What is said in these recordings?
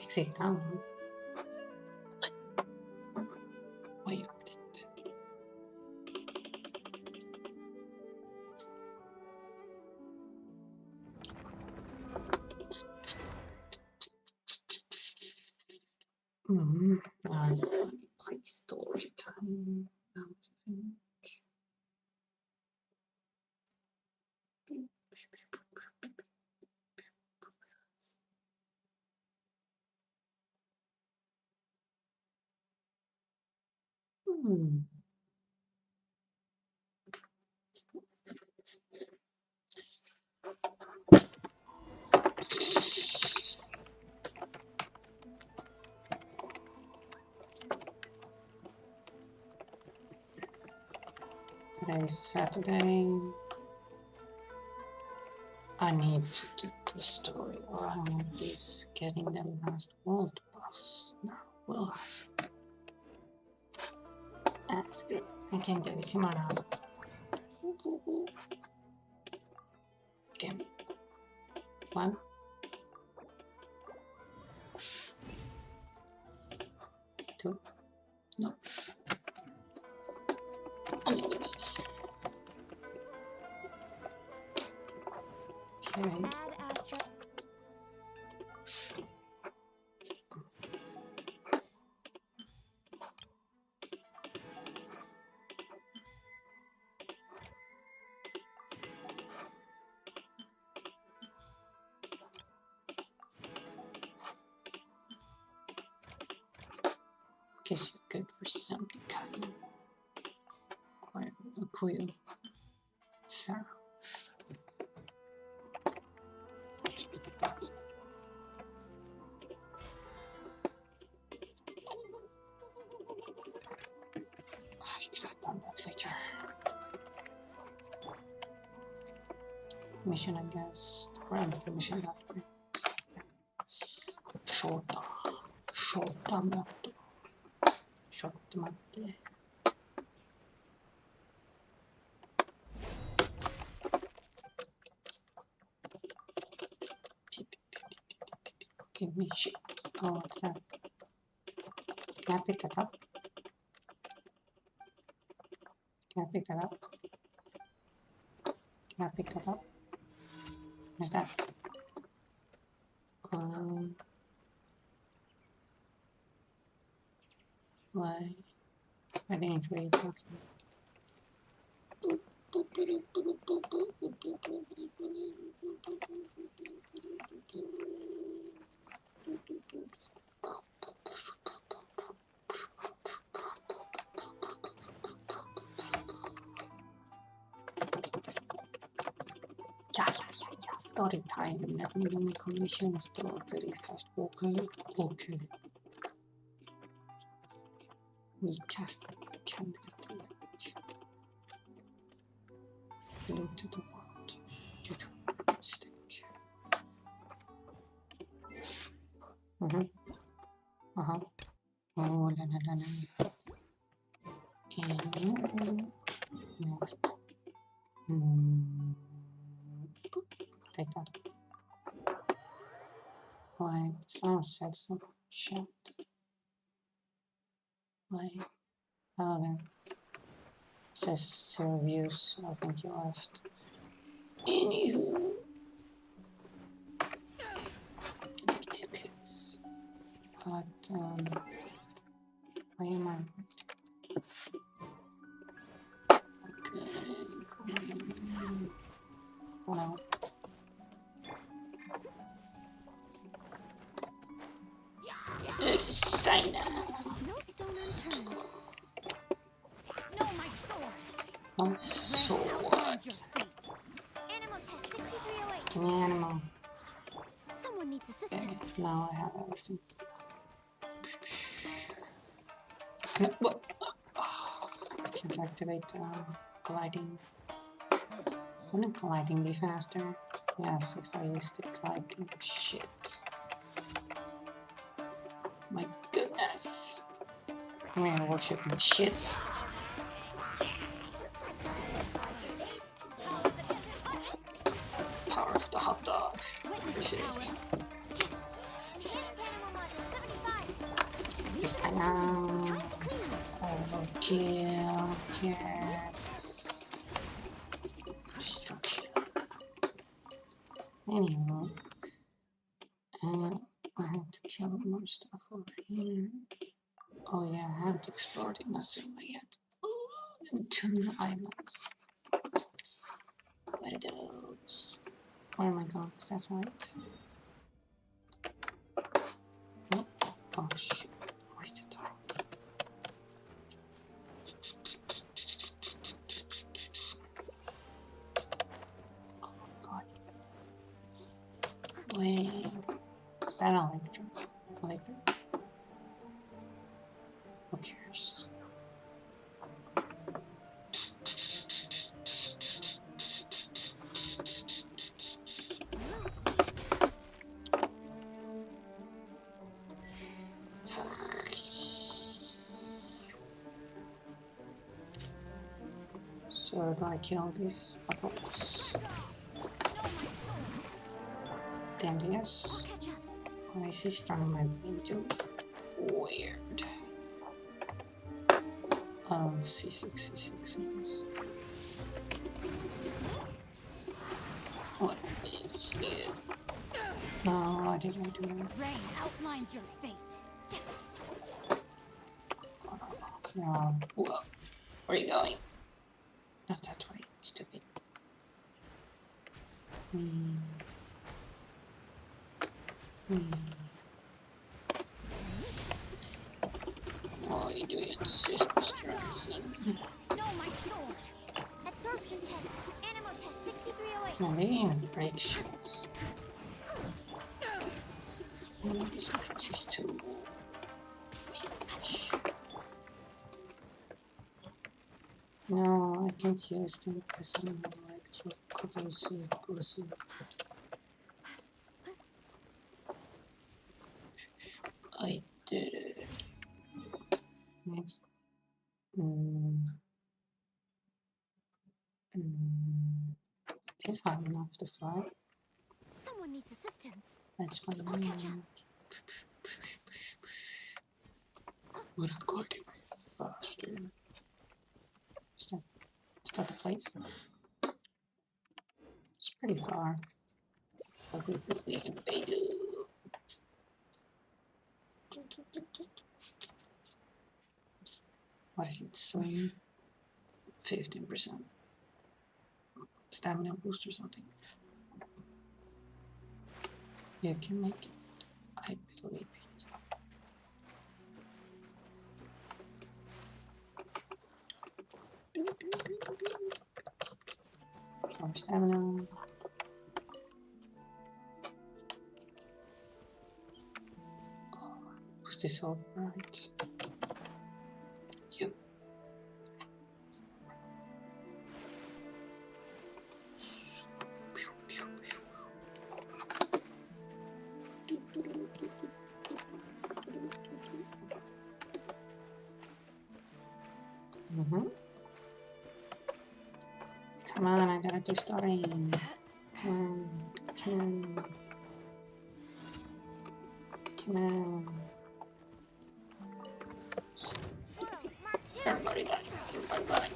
Sit down. Why you update? Play story time. Today is Saturday. I need to do the story or I will be getting the last world boss. Now we'll ask her. I can do it tomorrow. Damn it. 1. 2. No. Oh my goodness. Okay. Guess you're good for something kind of. Quite a cool. Sarah. I could have done that later. Mission, I guess. Random mission that way. Shorta möte. Shortmöte. Give me shit. Oh, what's that? Can I pick that up? Can I pick that up? Can I pick that up? What's that? Why? I didn't read. Okay. Yeah. Story time. Let me do my commission store very fast. Okay. We just can't get the loot to the world due to mistake. Oh, la. And next. Take that. Why? Someone said some shit. Why? Oh, there. It says 0 views. I think you left. Anywho. Tickets. But, why am I? Okay. Wow. Sign up. No stone unturned. No, my sword. My sword. Animal test 6308. Give me animal. Someone needs assistance. Okay, now I have everything. No, what? Oh, I can't activate gliding. Wouldn't gliding be faster? Yes, if I used the gliding. Shit. My goodness. I'm gonna worship my shits. Power of the hot dog. Appreciate it. Yes, I am. Overkill. Care. Destruction. Anyhow, I have to kill more stuff over here. Oh yeah, I haven't explored Inazuma yet. And 2 new islands. What are those? Where am I going? That's right. Oh, oh shit. Where's the door? Oh my god. Wait. Is that electric? Electric? Who cares? So do I kill these buttons? Then yes. Why is he strong my brain too? Weird. Oh, C6, C6, yes. What is it? No, why did I do that? Rain outlines your fate. No. Whoa. Where are you going? Not that way, stupid. Oh, you do insist, Mr. Anderson. No, my sword. Absorption test. Animal test 6308. No, they even break shields. Oh, this entrance is too weak. No, I can't use them because I'm like too crazy pussy. I did it. Next. It's hard enough to fly. Someone needs assistance. That's fine. I'll catch up. Would have got it faster. Is that the place? It's pretty far. But we invaded. What is it? Swing? 15%. Stamina boost or something. You can make it. I believe it. More stamina. Boost this over, right? Yep. Come on, I gotta do story. Come on. Everybody die. Everybody die.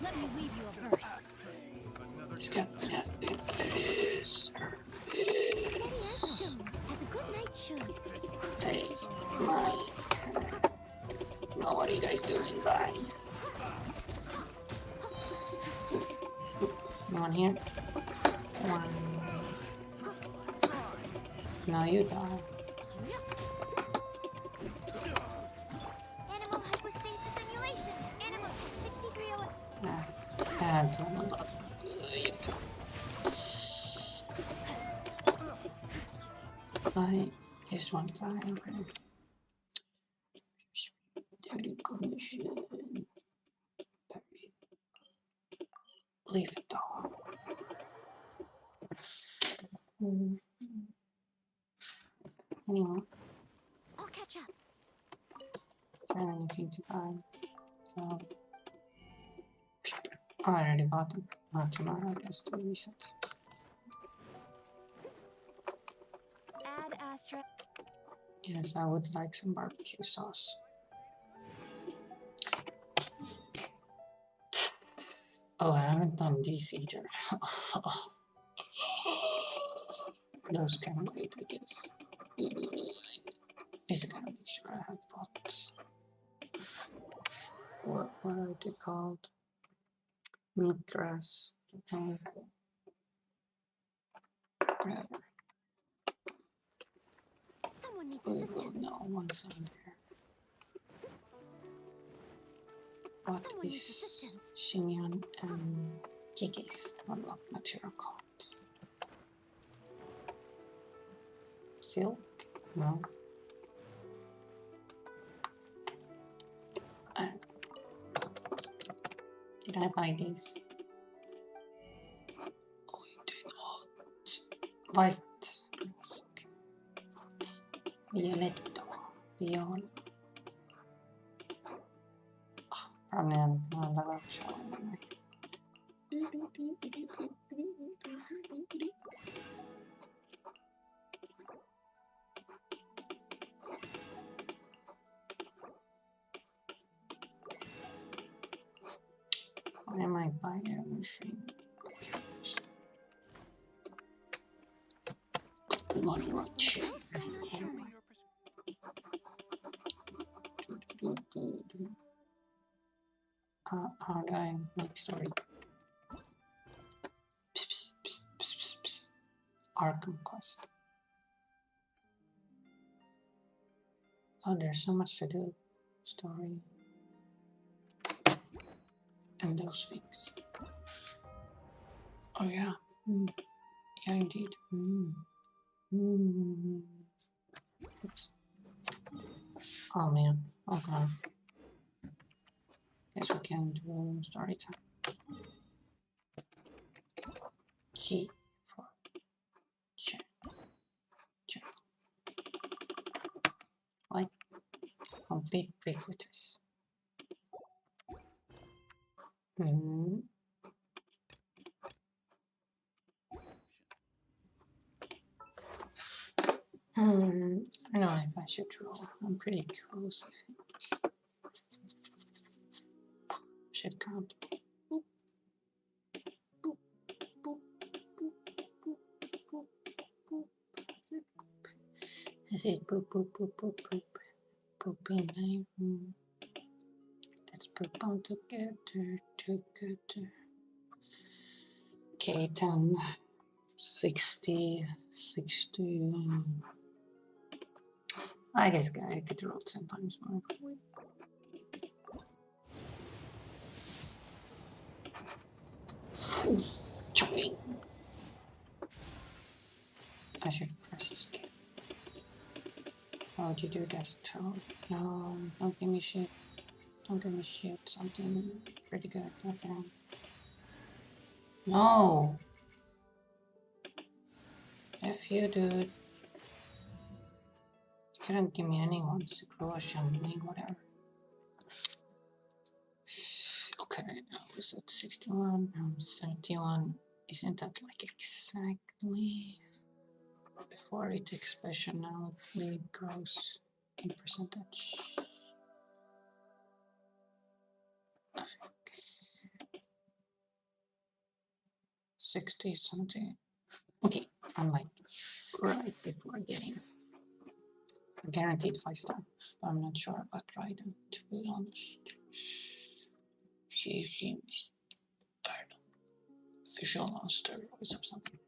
Let me weave you a verse. It's got it is. It is. Has a good night shoot. Taste my. Now what are you guys doing, die? You want here? One. No, you die. Animal hypostasis simulation. Animal test 6308. That's one of I just one die, okay. Daily commission. Leave it though. Anyway, I'll catch up. I don't have anything to buy. So I already bought them. Not tomorrow, I guess to reset. Yes, I would like some barbecue sauce. Oh, I haven't done these either. Those can wait, I guess. Is it gonna make sure I have pots? What are they called? Milk grass. Whatever. Someone needs Oh assistance. no, one's on there. What Someone needs is assistance. Xinyan and Kiki's unlock material called? Silk? No. I don't know. Did I buy these? Oh, I did not. Violet. Yes, okay. Violetto. Viola. Oh, probably I'm level up shall anyway. Why am I buying everything? Money much. How do I make story? Arkham Quest. Oh, there's so much to do. Story. And those things. Oh yeah. Yeah, indeed. Oops. Oh man. Okay. Guess we can do story time. G for check. Check. Like complete prequiters. I don't know if I should roll. I'm pretty close, I think. Should count. Boop. Boop. Boop. Boop. Boop. Boop. Boop. Is it boop boop boop boop boop? Poop in my room. Let's poop on together. Okay, 10, 60, 60. I guess I could roll 10 times more. Chopping. I should press escape. Why would you do this too? No, don't give me shit. Don't give me shit. Something pretty good. Okay. No! If you dude. You couldn't give me anyone. Seclusion, whatever. Okay, now was at 61, now 71. Isn't that like exactly before it expressionally grows in percentage? I think 60, 70. Okay, I'm like right before getting a guaranteed 5-star, but I'm not sure about Raiden, to be honest. She seems, I don't know, visual on steroids or something.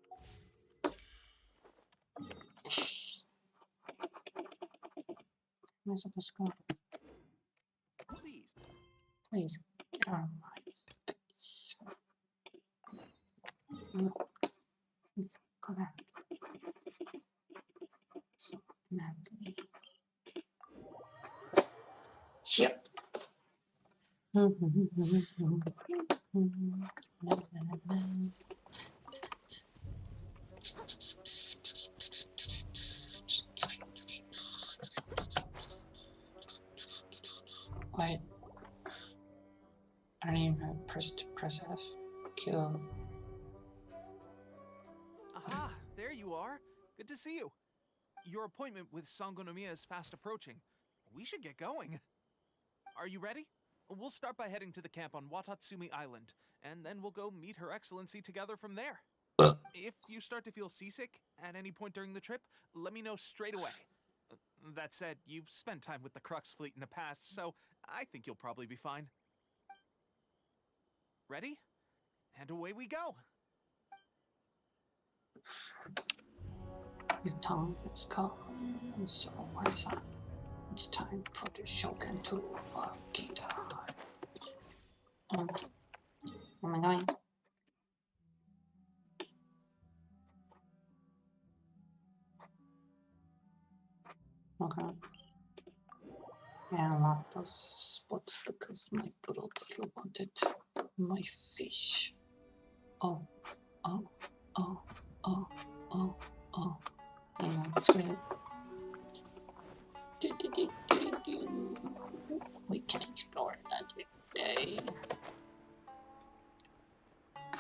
Where am I supposed to go? Please get out of my face. Go back. So madly. Shit. Wait. I don't even have press F. Q. Aha, there you are. Good to see you. Your appointment with Sangonomiya is fast approaching. We should get going. Are you ready? We'll start by heading to the camp on Watatsumi Island, and then we'll go meet Her Excellency together from there. If you start to feel seasick at any point during the trip, let me know straight away. That said, you've spent time with the Crux fleet in the past, so I think you'll probably be fine. Ready? And away we go! Your tongue is calm, and so was I. It's time for the Shogun to King die. Okay. Where am I going? Okay. Yeah, I love those spots because my little brother wanted my fish. Oh, oh, oh, oh, oh, oh. Hang on, it's great. We can explore another day.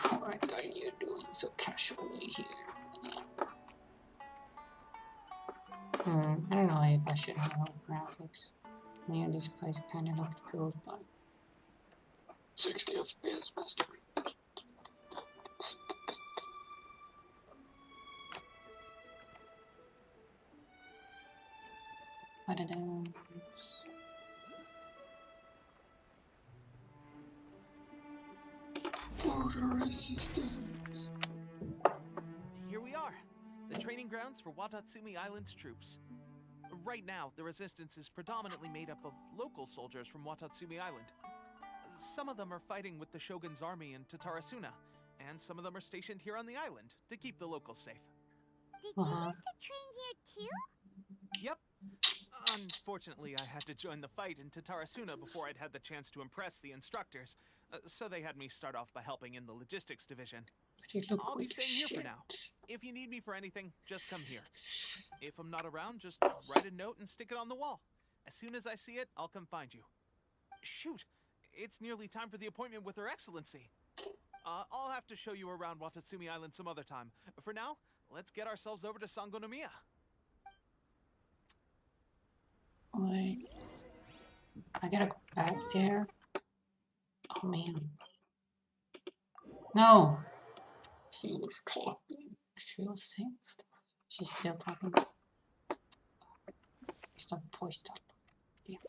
What are you doing so casually here? I don't know if I should have graphics. Yeah, this place kind of looked cool, but 60 FPS master. What are those? Border resistance. Here we are, the training grounds for Watatsumi Island's troops. Right now, the resistance is predominantly made up of local soldiers from Watatsumi Island. Some of them are fighting with the Shogun's army in Tatarasuna, and some of them are stationed here on the island to keep the locals safe. Did you used to train here too? Yep. Unfortunately, I had to join the fight in Tatarasuna before I'd had the chance to impress the instructors, so they had me start off by helping in the logistics division. I'll be staying here for now. If you need me for anything, just come here. If I'm not around, just write a note and stick it on the wall. As soon as I see it, I'll come find you. Shoot! It's nearly time for the appointment with Her Excellency. I'll have to show you around Watatsumi Island some other time. For now, let's get ourselves over to Sangonomiya. Wait. I gotta go back there. Oh man. No! She was talking. She was saying stuff. She's still talking. Stop, voice stop. Damn.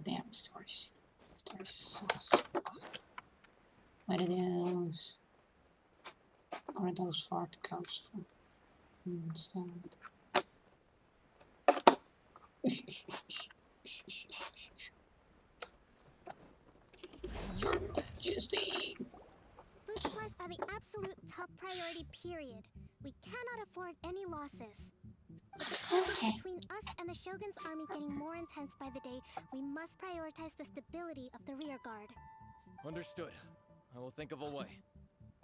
Damn stories. Stories. What are those? What are those fart cows from? Your Majesty. Food supplies are the absolute top priority, period. We cannot afford any losses. With the conflict between us and the Shogun's army getting more intense by the day, we must prioritize the stability of the rear guard. Understood. I will think of a way.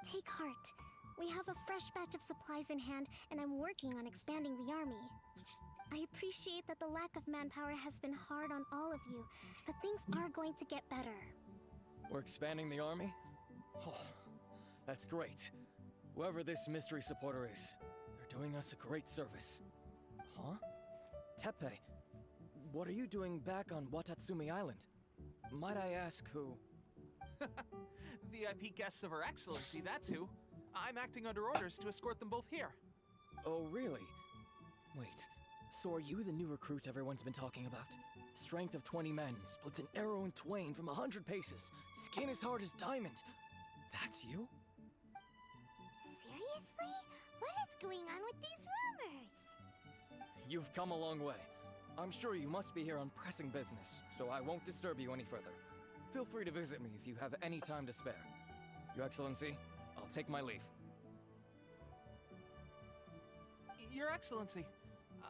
Take heart. We have a fresh batch of supplies in hand, and I'm working on expanding the army. I appreciate that the lack of manpower has been hard on all of you, but things are going to get better. We're expanding the army? Oh, that's great. Whoever this mystery supporter is, they're doing us a great service. Huh? Teppei, what are you doing back on Watatsumi Island? Might I ask who? VIP guests of Her Excellency, that's who. I'm acting under orders to escort them both here. Oh, really? Wait, so are you the new recruit everyone's been talking about? Strength of 20 men, splits an arrow in twain from 100 paces, skin as hard as diamond. That's you? Seriously? What is going on with these rumors? You've come a long way. I'm sure you must be here on pressing business, so I won't disturb you any further. Feel free to visit me if you have any time to spare. Your Excellency, I'll take my leave. Your Excellency,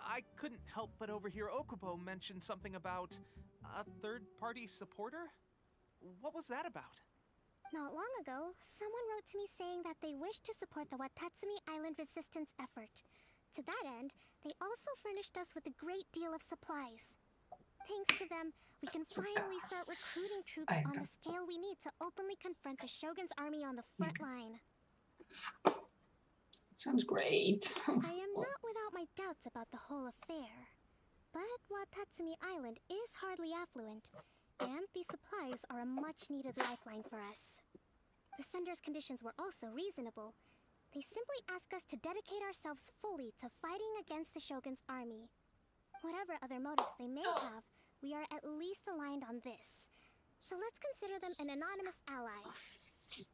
I couldn't help but overhear Okubo mention something about a third-party supporter? What was that about? Not long ago, someone wrote to me saying that they wish to support the Watatsumi Island resistance effort. To that end, they also furnished us with a great deal of supplies. Thanks to them, we can finally start recruiting troops on the scale we need to openly confront the Shogun's army on the front line. Sounds great. I am not without my doubts about the whole affair. But Watatsumi Island is hardly affluent, and these supplies are a much-needed lifeline for us. The sender's conditions were also reasonable. They simply ask us to dedicate ourselves fully to fighting against the Shogun's army. Whatever other motives they may have, we are at least aligned on this. So let's consider them an anonymous ally.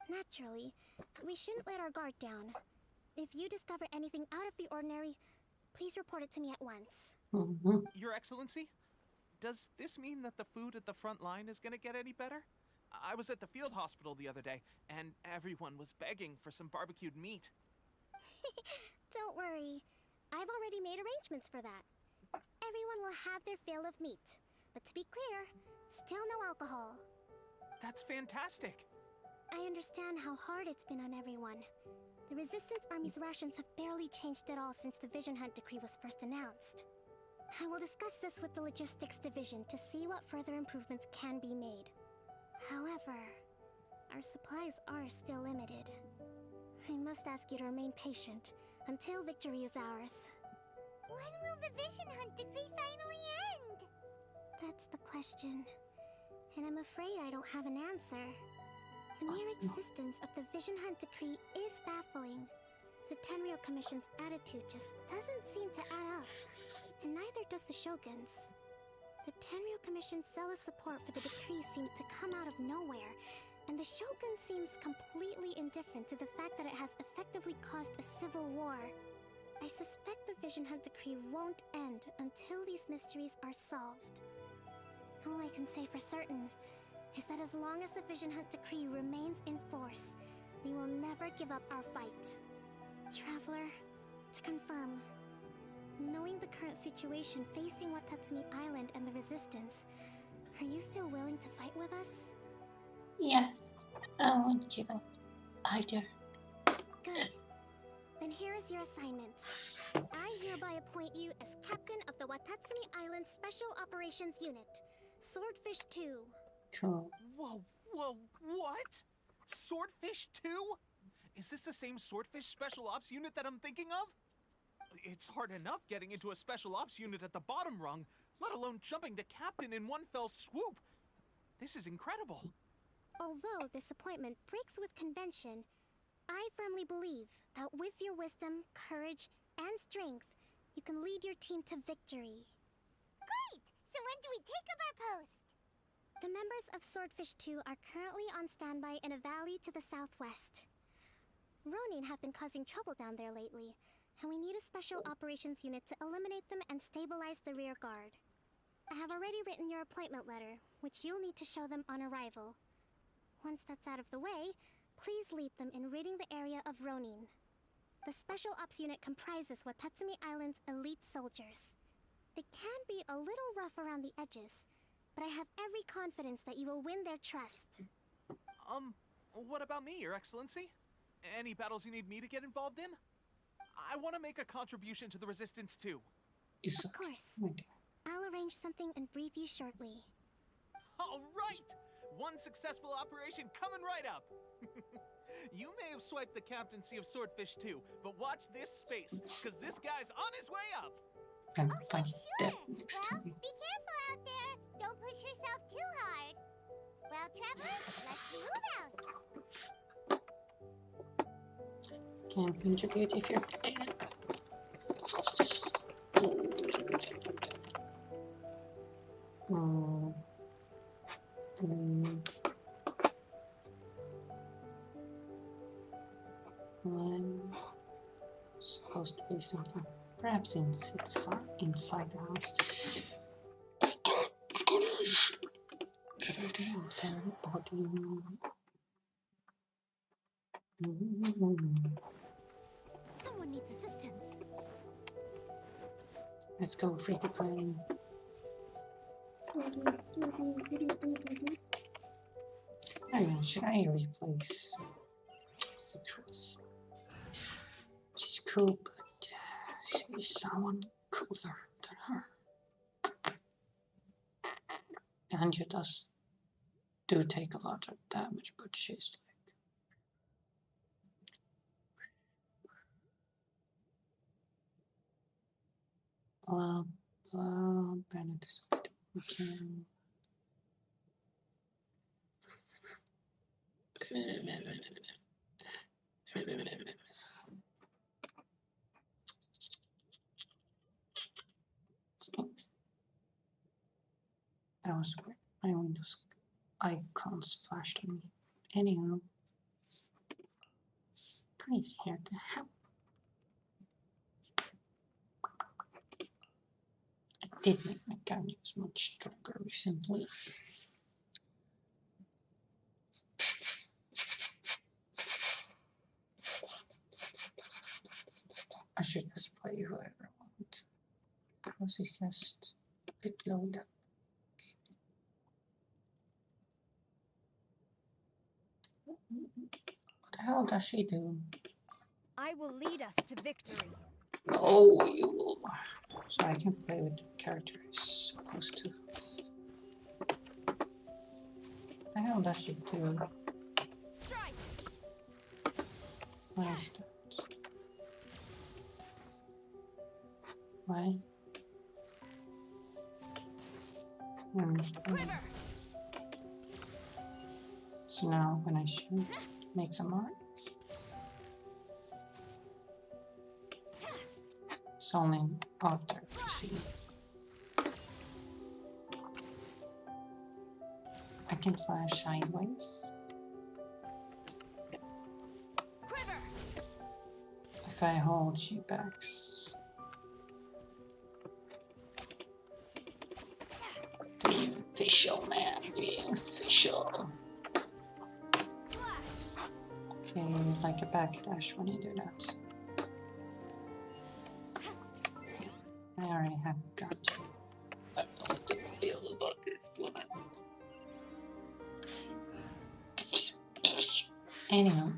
Naturally, we shouldn't let our guard down. If you discover anything out of the ordinary, please report it to me at once. Your Excellency, does this mean that the food at the front line is gonna get any better? I was at the field hospital the other day, and everyone was begging for some barbecued meat. Don't worry. I've already made arrangements for that. Everyone will have their fill of meat. But to be clear, still no alcohol. That's fantastic. I understand how hard it's been on everyone. The Resistance Army's rations have barely changed at all since the Vision Hunt decree was first announced. I will discuss this with the Logistics Division to see what further improvements can be made. However, our supplies are still limited. I must ask you to remain patient until victory is ours. When will the Vision Hunt decree finally end? That's the question. And I'm afraid I don't have an answer. The mere existence of the Vision Hunt decree is baffling. The Tenryou Commission's attitude just doesn't seem to add up. And neither does the Shogun's. The Tenryou Commission's zealous support for the decree seemed to come out of nowhere, and the Shogun seems completely indifferent to the fact that it has effectively caused a civil war. I suspect the Vision Hunt decree won't end until these mysteries are solved. All I can say for certain is that as long as the Vision Hunt decree remains in force, we will never give up our fight. Traveler, to confirm, knowing the current situation facing Watatsumi Island and the Resistance, are you still willing to fight with us? Yes, I won't give up either. Good. Then here is your assignment. I hereby appoint you as Captain of the Watatsumi Island Special Operations Unit, Swordfish 2. Cool. Whoa, what? Swordfish 2? Is this the same Swordfish Special Ops unit that I'm thinking of? It's hard enough getting into a Special Ops unit at the bottom rung, let alone jumping to Captain in one fell swoop. This is incredible. Although this appointment breaks with convention, I firmly believe that with your wisdom, courage, and strength, you can lead your team to victory. Great! So when do we take up our post? The members of Swordfish 2 are currently on standby in a valley to the southwest. Ronin have been causing trouble down there lately, and we need a special operations unit to eliminate them and stabilize the rear guard. I have already written your appointment letter, which you'll need to show them on arrival. Once that's out of the way, please lead them in ridding the area of Ronin. The Special Ops unit comprises Watatsumi Island's elite soldiers. They can be a little rough around the edges, but I have every confidence that you will win their trust. What about me, Your Excellency? Any battles you need me to get involved in? I want to make a contribution to the Resistance too. Of course. I'll arrange something and brief you shortly. All right! One successful operation coming right up! You may have swiped the captaincy of Swordfish 2, but watch this space, because this guy's on his way up! And Okay, find sure. that next Well, time. be careful out there. Don't push yourself too hard. Well, Traveler, let's move out. Can contribute if you're dead. Supposed to be something. Perhaps inside the house. Everything teleporting. Someone needs assistance. Let's go free to play. I don't know, should I replace Citrus? She's cool, but she's someone cooler than her. Anya do take a lot of damage, but she's like Bennett is okay. That was weird. My Windows icons flashed on me. Anyhow, please here to help. I did make my cameras much stronger recently. I should just play whoever I want. Because it's just a bit low level. What the hell does she do? I will lead us to victory. No, you will. So I can play with the character is supposed to. What the hell does she do? Strike! Why is that? Why? Quiver! So now when I shoot, make some mark. It's only after proceed. I can flash sideways. Quiver! If I hold, she backs. The official, man. The official. Okay, like a backdash when you do that. I already have got you. I don't know what to feel about this woman. Anyhow.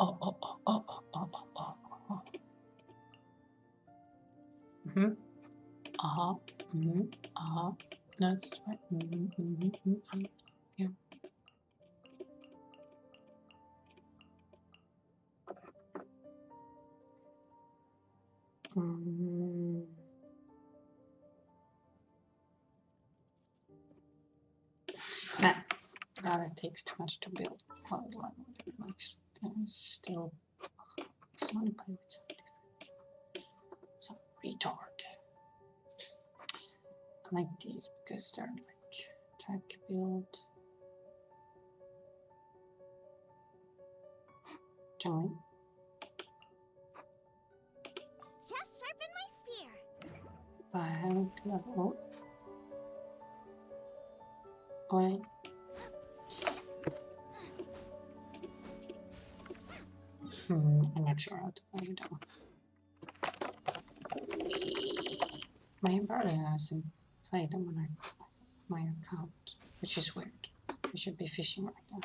Oh. Mm-hmm. That's right. Yeah. Nah, now it takes too much to build. Well, like still, someone play with something different. Some retard. I like these because they're like tech build. Jungling. Just sharpen my spear. I haven't leveled. Wait. I'm not sure how to play it all. My brother hasn't played them on my account, which is weird. I should be fishing right now.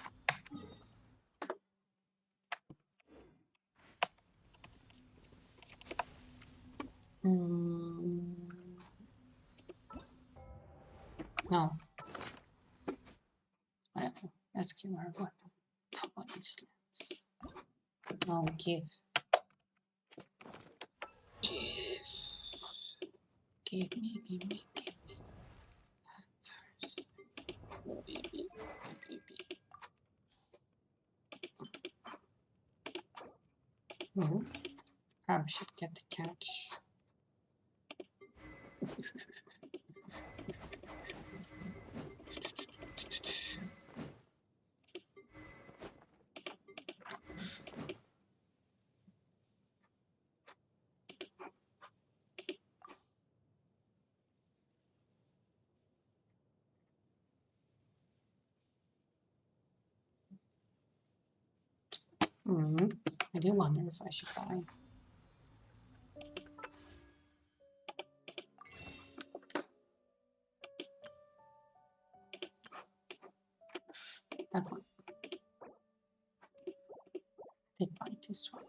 No. Whatever. Let's give her a weapon. What is this? No, give. Give me. First. Baby. Probably should get the catch. I do wonder if I should buy. That one. Did buy this one.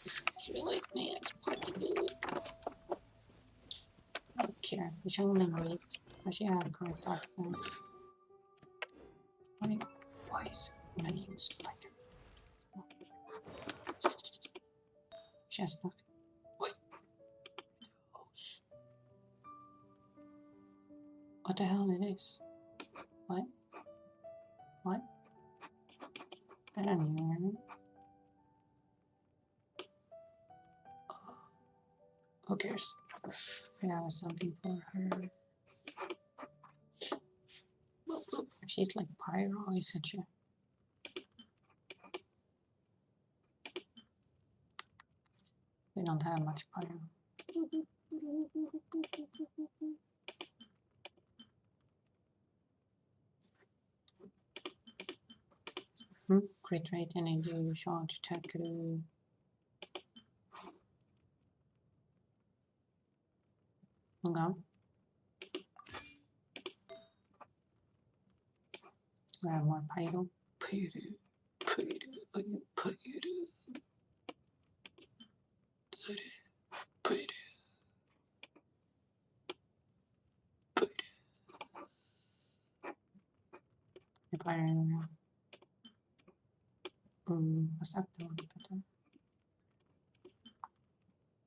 Screw it, man. I don't care. We should only wait. I should have correct documents. Why Why is minions like chestnut? Wait. What the hell it is? What? What? I don't even hear me. Who cares? I have something for her. Boop, boop. She's like pyro, isn't she? We don't have much pyro. Crit rate, energy, charge, attack. Okay. We have more pyro. Pyro. Pyro. What's that the one better?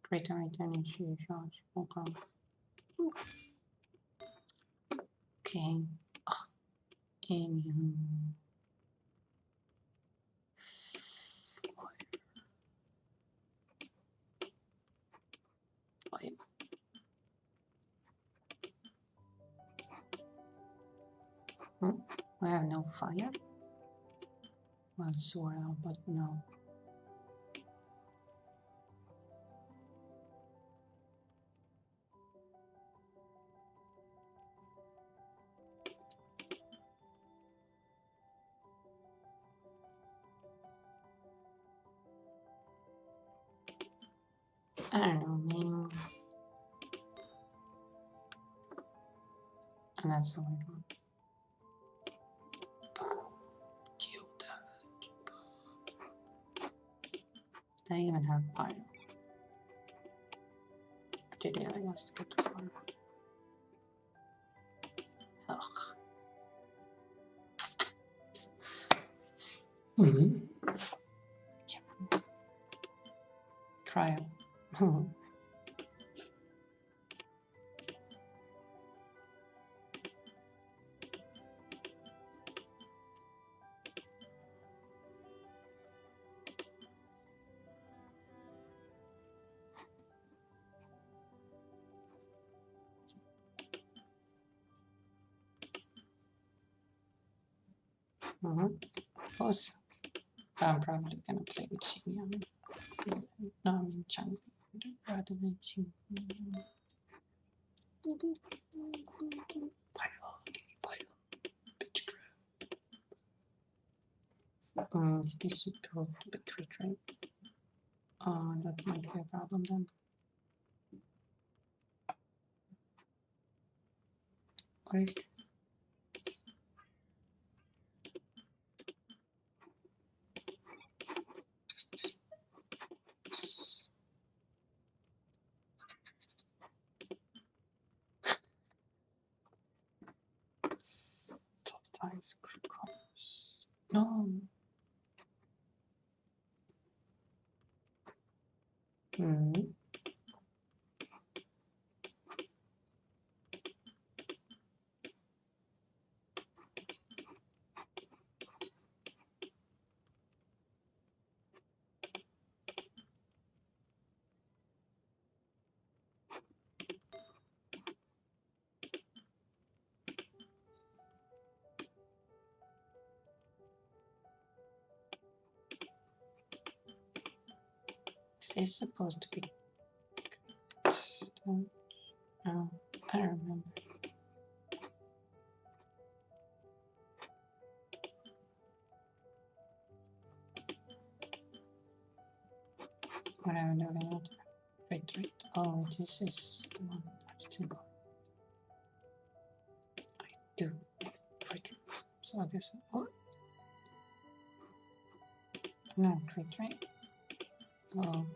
Greater rate, energy, charge. Okay. Okay. Anywho. Fire. I have no fire. Well, sort out, but no. I don't know, man. And that's the weird one. Deal that. They even have fire. Did I guess to get the fire? Ugh. Cryo. Oh, suck. I'm probably gonna play with Xinyan. No, I mean Chang rather than Xinyan. Bitch crap. This should prove to be crit rate. That might be a problem then. What is it? Tough times, crit colors. No. Is this supposed to be? Don't know. I don't remember. Whatever, do they not? Right. Oh, this is the one that's important. I do. Right. So this. Oh. No, right. Oh.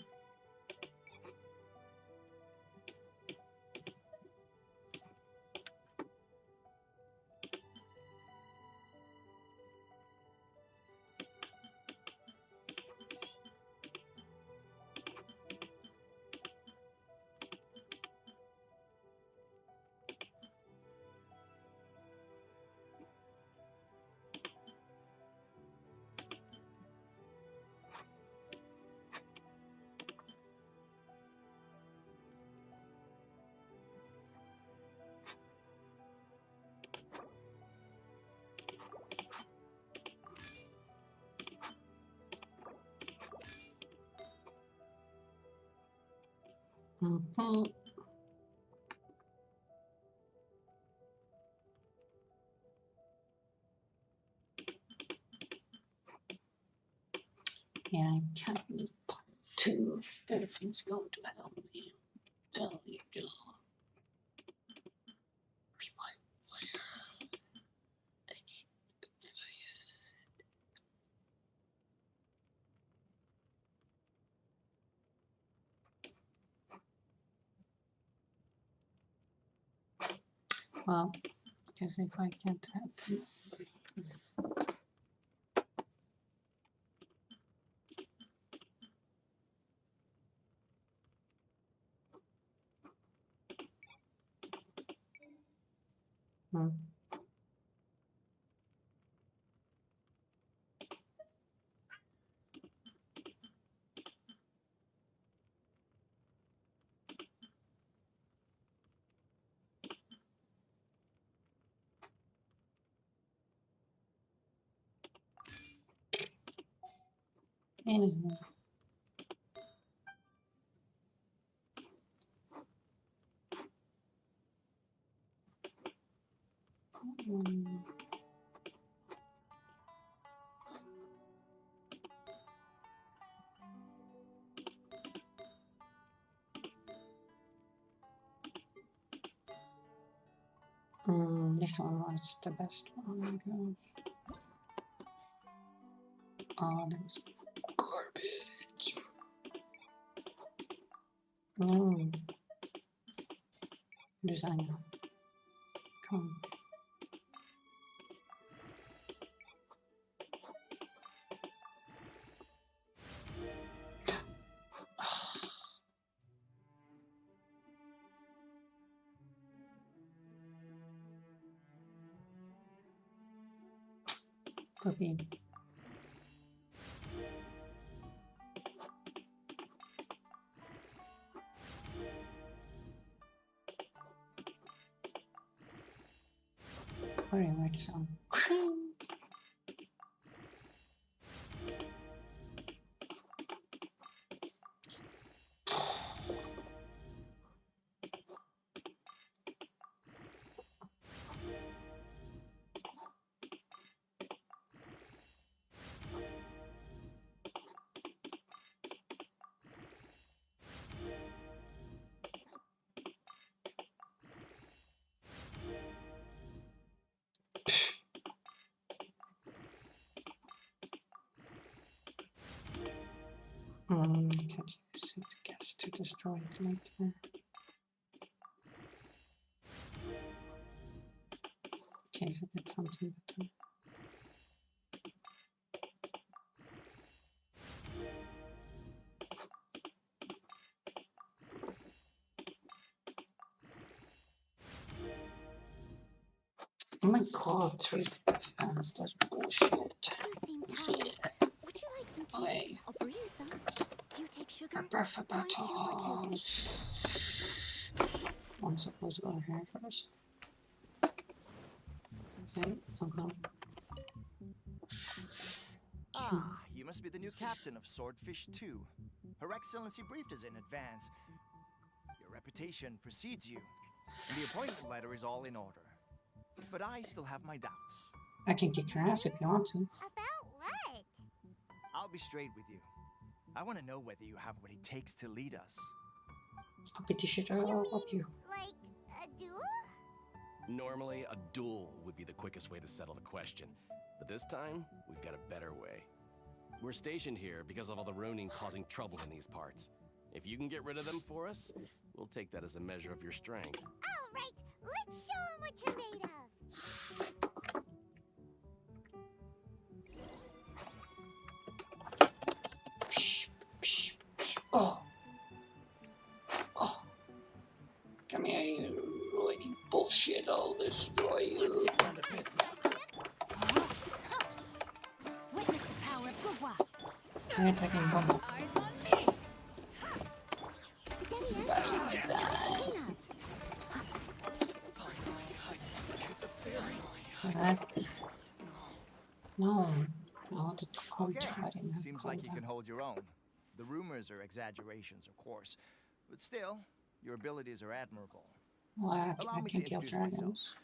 Mm-hmm. Yeah, I can't need part 2. Everything's going to help me. Tell you do. Where's my fire? I need fire. Well, because if I can't have them. Hmm. Anyhow. Mm. This one was the best one, I guess. Oh, that was garbage. No. Designer. Come. Puppy. Very much some cream. Can't use it gas to destroy it later. Okay, so that's something better. Oh my god, 3 defense, that's bullshit. You seem tired. Would you like some tea? Okay. I'll brew you some. Do you take sugar? Prepare for Or is battle. sugar too? I'm supposed to go here first. Okay, I'll go. Ah, you must be the new captain of Swordfish 2. Her Excellency briefed us in advance. Your reputation precedes you, and the appointment letter is all in order. But I still have my doubts. I can kick your ass if you want to. About what? I'll be straight with you. I want to know whether you have what it takes to lead us. I'll beat the shit out of you. Like a duel? Normally, a duel would be the quickest way to settle the question. But this time, we've got a better way. We're stationed here because of all the Ronin causing trouble in these parts. If you can get rid of them for us, we'll take that as a measure of your strength. All right, let's show 'em what you're made of. Psh, psh, psh. Oh. Oh. Come here, you lady bullshit. I'll destroy you. Witness the power of Gugwa. You're attacking Gumbo. Eyes on me. Steady as Tina. Alright. No. I wanted to come Okay, to fighting. seems like you can hold your own. The rumors are exaggerations, of course. But still, your abilities are admirable. Well, I Allow me to can kill introduce myself. dragons.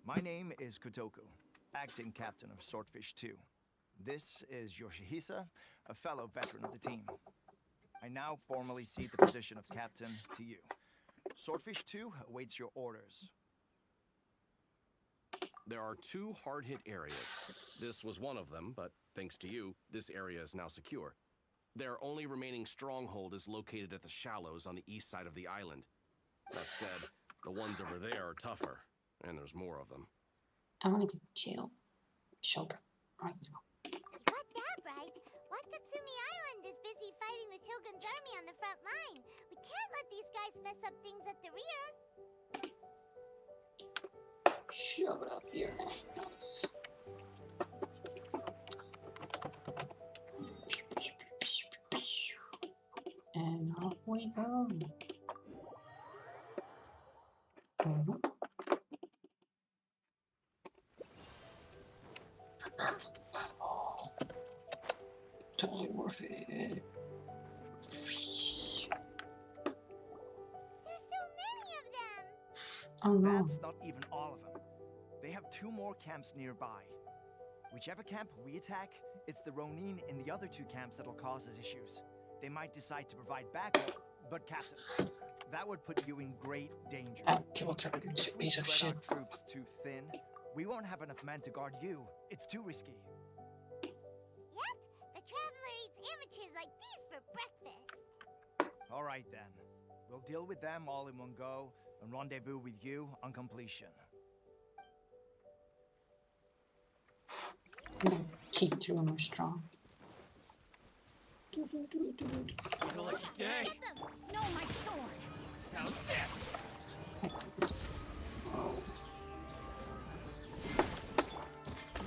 My name is Kotoku, acting captain of Swordfish 2. This is Yoshihisa, a fellow veteran of the team. I now formally cede the position of captain to you. Swordfish 2 awaits your orders. There are 2 hard-hit areas. This was one of them, but thanks to you, this area is now secure. Their only remaining stronghold is located at the shallows on the east side of the island. That said, the ones over there are tougher, and there's more of them. I want to get two Shogun right now. You got that right. Watatsumi Island is busy fighting the Shogun's army on the front line. We can't let these guys mess up things at the rear. Shove it up your ass. And off we go. Totally worth it. There's so many of them. Oh no. That's not even all of them. They have 2 more camps nearby. Whichever camp we attack, it's the Ronin in the other 2 camps that'll cause us issues. They might decide to provide backup, but Captain, that would put you in great danger. Kill dragons, you If we piece of spread shit. our troops too thin, we won't have enough men to guard you. It's too risky. Yep, the Traveler eats amateurs like these for breakfast. All right then. We'll deal with them all in one go and rendezvous with you on completion. I'm gonna keep the rumor strong. Get them! No, my sword! How's this?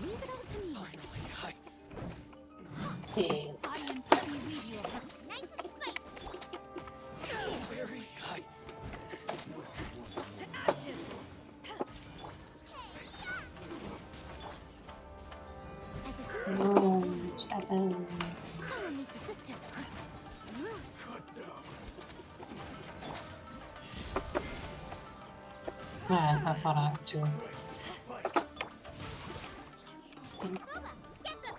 Leave it all to me. Finally, I am pretty review of her. Nice and spicy. very high. To ashes! As a dude, No, stop him. someone needs assistance. Man, I thought I had to. Booba, get them.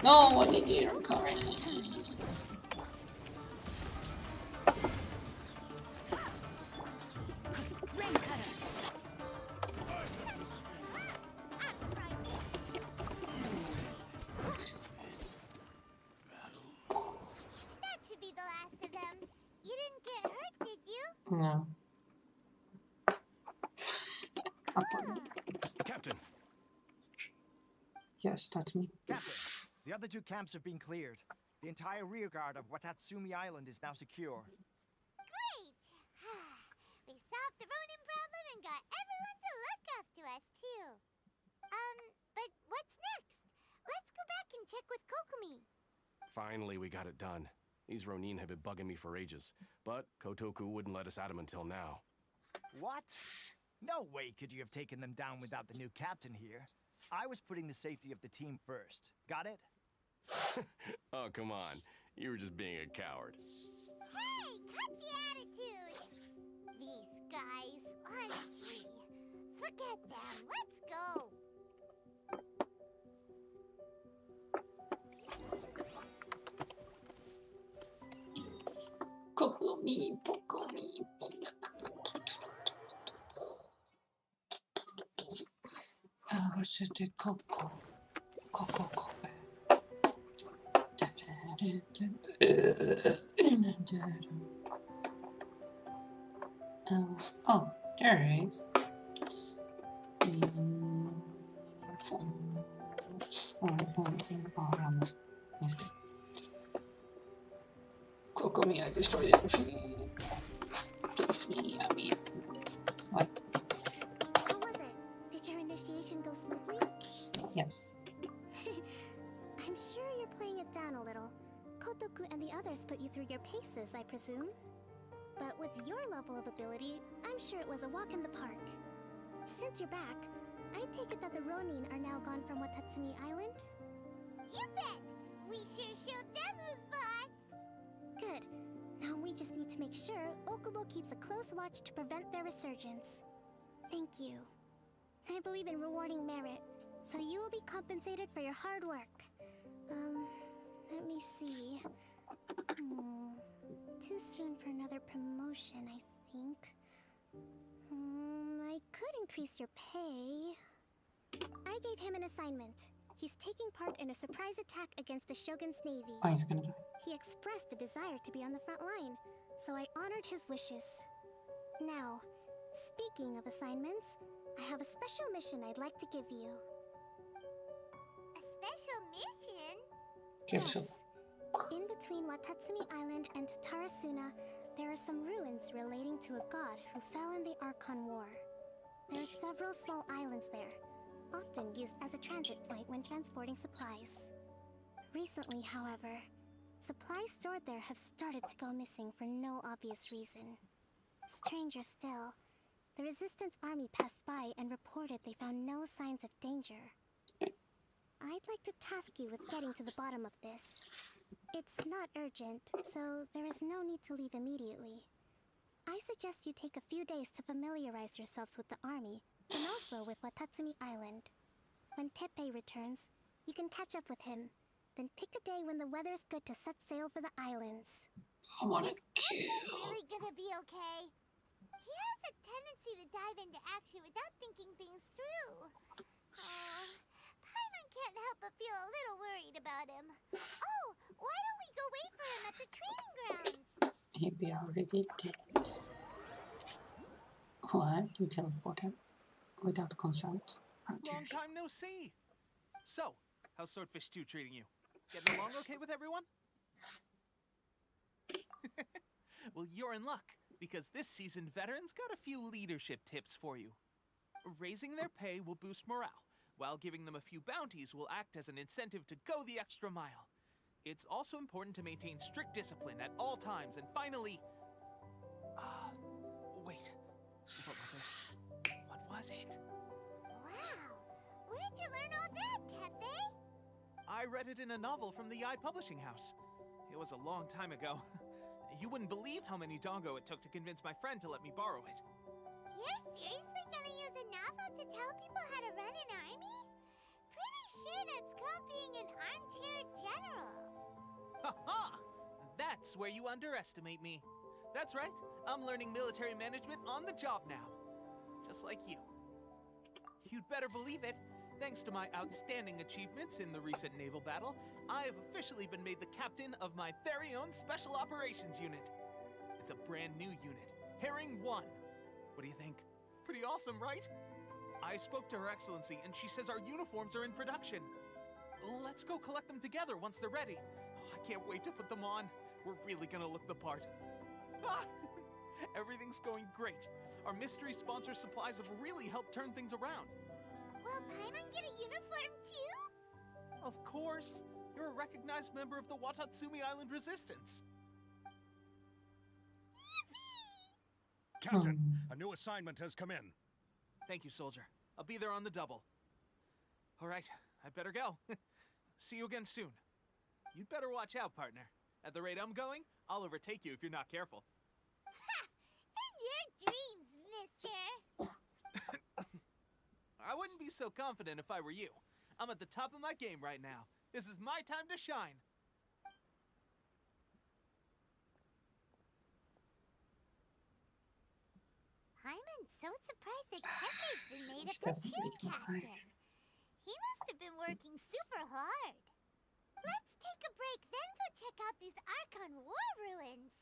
No, what did you recover? Rain cutter. That should be the last of them. You didn't get hurt, did you? No. Captain! Yes, that's me. Captain, the other 2 camps have been cleared. The entire rearguard of Watatsumi Island is now secure. Great. We solved the Ronin problem and got everyone to look after us, too. But what's next? Let's go back and check with Kokumi. Finally, we got it done. These Ronin have been bugging me for ages, but Kotoku wouldn't let us at them until now. What? No way could you have taken them down without the new captain here. I was putting the safety of the team first. Got it? Oh, come on. You were just being a coward. Hey, cut the attitude. These guys, honestly. Forget them. Let's go. Kokomi. What's it? The Coco. Oh, there it is. Oh, I almost missed it. Kokomi, I destroyed everything. Please me, I mean. What? How was it? Did your initiation go smoothly? Yes. I'm sure you're playing it down a little. Kotoku and the others put you through your paces, I presume. But with your level of ability, I'm sure it was a walk in the park. Since you're back, I take it that the Ronin are now gone from Watatsumi Island? You bet. We sure showed them who's boss. Good. Now we just need to to make sure Okubo keeps a close watch to prevent their resurgence. Thank you. I believe in rewarding merit, so you will be compensated for your hard work. Let me see. Too soon for another promotion, I think. I could increase your pay. I gave him an assignment. He's taking part in a surprise attack against the Shogun's navy. Oh, he's gonna die. He expressed a desire to be on the front line, so I honored his wishes. Now, speaking of assignments, I have a special mission I'd like to give you. A special mission? Yes. In between Watatsumi Island and Tarasuna, there are some ruins relating to a god who fell in the Archon War. There are several small islands there, often used as a transit point when transporting supplies. Recently, however, supplies stored there have started to go missing for no obvious reason. Stranger still, the Resistance army passed by and reported they found no signs of danger. I'd like to task you with getting to the bottom of this. It's not urgent, so there is no need to leave immediately. I suggest you take a few days to familiarize yourselves with the army, and also with Watatsumi Island. When Teppei returns, you can catch up with him. Then pick a day when the weather's good to set sail for the islands. I wanna Is kill. really gonna be okay? He has a tendency to dive into action without thinking things through. Paimon can't help but feel a little worried about him. Oh, why don't we go wait for him at the training grounds? He'd be already dead. What? You teleported without consent? How dare Long you. time no see. So, how's Swordfish 2 treating you? Getting along okay with everyone? Well, you're in luck, because this seasoned veteran's got a few leadership tips for you. Raising their pay will boost morale, while giving them a few bounties will act as an incentive to go the extra mile. It's also important to maintain strict discipline at all times, and finally... wait. What was it? Wow, where'd you learn all that, Teppei? I read it in a novel from the Publishing House. It was a long time ago. You wouldn't believe how many dongo it took to convince my friend to let me borrow it. You're seriously gonna use a novel to tell people how to run an army? Pretty sure that's called being an armchair general. Ha-ha! That's where you underestimate me. That's right, I'm learning military management on the job now. Just like you. You'd better believe it. Thanks to my outstanding achievements in the recent naval battle, I have officially been made the captain of my very own Special Operations Unit. It's a brand new unit, Herring 1. What do you think? Pretty awesome, right? I spoke to Her Excellency, and she says our uniforms are in production. Let's go collect them together once they're ready. Oh, I can't wait to put them on. We're really gonna look the part. Ah! Everything's going great. Our mystery sponsor supplies have really helped turn things around. Will Paimon get a uniform too? Of course. You're a recognized member of the Watatsumi Island Resistance. Captain, a new assignment has come in. Thank you, soldier. I'll be there on the double. All right, I better go. See you again soon. You'd better watch out, partner. At the rate I'm going, I'll overtake you if you're not careful. Ha! In your dreams, mister! I wouldn't be so confident if I were you. I'm at the top of my game right now. This is my time to shine. Paimon's so surprised that Teppei's been made a It's platoon definitely captain. tired. He must have been working super hard. Let's take a break, then go check out these Archon War ruins.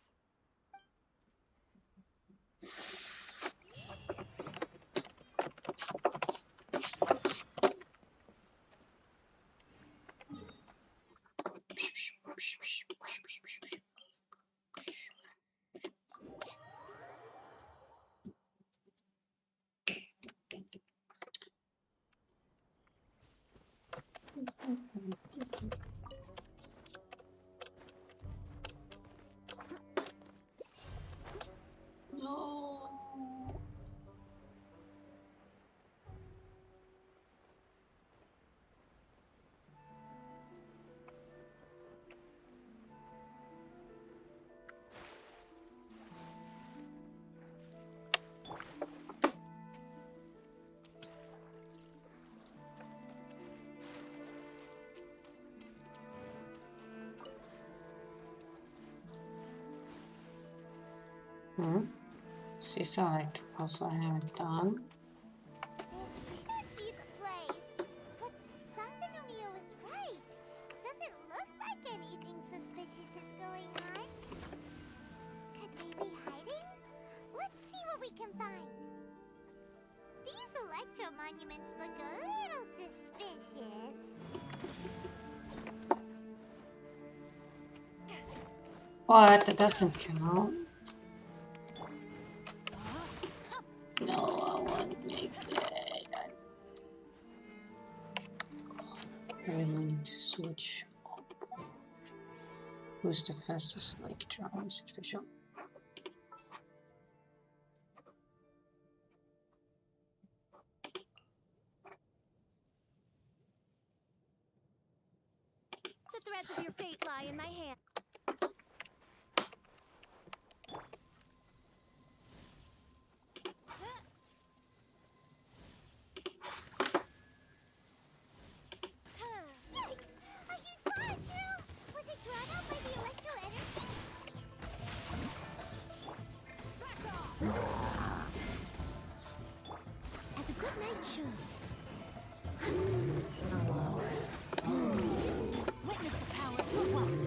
Sister Electro puzzle I haven't done. This should be the place. But Sangonomiya was right. Doesn't look like anything suspicious is going on. Could they be hiding? Let's see what we can find. These electro monuments look a little suspicious. What? That doesn't count. No, I won't make it. I really need to switch up. Who's the fastest Electro? Is it official? The threads of your fate lie in my hand. Yikes! A huge molecule! Was it drawn out by the electro energy? As a good knight should. Witness the power of your wealth.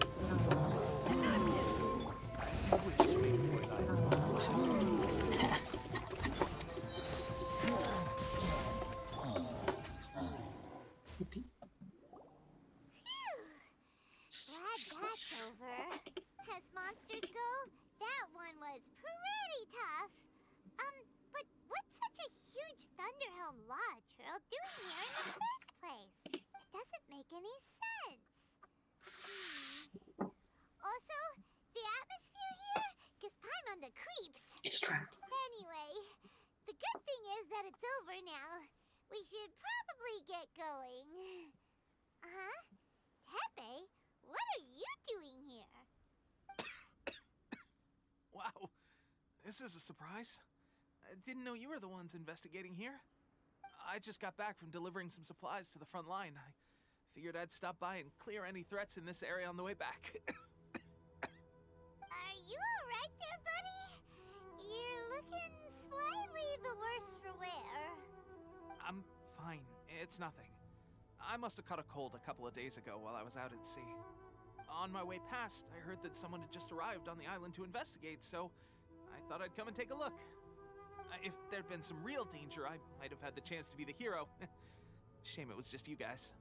Glad that's over. As monsters go, that one was pretty tough. But what's such a huge Thunderhelm Lodge Earl doing here in the first place? It doesn't make any sense. Also, the atmosphere here gives Paimon on the creeps. It's trapped. Anyway, the good thing is that it's over now. We should probably get going. Huh? Tepe, what are you doing here? Wow, this is a surprise. I didn't know you were the ones investigating here. I just got back from delivering some supplies to the front line. I figured I'd stop by and clear any threats in this area on the way back. Are you alright there, buddy? You're looking slightly the worse for wear. I'm fine. It's nothing. I must have caught a cold a couple of days ago while I was out at sea. On my way past, I heard that someone had just arrived on the island to investigate, so I thought I'd come and take a look. If there'd been some real danger, I might have had the chance to be the hero. Shame it was just you guys.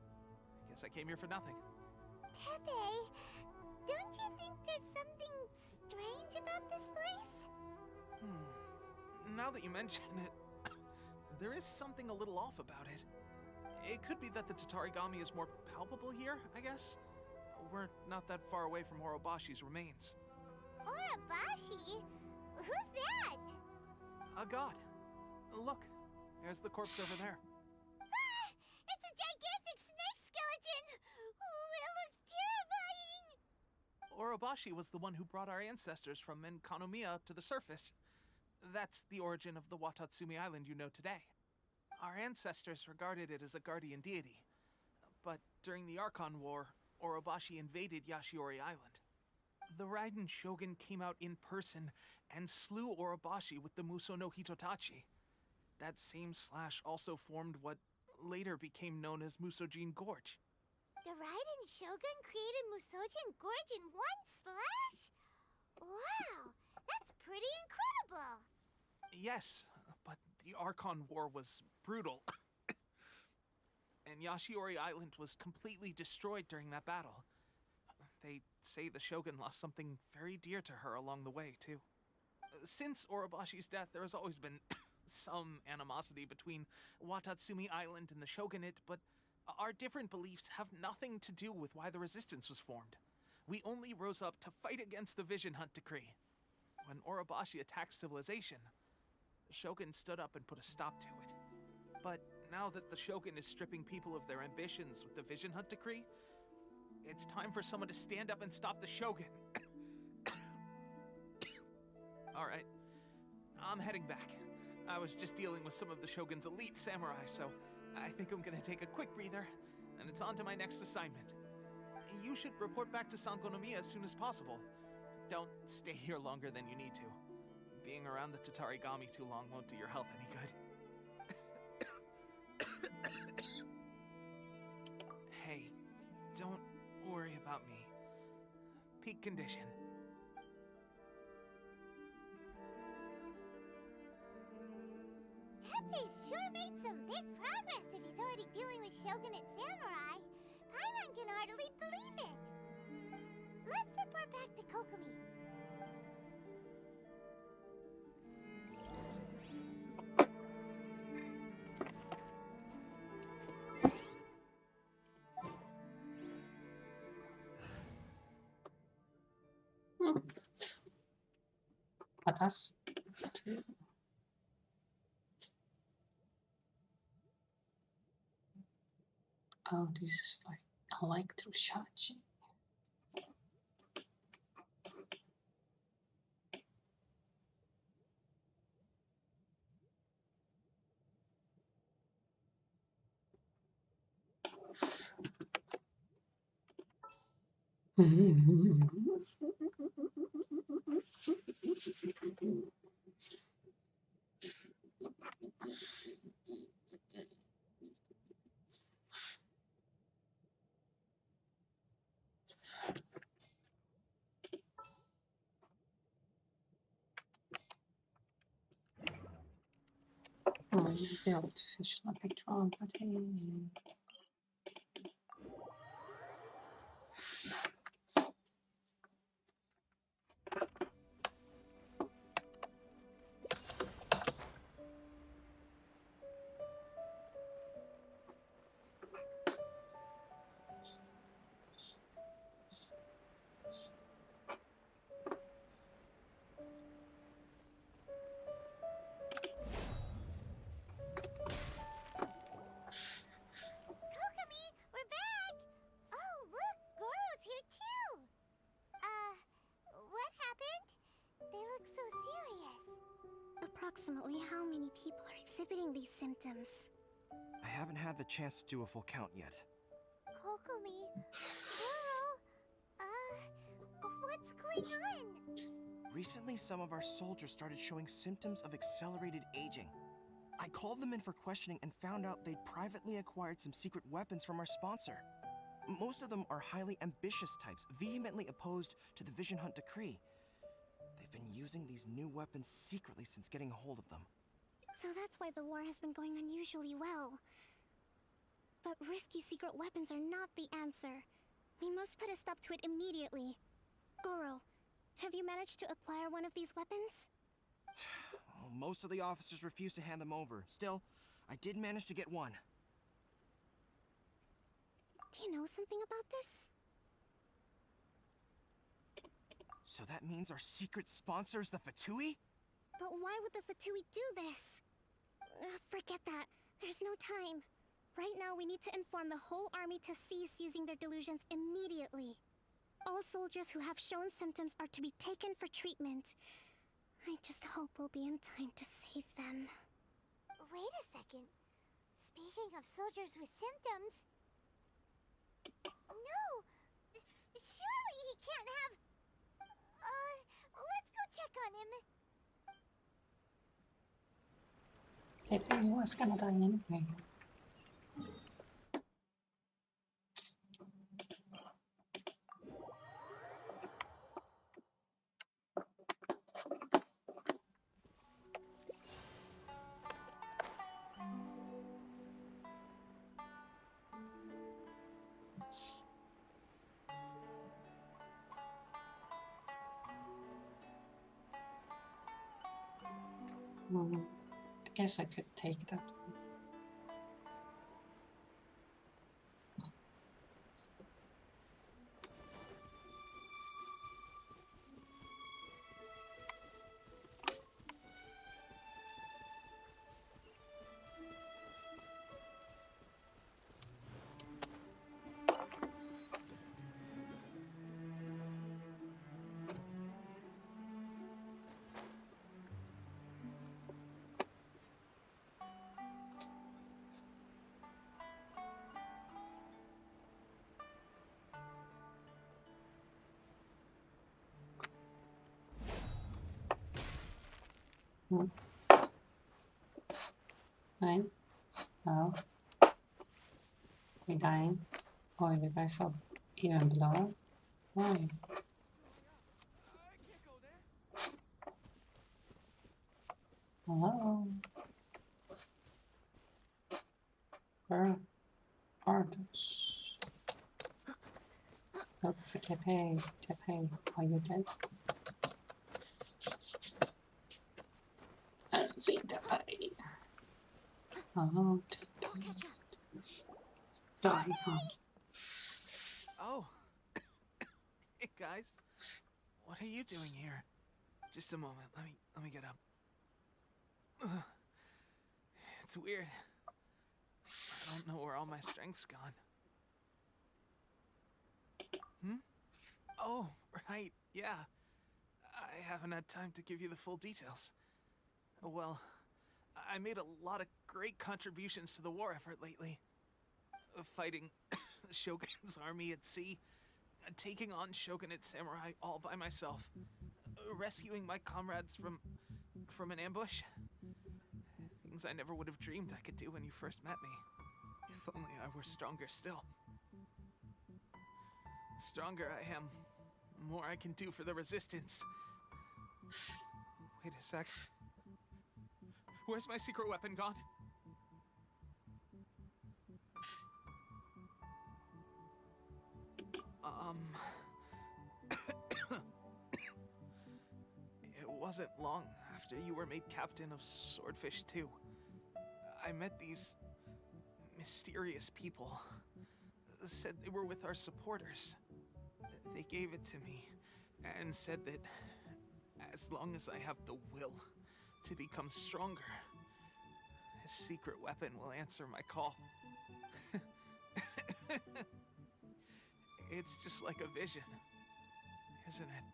I guess I came here for nothing. Tepe, don't you think there's something strange about this place? Now that you mention it, there is something a little off about it. It could be that the Tatarigami is more palpable here, I guess. We're not that far away from Orobashi's remains. Orobashi? Who's that? A god. Look, there's the corpse over there. Ah! It's a gigantic snake skeleton! Oh, it looks terrifying! Orobashi was the one who brought our ancestors from Enkanomiya up to the surface. That's the origin of the Watatsumi Island you know today. Our ancestors regarded it as a guardian deity. But during the Archon War, Orobashi invaded Yashiori Island. The Raiden Shogun came out in person and slew Orobashi with the Muso no Hitotachi. That same slash also formed what later became known as Musojin Gorge. The Raiden Shogun created Musojin Gorge in one slash? Wow, that's pretty incredible! Yes, but the Archon War was brutal. And Yashiori Island was completely destroyed during that battle. They say the Shogun lost something very dear to her along the way, too. Since Orobashi's death, there has always been some animosity between Watatsumi Island and the Shogunate, but our different beliefs have nothing to do with why the resistance was formed. We only rose up to fight against the Vision Hunt Decree. When Orobashi attacked civilization, the Shogun stood up and put a stop to it. But now that the Shogun is stripping people of their ambitions with the Vision Hunt Decree, it's time for someone to stand up and stop the Shogun. Alright, I'm heading back. I was just dealing with some of the Shogun's elite samurai, so I think I'm gonna take a quick breather, and it's on to my next assignment. You should report back to Sangonomiya as soon as possible. Don't stay here longer than you need to. Being around the Tatarigami too long won't do your health any good. Hey, don't worry about me. Peak condition. Teppei's sure made some big progress if he's already dealing with Shogunate samurai. Paimon can hardly believe it. Let's report back to Kokomi. Patas. Oh, this is like electroshock. The artificial electron, but hey. Kokomi, we're back! Oh, look, Goro's here too! What happened? They look so serious. Approximately how many people are exhibiting these symptoms? I haven't had the chance to do a full count yet. Kokomi, Goro, what's going on? Recently, some of our soldiers started showing symptoms of accelerated aging. I called them in for questioning and found out they'd privately acquired some secret weapons from our sponsor. Most of them are highly ambitious types, vehemently opposed to the Vision Hunt decree. They've been using these new weapons secretly since getting a hold of them. So that's why the war has been going unusually well. But risky secret weapons are not the answer. We must put a stop to it immediately. Goro, have you managed to acquire one of these weapons? Well, most of the officers refused to hand them over. Still, I did manage to get one. Do you know something about this? So that means our secret sponsor is the Fatui? But why would the Fatui do this? Forget that. There's no time. Right now, we need to inform the whole army to cease using their delusions immediately. All soldiers who have shown symptoms are to be taken for treatment. I just hope we'll be in time to save them. Wait a second. Speaking of soldiers with symptoms... No! Surely he can't have... let's go check on him. Teppei was gonna die anyway. I guess I could take that one. Hmm. Right? Oh. We dying? Oh, you guys are even below? Why? Hello? Where are those? Look for Tepe. Tepe, are you dead? I don't see Tepe. Hello, Tepe. Die, huh? Oh. Hey guys. What are you doing here? Just a moment. Let me get up. Ugh. It's weird. I don't know where all my strength's gone. Hmm? Oh, right. Yeah. I haven't had time to give you the full details. Well, I made a lot of great contributions to the war effort lately. Fighting the Shogun's army at sea, taking on Shogunate samurai all by myself, rescuing my comrades from an ambush. Things I never would have dreamed I could do when you first met me. If only I were stronger still. The stronger I am, the more I can do for the resistance. Wait a sec. Where's my secret weapon gone? It wasn't long after you were made captain of Swordfish 2. I met these mysterious people. Said they were with our supporters. They gave it to me and said that as long as I have the will to become stronger, his secret weapon will answer my call. It's just like a vision, isn't it?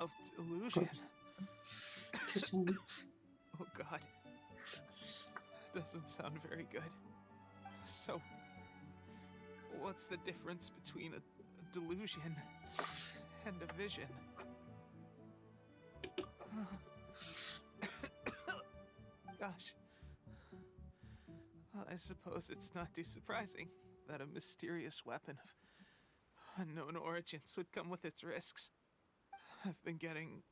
Of delusion. Oh God. Doesn't sound very good. So, what's the difference between a delusion and a vision? Gosh. Well, I suppose it's not too surprising that a mysterious weapon of unknown origins would come with its risks. I've been getting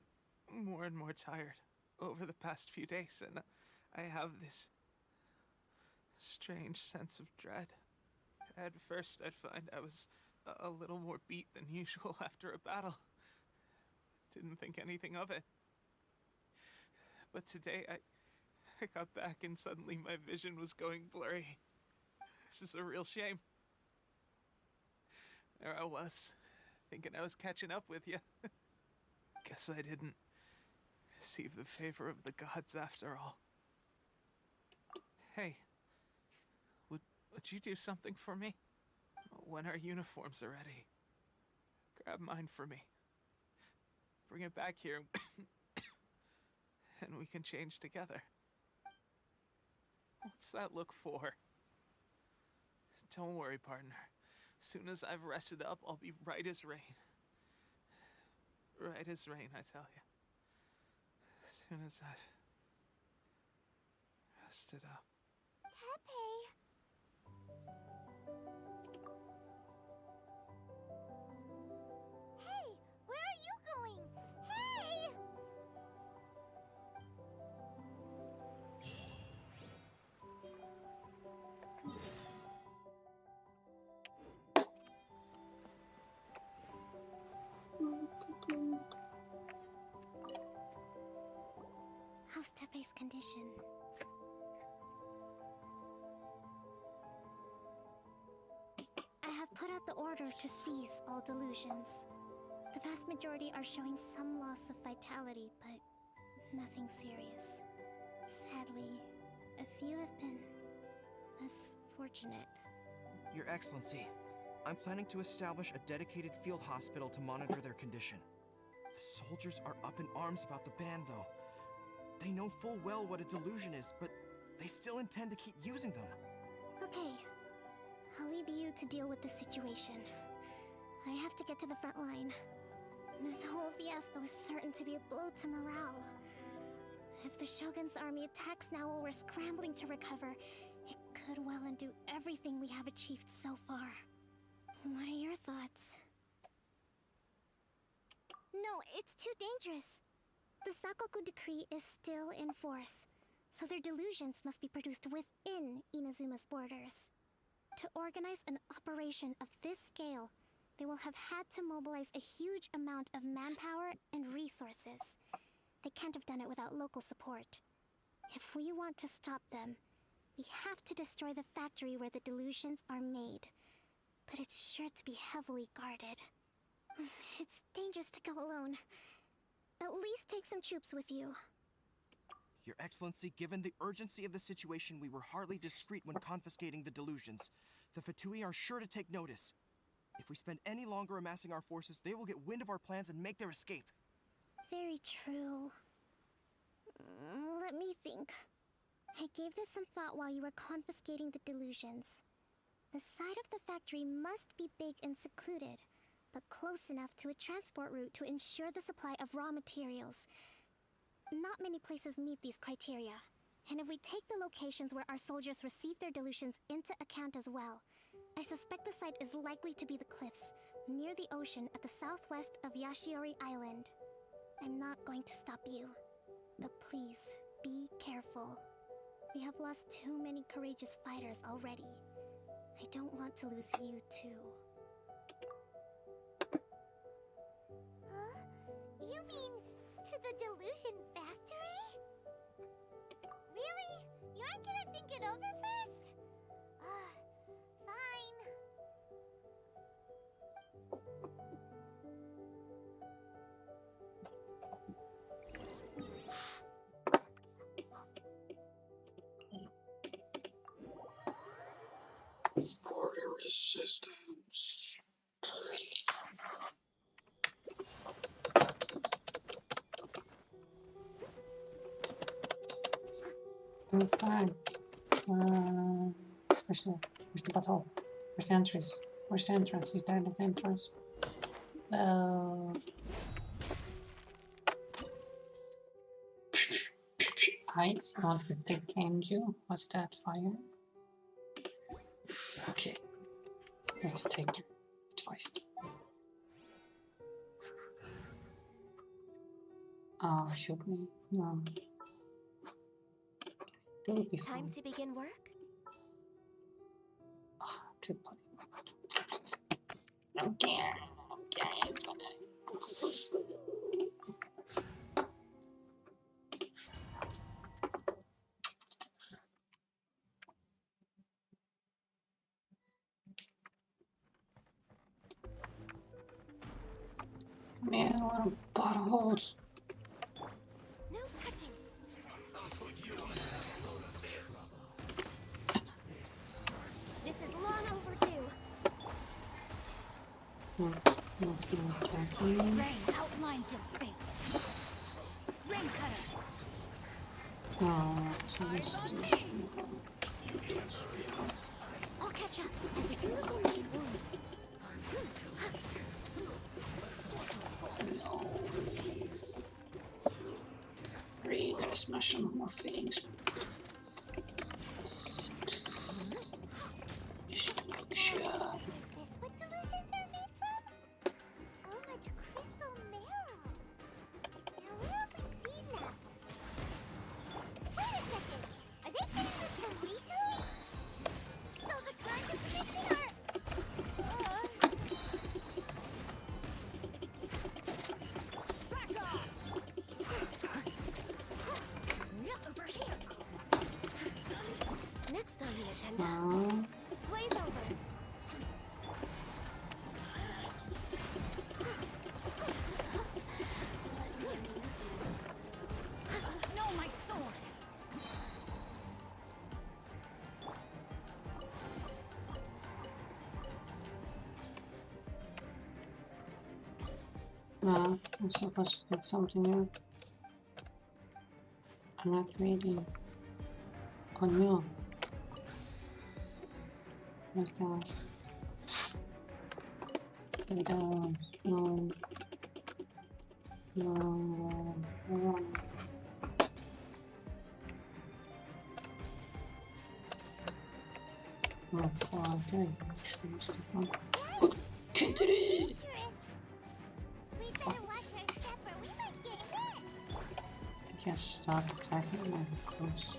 more and more tired over the past few days, and I have this strange sense of dread. At first, I'd find I was a little more beat than usual after a battle. Didn't think anything of it. But today, I got back and suddenly my vision was going blurry. This is a real shame. There I was, thinking I was catching up with you. Guess I didn't receive the favor of the gods after all. Hey, would you do something for me? When our uniforms are ready, grab mine for me. Bring it back here, and we can change together. What's that look for? Don't worry, partner. Soon as I've rested up, I'll be right as rain. Right as rain, I tell you. Soon as I've rested up. Tepe! Hey! Where are you going? Hey! How's Tepe's condition? I have put out the order to cease all delusions. The vast majority are showing some loss of vitality, but nothing serious. Sadly, a few have been less fortunate. Your Excellency, I'm planning to establish a dedicated field hospital to monitor their condition. The soldiers are up in arms about the ban, though. They know full well what a delusion is, but they still intend to keep using them. Okay, I'll leave you to deal with the situation. I have to get to the front line. This whole fiasco is certain to be a blow to morale. If the Shogun's army attacks now while we're scrambling to recover, it could well undo everything we have achieved so far. What are your thoughts? No, it's too dangerous. The Sakoku decree is still in force, so their delusions must be produced within Inazuma's borders. To organize an operation of this scale, they will have had to mobilize a huge amount of manpower and resources. They can't have done it without local support. If we want to stop them, we have to destroy the factory where the delusions are made. But it's sure to be heavily guarded. It's dangerous to go alone. At least take some troops with you. Your Excellency, given the urgency of the situation, we were hardly discreet when confiscating the delusions. The Fatui are sure to take notice. If we spend any longer amassing our forces, they will get wind of our plans and make their escape. Very true. Let me think. I gave this some thought while you were confiscating the delusions. The side of the factory must be big and secluded, but close enough to a transport route to ensure the supply of raw materials. Not many places meet these criteria, and if we take the locations where our soldiers receive their delusions into account as well, I suspect the site is likely to be the cliffs, near the ocean at the southwest of Yashiori Island. I'm not going to stop you, but please, be careful. We have lost too many courageous fighters already. I don't want to lose you too. Huh? You mean to the delusion factory? Really? You aren't gonna think it over first? Fine. Border resistance. Okay. Where's the battle? Where's the entrance? Where's the entrance? Is there an entrance? Ice, not with the Kenju. What's that? Fire? Okay. Let's take advice. Oh, should we? No. That would be fun. Time to begin work? Oh, to play. Okay. Okay, it's gonna. Come here, little buttholes. No touching. This is long overdue. Rain outlines your fate. Rain cutter. Oh, so this is... I'll catch up. It's a beautiful maid wound. Really gotta smash some more things. Stupid shit. Is this what delusions are made from? So much crystal marrow. Now where have we seen that before? Wait a second. Are they getting this from Rito? So the Conjure Commission are... Back off! Over here. Next on the agenda. Blaze over. No, my sword. No, I'm supposed to do something here. I'm not reading. Oh no. Where's that? There it goes. No. No. Oh, well, doing actually stuff on. Dangerous. We better watch our step or we might get hurt. I can't stop attacking my close.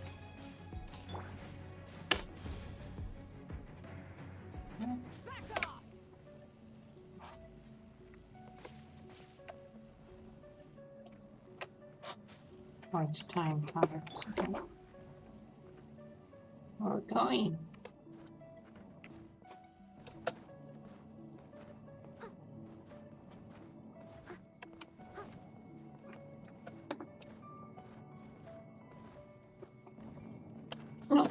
Oh, it's time cards. Okay. We're going. No.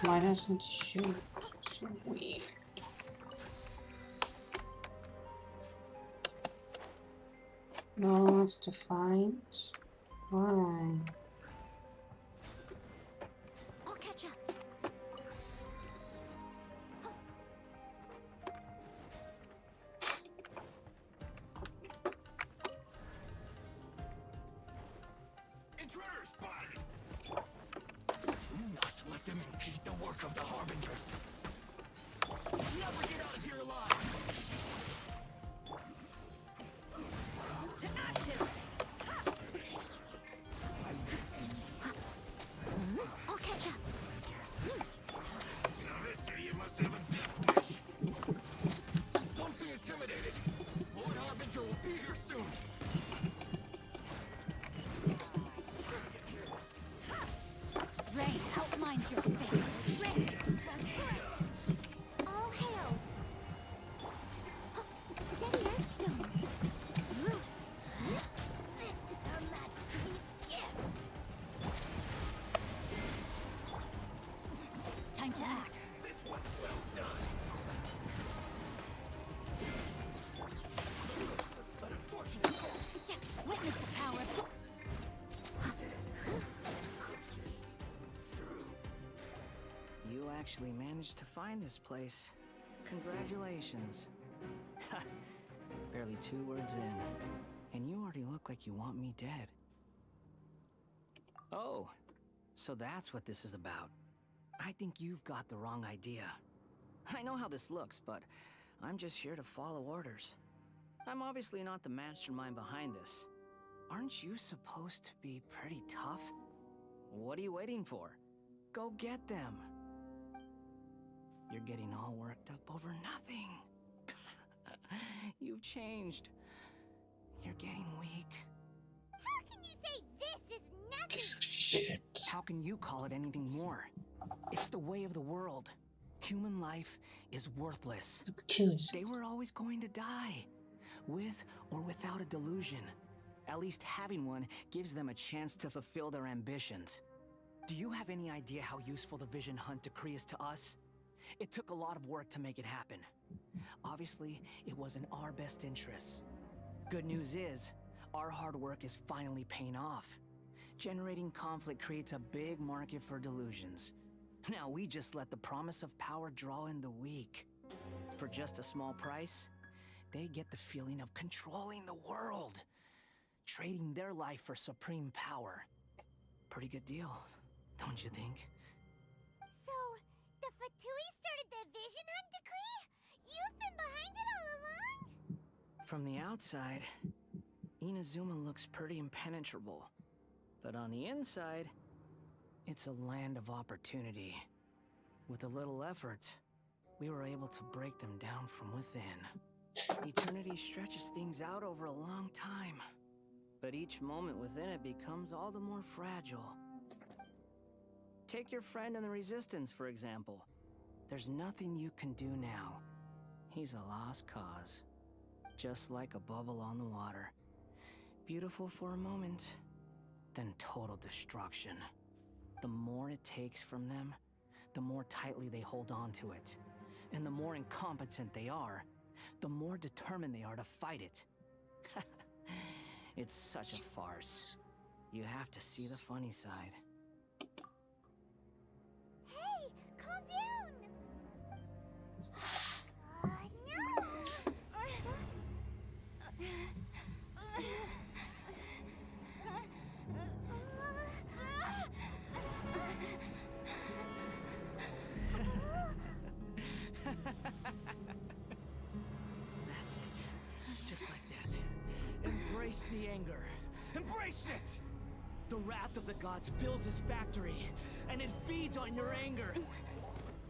Why doesn't it shoot? So weird. No, it's defiant. Why? I'll catch up. Intruder spotted! Do not let them impede the work of the Harbingers. Never get out of here alive! To ashes! I'll catch up. Now this idiot must have a death wish. Don't be intimidated. Lord Harbinger will be here soon. Rain outlines your fate. Rain transgress. All hail. Steady as stone. This is Her Majesty's gift. Time to act. This one's well done. An unfortunate fault. Yeah, witness the power of... You actually managed to find this place. Congratulations. Ha! Barely 2 words in, and you already look like you want me dead. Oh, so that's what this is about. I think you've got the wrong idea. I know how this looks, but I'm just here to follow orders. I'm obviously not the mastermind behind this. Aren't you supposed to be pretty tough? What are you waiting for? Go get them. You're getting all worked up over nothing. You've changed. You're getting weak. How can you say this is nothing? Piece of shit. How can you call it anything more? It's the way of the world. Human life is worthless. Kill yourself. They were always going to die, with or without a delusion. At least having one gives them a chance to fulfill their ambitions. Do you have any idea how useful the Vision Hunt decree is to us? It took a lot of work to make it happen. Obviously, it was in our best interests. Good news is, our hard work is finally paying off. Generating conflict creates a big market for delusions. Now we just let the promise of power draw in the weak. For just a small price, they get the feeling of controlling the world, trading their life for supreme power. Pretty good deal, don't you think? So, the Fatui started the Vision Hunt decree? You've been behind it all along? From the outside, Inazuma looks pretty impenetrable. But on the inside, it's a land of opportunity. With a little effort, we were able to break them down from within. Eternity stretches things out over a long time, but each moment within it becomes all the more fragile. Take your friend in the Resistance, for example. There's nothing you can do now. He's a lost cause, just like a bubble on the water. Beautiful for a moment, then total destruction. The more it takes from them, the more tightly they hold on to it. And the more incompetent they are, the more determined they are to fight it. It's such a farce. You have to see the funny side. anger. Embrace it! The wrath of the gods fills his factory, and it feeds on your anger.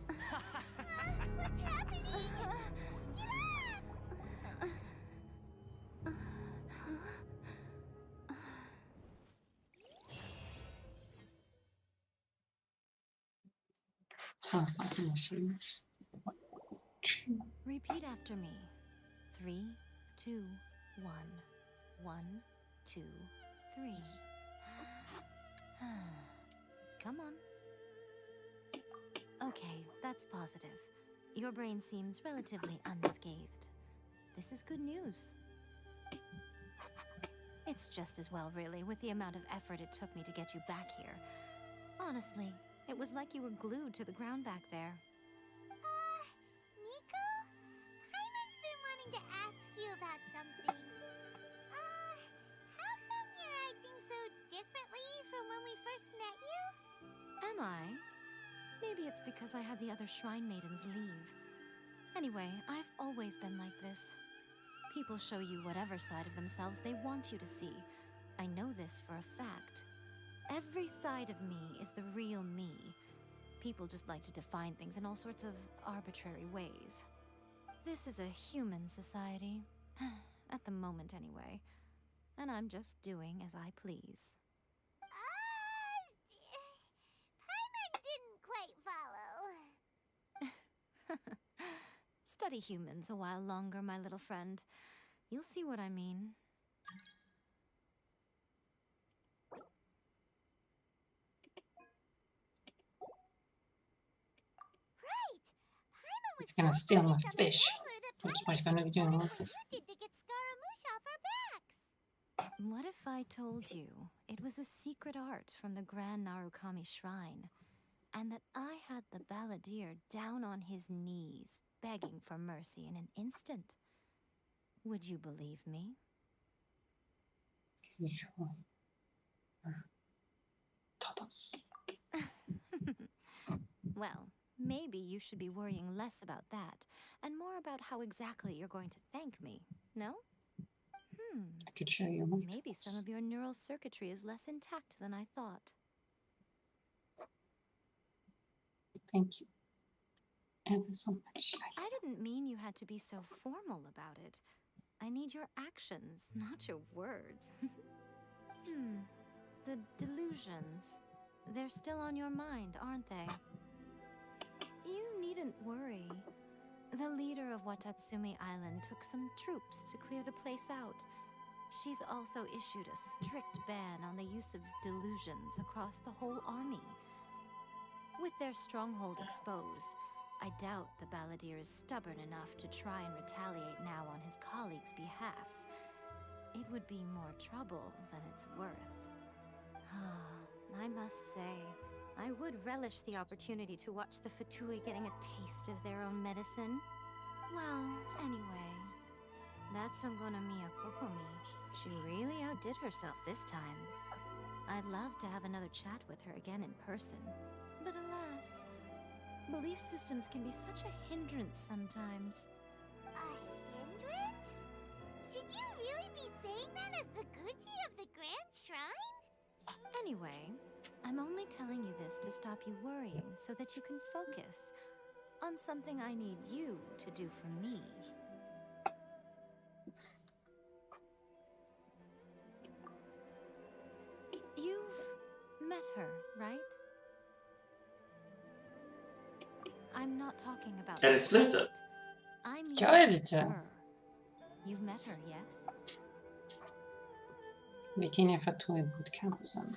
What's happening? Get up! Sounds like mushrooms. Repeat after me. 3, 2, 1. 1, 2, 3. Come on. Okay, that's positive. Your brain seems relatively unscathed. This is good news. It's just as well, really, with the amount of effort it took me to get you back here. Honestly, it was like you were glued to the ground back there. Nico? Paimon's been wanting to ask you about something. How come you're acting so differently from when we first met you? Am I? Maybe it's because I had the other Shrine Maidens leave. Anyway, I've always been like this. People show you whatever side of themselves they want you to see. I know this for a fact. Every side of me is the real me. People just like to define things in all sorts of arbitrary ways. This is a human society. At the moment, anyway. And I'm just doing as I please. Paimon didn't quite follow. Study humans a while longer, my little friend. You'll see what I mean. Right! Paimon was It's gonna so steal my focused on the fish. ruler that That's Paimon what it's gonna be doing. noticed what you did to get Scaramouche off our backs. What if I told you it was a secret art from the Grand Narukami Shrine, and that I had the balladeer down on his knees, begging for mercy in an instant? Would you believe me? Sure. Well, maybe you should be worrying less about that, and more about how exactly you're going to thank me, no? I could show you more. Maybe some of your neural circuitry is less intact than I thought. Thank you ever so much. I didn't mean you had to be so formal about it. I need your actions, not your words. The delusions. They're still on your mind, aren't they? You needn't worry. The leader of Watatsumi Island took some troops to clear the place out. She's also issued a strict ban on the use of delusions across the whole army. With their stronghold exposed, I doubt the balladeer is stubborn enough to try and retaliate now on his colleagues' behalf. It would be more trouble than it's worth. I must say, I would relish the opportunity to watch the Fatui getting a taste of their own medicine. Well, anyway, that's Ongonamiya Kokomi. She really outdid herself this time. I'd love to have another chat with her again in person. But alas, belief systems can be such a hindrance sometimes. A hindrance? Should you really be saying that as the Gucci of the Grand Shrine? Anyway, I'm only telling you this to stop you worrying so that you can focus on something I need you to do for me. You've met her, right? I'm not talking about Är det slutet? I mean Jag vet inte. her. You've met her, yes? Vi gick in för att ta emot campusen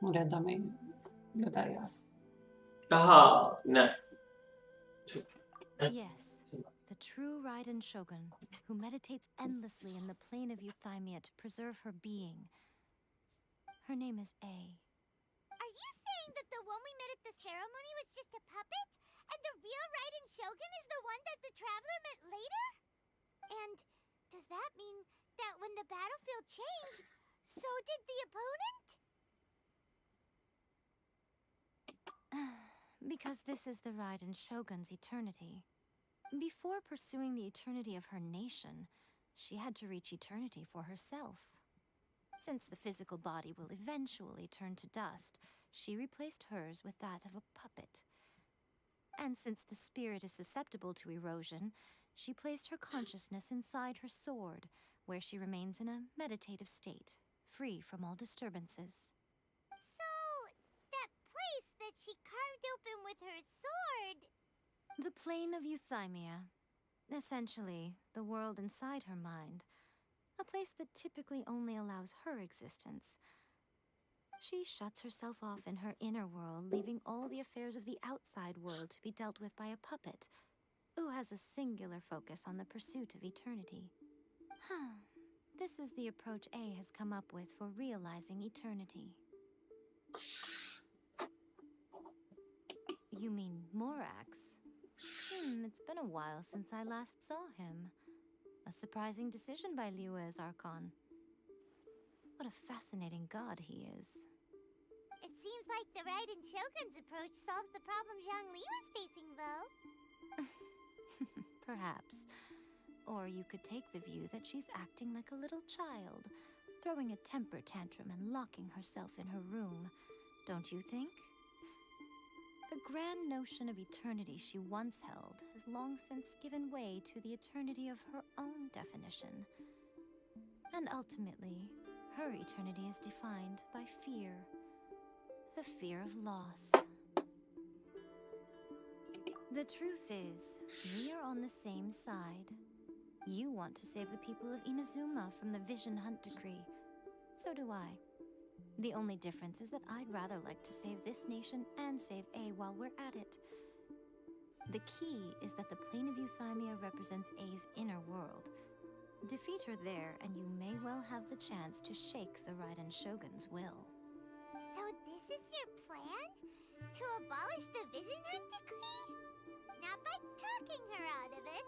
och rädda mig. Det där jag. Jaha, nej. Yes, the true Raiden Shogun, who meditates endlessly in the plane of Euthymia to preserve her being. Her name is A. Are you saying that the one we met at the ceremony was just a puppet? And the real Raiden Shogun is the one that the Traveler met later? And does that mean that when the battlefield changed, so did the opponent? Because this is the Raiden Shogun's eternity. Before pursuing the eternity of her nation, she had to reach eternity for herself. Since the physical body will eventually turn to dust, she replaced hers with that of a puppet. And since the spirit is susceptible to erosion, she placed her consciousness inside her sword, where she remains in a meditative state, free from all disturbances. So, that place that she carved open with her sword... The plane of euthymia. Essentially, the world inside her mind. A place that typically only allows her existence. She shuts herself off in her inner world, leaving all the affairs of the outside world to be dealt with by a puppet, who has a singular focus on the pursuit of eternity. This is the approach A has come up with for realizing eternity. You mean Morax? It's been a while since I last saw him. A surprising decision by Liyue's Archon. What a fascinating god he is. It seems like the Raiden Shogun's approach solves the problem Zhongli was facing, though. Perhaps. Or you could take the view that she's acting like a little child, throwing a temper tantrum and locking herself in her room. Don't you think? The grand notion of eternity she once held has long since given way to the eternity of her own definition. And ultimately, her eternity is defined by fear. The fear of loss. The truth is, we are on the same side. You want to save the people of Inazuma from the Vision Hunt decree. So do I. The only difference is that I'd rather like to save this nation and save A while we're at it. The key is that the plane of euthymia represents A's inner world. Defeat her there, and you may well have the chance to shake the Raiden Shogun's will. So this is your plan? To abolish the Vision Hunt decree? Not by talking her out of it,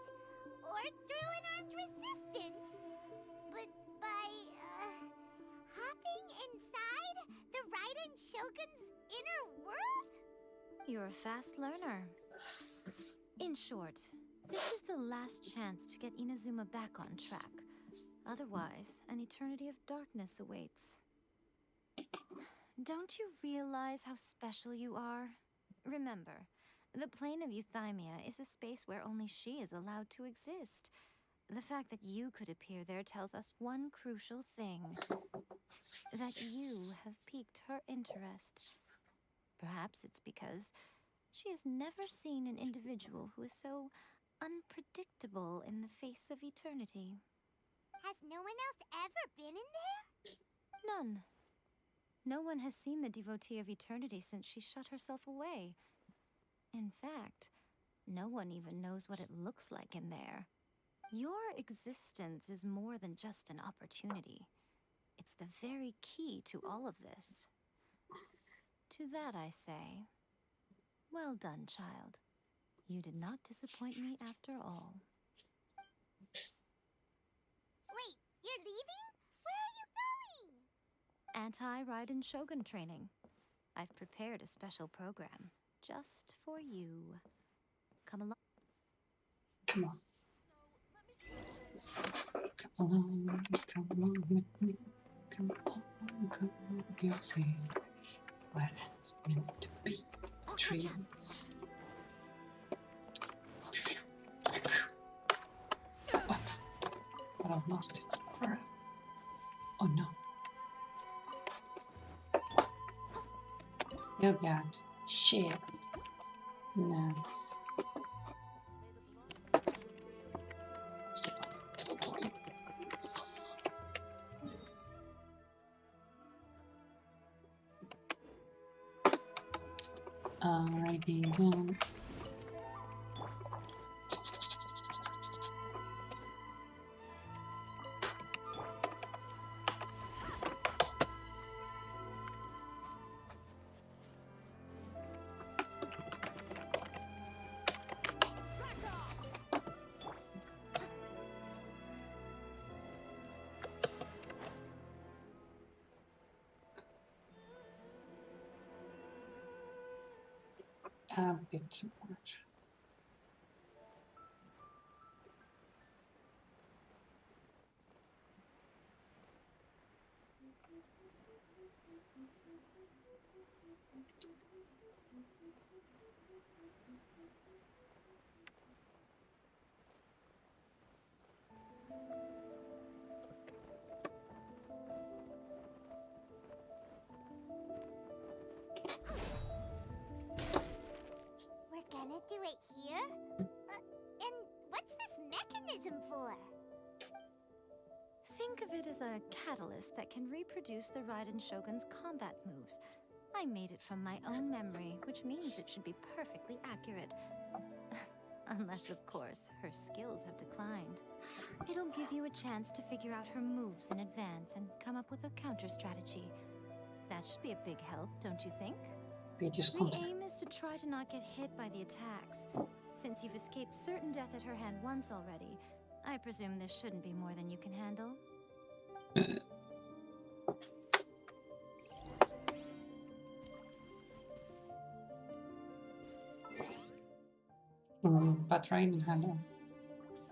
or through an armed resistance, but by, hopping inside the Raiden Shogun's inner world? You're a fast learner. In short, this is the last chance to get Inazuma back on track. Otherwise, an eternity of darkness awaits. Don't you realize how special you are? Remember, the plane of euthymia is a space where only she is allowed to exist. The fact that you could appear there tells us one crucial thing. That you have piqued her interest. Perhaps it's because she has never seen an individual who is so unpredictable in the face of eternity. Has no one else ever been in there? None. No one has seen the devotee of eternity since she shut herself away. In fact, no one even knows what it looks like in there. Your existence is more than just an opportunity. It's the very key to all of this. To that I say, well done, child. You did not disappoint me after all. Wait, you're leaving? Where are you going? Anti-Raiden Shogun training. I've prepared a special program just for you. Come along. Come on. Come along, come along with me. Come on, you'll see what it's meant to be. Tree. What? But I've lost it forever. Oh no. Oh god. Shit. Nice. Alrighty then. A bit too much. We're gonna do it here? And what's this mechanism for? Think of it as a catalyst that can reproduce the Raiden Shogun's combat moves. I made it from my own memory, which means it should be perfectly accurate. Unless, of course, her skills have declined. It'll give you a chance to figure out her moves in advance and come up with a counter strategy. That should be a big help, don't you think? The aim is to try to not get hit by the attacks. Since you've escaped certain death at her hand once already, I presume this shouldn't be more than you can handle. But Raiden had a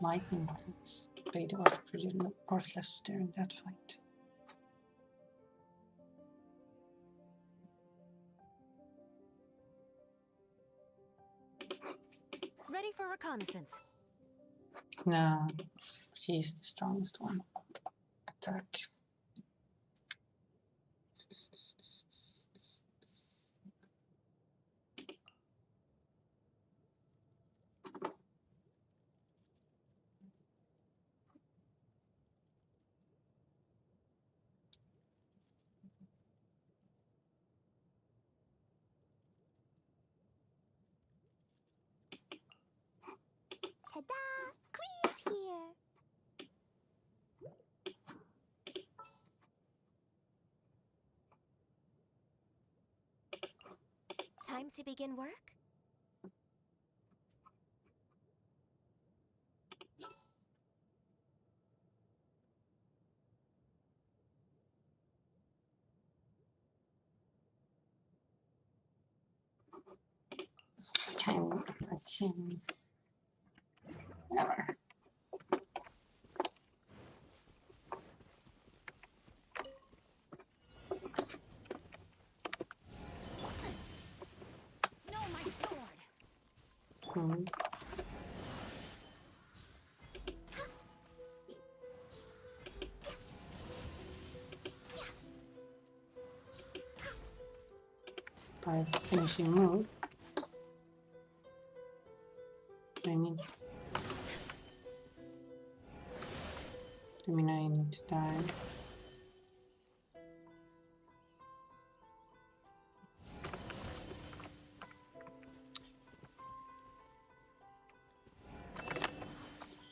lightning attacks. Beta was pretty worthless during that fight. Ready for reconnaissance. No, he's the strongest one. Attack. Ta-da! Clee's here! Time to begin work? Okay, let's see. Whatever. No, my sword! By finishing move. I mean I need to die.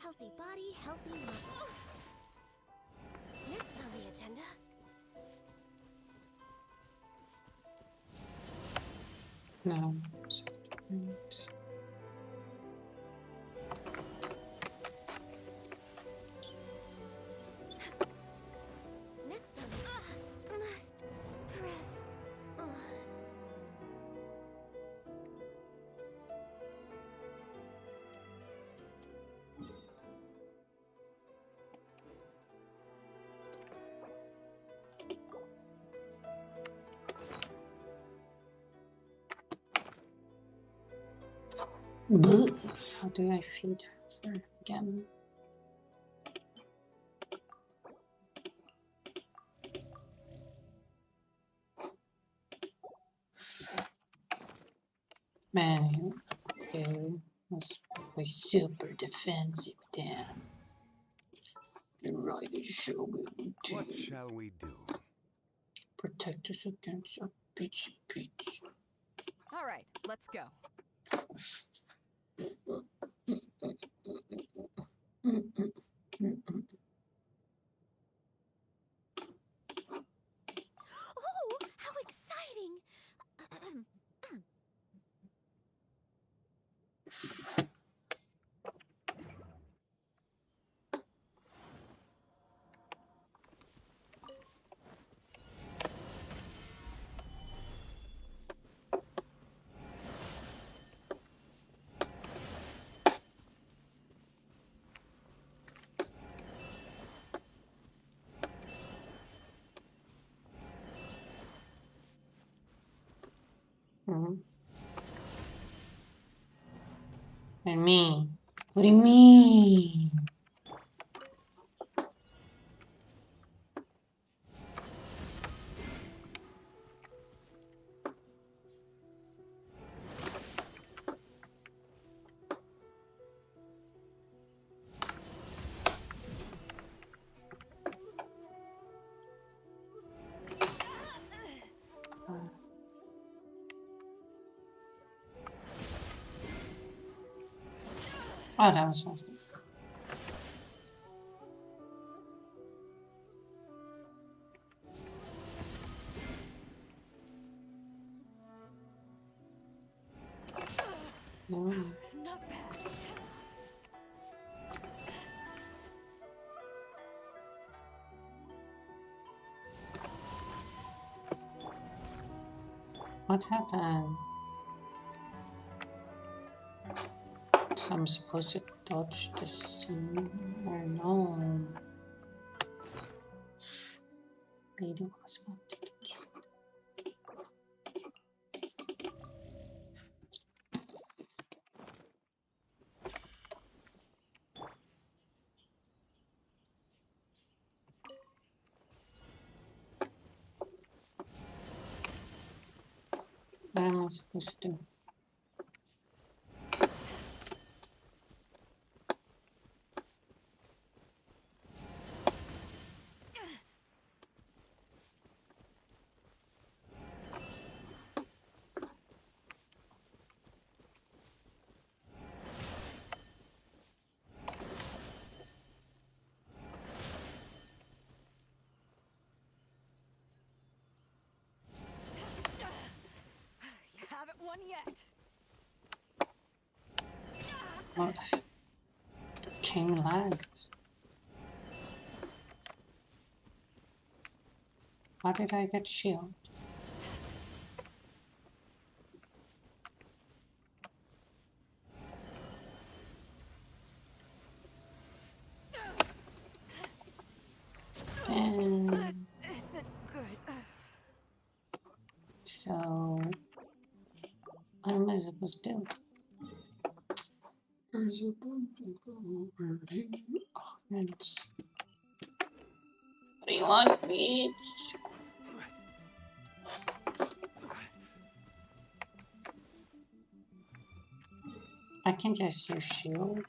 Healthy body, healthy mind. Next on the agenda. No. Next on the must press on. How do I feed her again? Man, okay, was super defensive then. The Raiden Shogun. What shall we do? Protect us against a bitch. All right, let's go. Oh, how exciting! And me. What do you mean? Oh, that was fast. No. Not bad. What happened? So I'm supposed to dodge this or no? Maybe it was not. What am I supposed to do? You haven't won yet. What? Game lagged. How did I get shield? And Isn't good. so, what am I supposed to do? I'm supposed to go over here. Oh, friends. What do you want, bitch? I can just use shield.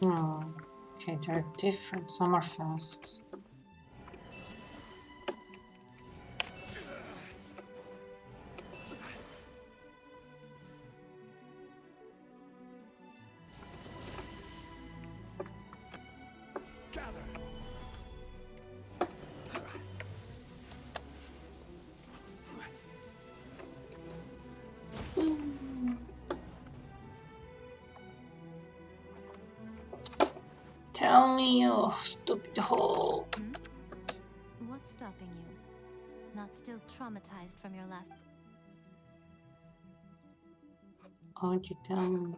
Oh, okay, they're different. Some are fast. Tell me, you stupid hole. What's stopping you? Not still traumatized from your last... Why don't you tell me?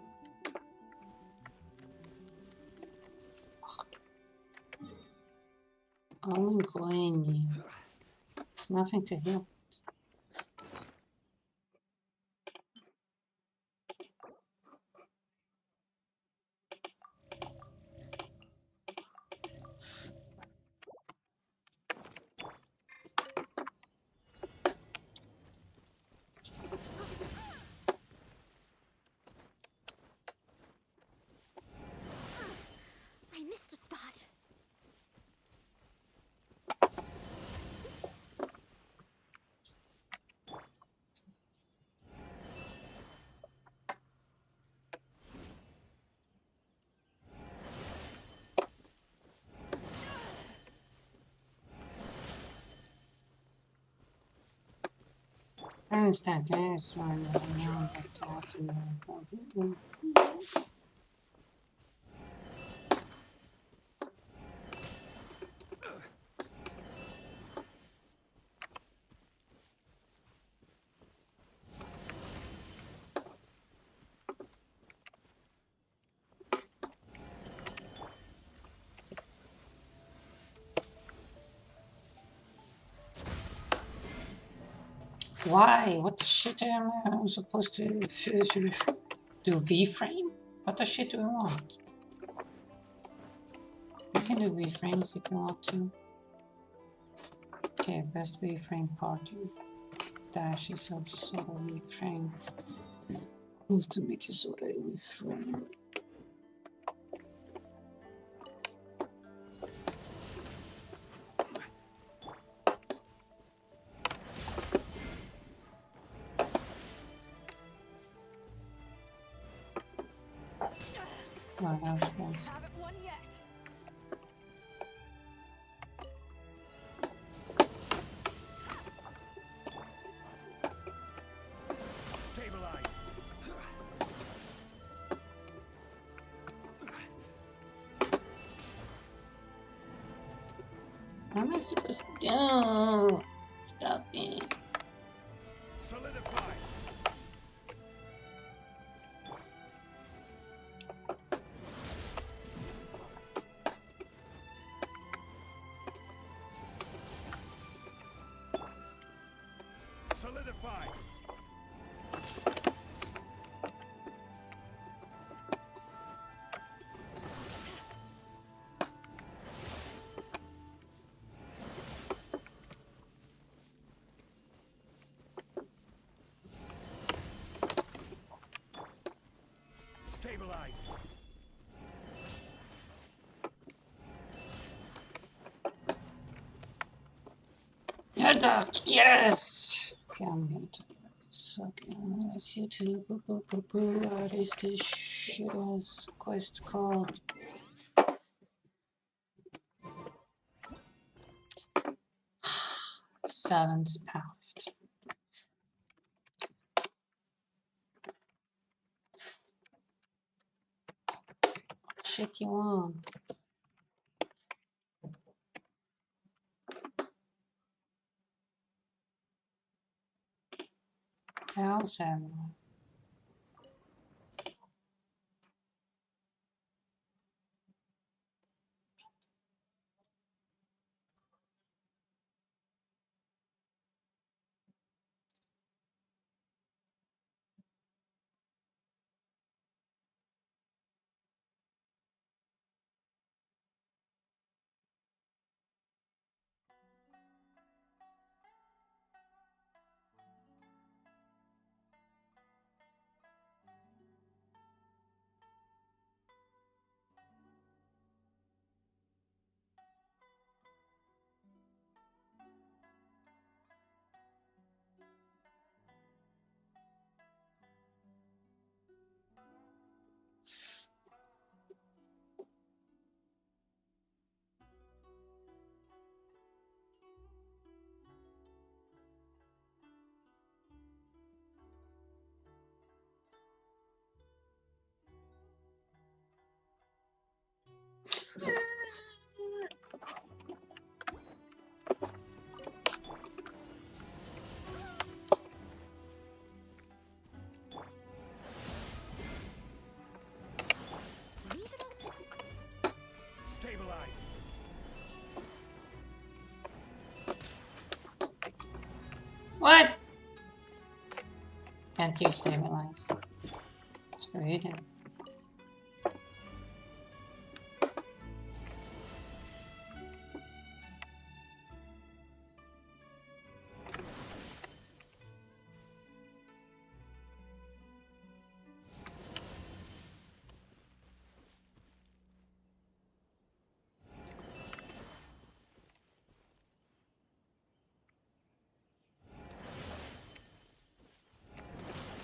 I'm going you. It's nothing to heal. I missed a spot. is that gas running around like that? Why? What the shit am I supposed to do? V-frame? What the shit do we want? You can do V-frames if you want to. Okay, best V-frame party. Dash is also sort of V-frame. Ultimate is sort of V-frame. Well, that was close. Haven't won yet. Stabilize. What am I supposed to do? Stop it. Solidify. Solidify. Stabilize. Yes! Okay, I'm gonna tell you about this. Okay, let's YouTube. Boo, boo, boo, boo. What is this shit ass quest called? Seventh Path. What shit you want? How's everyone? Stabilize. What? Can't you stabilize? Screw you then.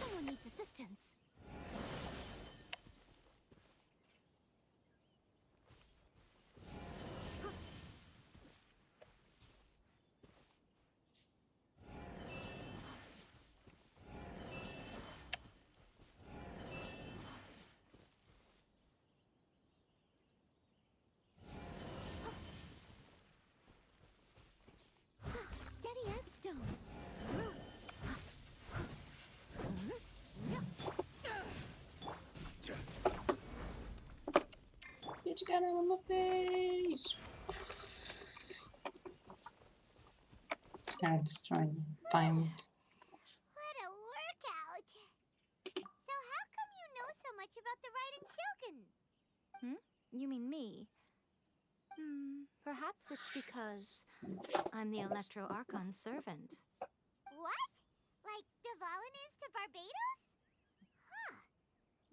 Someone needs assistance. Get out of my face! Try to destroy the diamond. What a workout! So how come you know so much about the Raiden Shogun? You mean me? Perhaps it's because I'm the Electro Archon's servant. What? Like Devalin is to Barbados? Huh.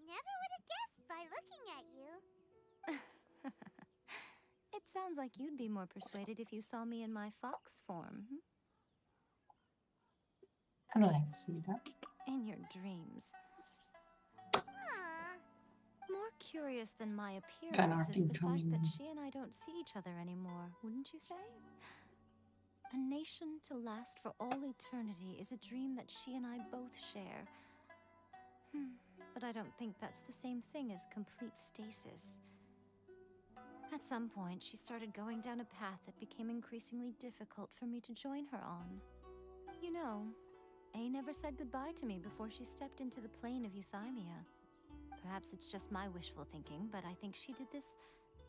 Never would have guessed by looking at you. It sounds like you'd be more persuaded if you saw me in my fox form. I'd like to see that. In your dreams. Aw. More curious than my Fan appearance art is the fact incoming. that she and I don't see each other anymore, wouldn't you say? A nation to last for all eternity is a dream that she and I both share. But I don't think that's the same thing as complete stasis. At some point, she started going down a path that became increasingly difficult for me to join her on. You know, A never said goodbye to me before she stepped into the plane of Euthymia. Perhaps it's just my wishful thinking, but I think she did this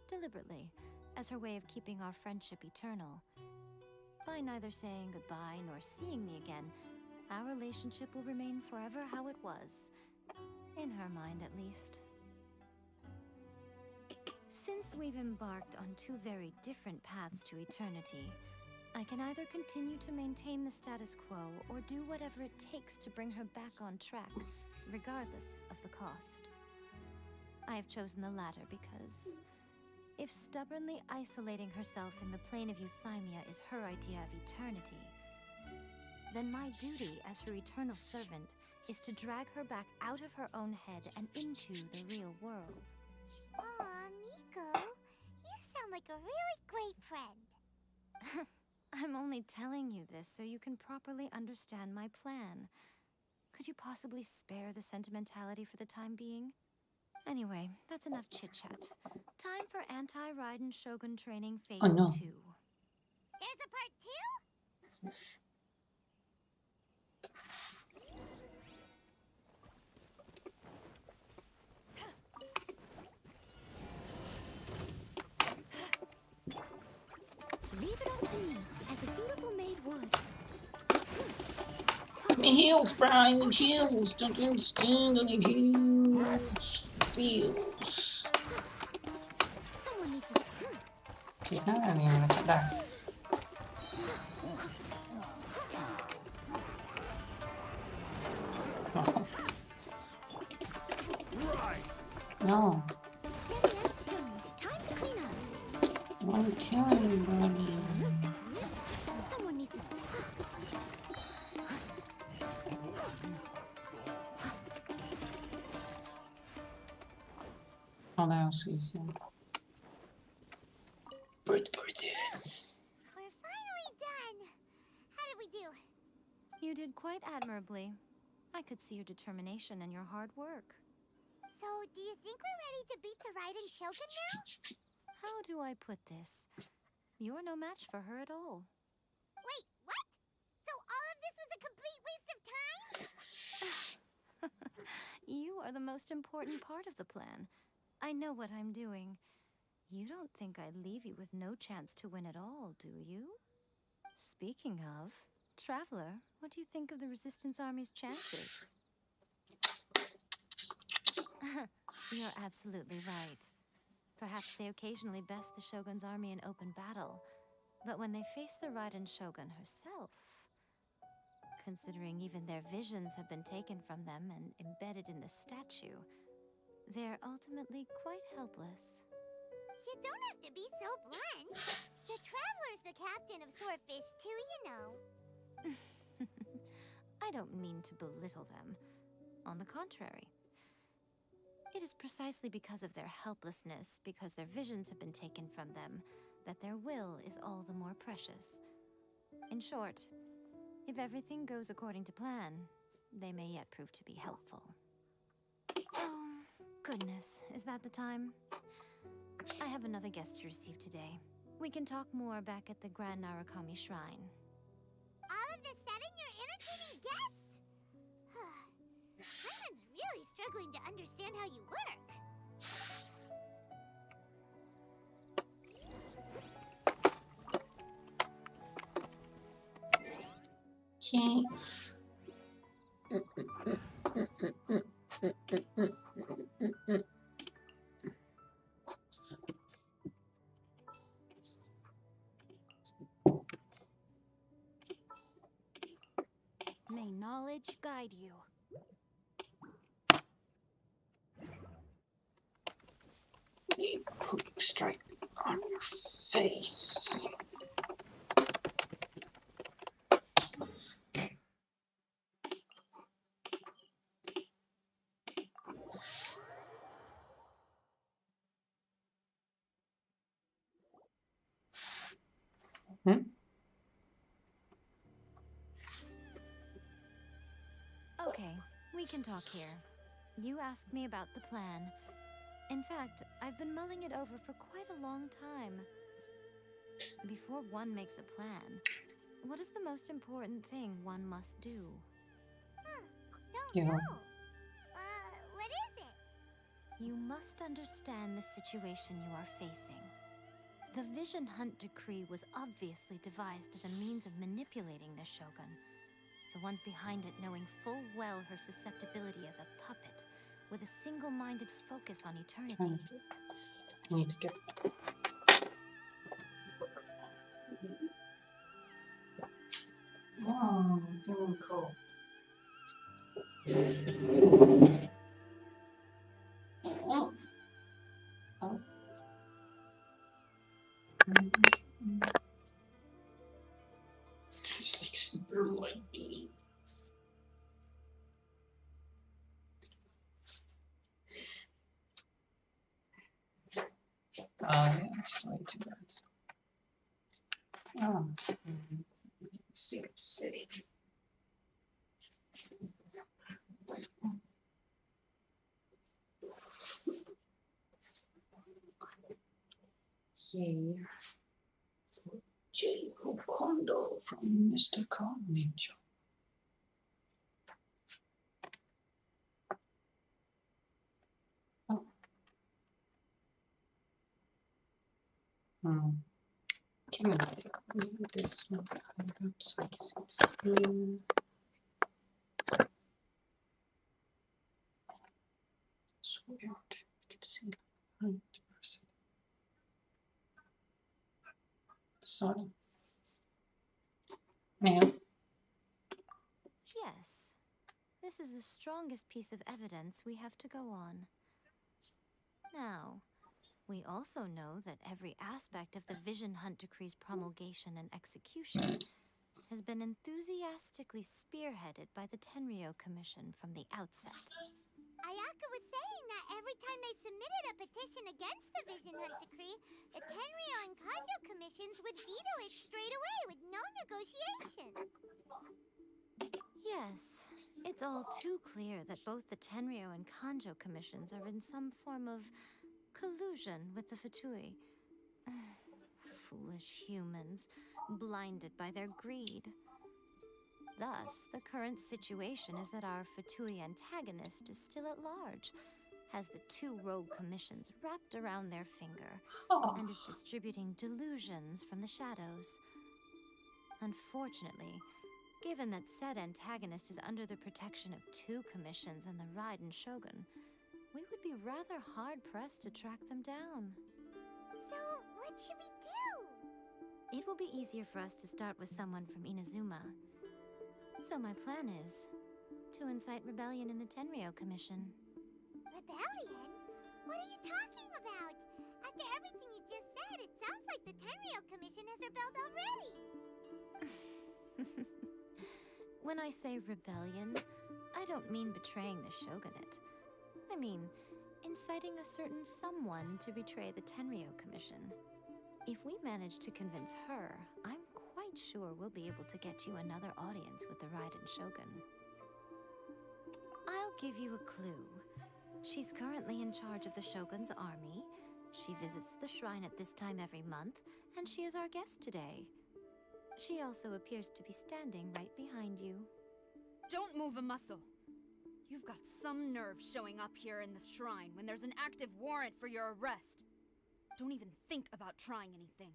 deliberately, as her way of keeping our friendship eternal. By neither saying goodbye nor seeing me again, our relationship will remain forever how it was. In her mind, at least. Since we've embarked on two very different paths to eternity, I can either continue to maintain the status quo or do whatever it takes to bring her back on track, regardless of the cost. I have chosen the latter because if stubbornly isolating herself in the plane of Euthymia is her idea of eternity, then my duty as her eternal servant is to drag her back out of her own head and into the real world. Aw, Miko. You sound like a really great friend. I'm only telling you this so you can properly understand my plan. Could you possibly spare the sentimentality for the time being? Anyway, that's enough chit-chat. Time for Anti-Raiden Shogun Training Phase 2. Oh, no. There's a part 2? Leave it up to me, as a dutiful maid would. My heels, Brian, the heels. Don't you understand? I need heels. Feels. Someone needs to... She's not running in with that. Oh. No. Steady as stone. Time to clean up. I'm killing you, buddy. Someone needs to... Oh, now she's here. We're finally done. How did we do? You did quite admirably. I could see your determination and your hard work. So, do you think we're ready to beat the Raiden Shogun now? How do I put this? You're no match for her at all. Wait, what? So all of this was a complete waste of time? You are the most important part of the plan. I know what I'm doing. You don't think I'd leave you with no chance to win at all, do you? Speaking of, Traveler, what do you think of the Resistance Army's chances? You're absolutely right. Perhaps they occasionally best the Shogun's army in open battle, but when they face the Raiden Shogun herself, considering even their visions have been taken from them and embedded in the statue, they're ultimately quite helpless. You don't have to be so blunt. The Traveler's the captain of Swordfish too, you know. I don't mean to belittle them. On the contrary. It is precisely because of their helplessness, because their visions have been taken from them, that their will is all the more precious. In short, if everything goes according to plan, they may yet prove to be helpful. Oh, goodness, is that the time? I have another guest to receive today. We can talk more back at the Grand Narukami Shrine. All of a sudden, you're entertaining guests? Paimon's really struggling to understand how you work. Okay. May knowledge guide you. Poop strike on your face. Okay, we can talk here. You asked me about the plan. In fact, I've been mulling it over for quite a long time. Before one makes a plan, what is the most important thing one must do? Don't know. What is it? You must understand the situation you are facing. The Vision Hunt Decree was obviously devised as a means of manipulating the Shogun. The ones behind it knowing full well her susceptibility as a puppet, with a single-minded focus on eternity. I need to get... Oh, very cool. Oh. Oh. It's like super lightning. Yeah, it's way too bad. Oh, city. Yay. For J. Kondo from Mr. Car Ninja. Oh. Can I move this one higher up so I can see the screen? It's weird. I can see 100%. Sorry. Ma'am? Yes. This is the strongest piece of evidence we have to go on. Now, we also know that every aspect of the Vision Hunt Decree's promulgation and execution has been enthusiastically spearheaded by the Tenryou Commission from the outset. Ayaka was saying that every time they submitted a petition against the Vision Hunt Decree, the Tenryou and Kanjo commissions would veto it straight away with no negotiation. Yes, it's all too clear that both the Tenryou and Kanjo commissions are in some form of collusion with the Fatui. Foolish humans, blinded by their greed. Thus, the current situation is that our Fatui antagonist is still at large, has the two rogue commissions wrapped around their finger, and is distributing delusions from the shadows. Unfortunately, given that said antagonist is under the protection of two commissions and the Raiden Shogun, we would be rather hard-pressed to track them down. So, what should we do? It will be easier for us to start with someone from Inazuma. So my plan is to incite rebellion in the Tenryou Commission. Rebellion? What are you talking about? After everything you just said, it sounds like the Tenryou Commission has rebelled already. When I say rebellion, I don't mean betraying the shogunate. I mean inciting a certain someone to betray the Tenryou Commission. If we manage to convince her, I'm quite sure we'll be able to get you another audience with the Raiden Shogun. I'll give you a clue. She's currently in charge of the Shogun's army. She visits the shrine at this time every month, and she is our guest today. She also appears to be standing right behind you. Don't move a muscle. You've got some nerve showing up here in the shrine when there's an active warrant for your arrest. Don't even think about trying anything.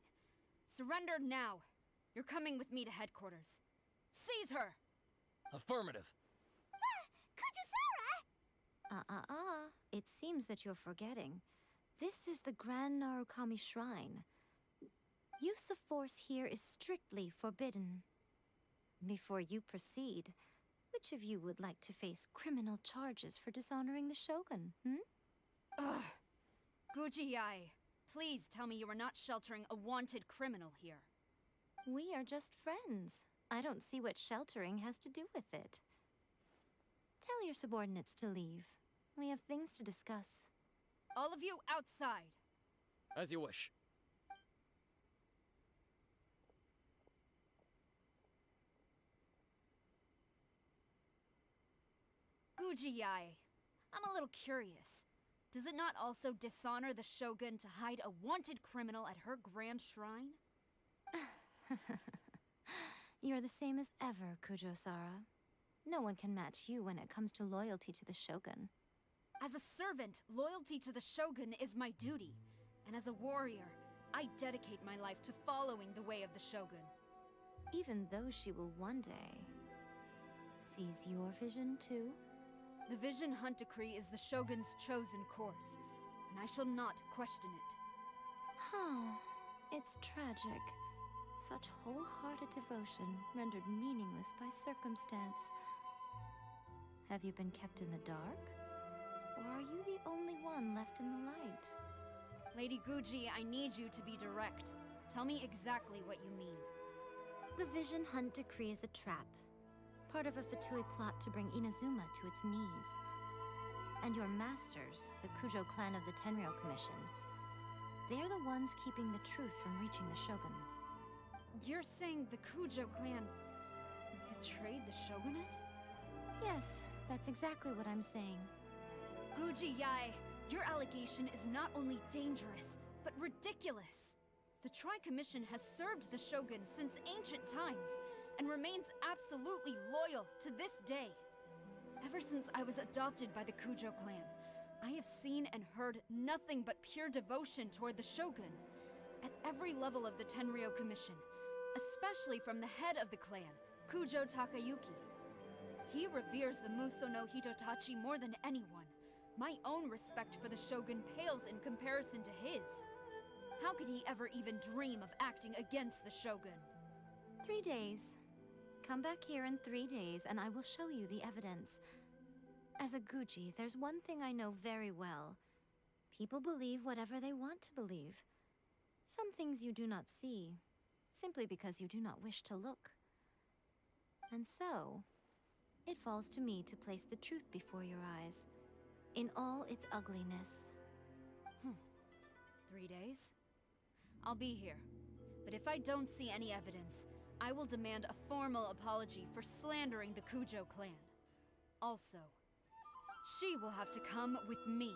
Surrender now. You're coming with me to headquarters. Seize her! Affirmative. Kujusara! It seems that you're forgetting. This is the Grand Narukami Shrine. Use of force here is strictly forbidden. Before you proceed, which of you would like to face criminal charges for dishonoring the Shogun, Ugh. Guji-ai, please tell me you are not sheltering a wanted criminal here. We are just friends. I don't see what sheltering has to do with it. Tell your subordinates to leave. We have things to discuss. All of you outside! As you wish. Guji-ai, I'm a little curious. Does it not also dishonor the Shogun to hide a wanted criminal at her grand shrine? You're the same as ever, Kujo-sara. No one can match you when it comes to loyalty to the Shogun. As a servant, loyalty to the Shogun is my duty. And as a warrior, I dedicate my life to following the way of the Shogun. Even though she will one day seize your vision too? The Vision Hunt Decree is the Shogun's chosen course, and I shall not question it. It's tragic. Such wholehearted devotion rendered meaningless by circumstance. Have you been kept in the dark? Or are you the only one left in the light? Lady Guji, I need you to be direct. Tell me exactly what you mean. The Vision Hunt Decree is a trap. Part of a Fatui plot to bring Inazuma to its knees. And your masters, the Kujo clan of the Tenryou Commission, they're the ones keeping the truth from reaching the Shogun. You're saying the Kujo clan betrayed the Shogunate? Yes, that's exactly what I'm saying. Guji-ai, your allegation is not only dangerous, but ridiculous. The Tri-Commission has served the Shogun since ancient times, and remains absolutely loyal to this day. Ever since I was adopted by the Kujo clan, I have seen and heard nothing but pure devotion toward the Shogun. At every level of the Tenryou Commission, especially from the head of the clan, Kujo Takayuki. He reveres the Muso no Hitotachi more than anyone. My own respect for the Shogun pales in comparison to his. How could he ever even dream of acting against the Shogun? 3 days. Come back here in 3 days and I will show you the evidence. As a Guji, there's one thing I know very well. People believe whatever they want to believe. Some things you do not see, simply because you do not wish to look. And so, it falls to me to place the truth before your eyes, in all its ugliness. 3 days? I'll be here. But if I don't see any evidence, I will demand a formal apology for slandering the Kujo clan. Also, she will have to come with me.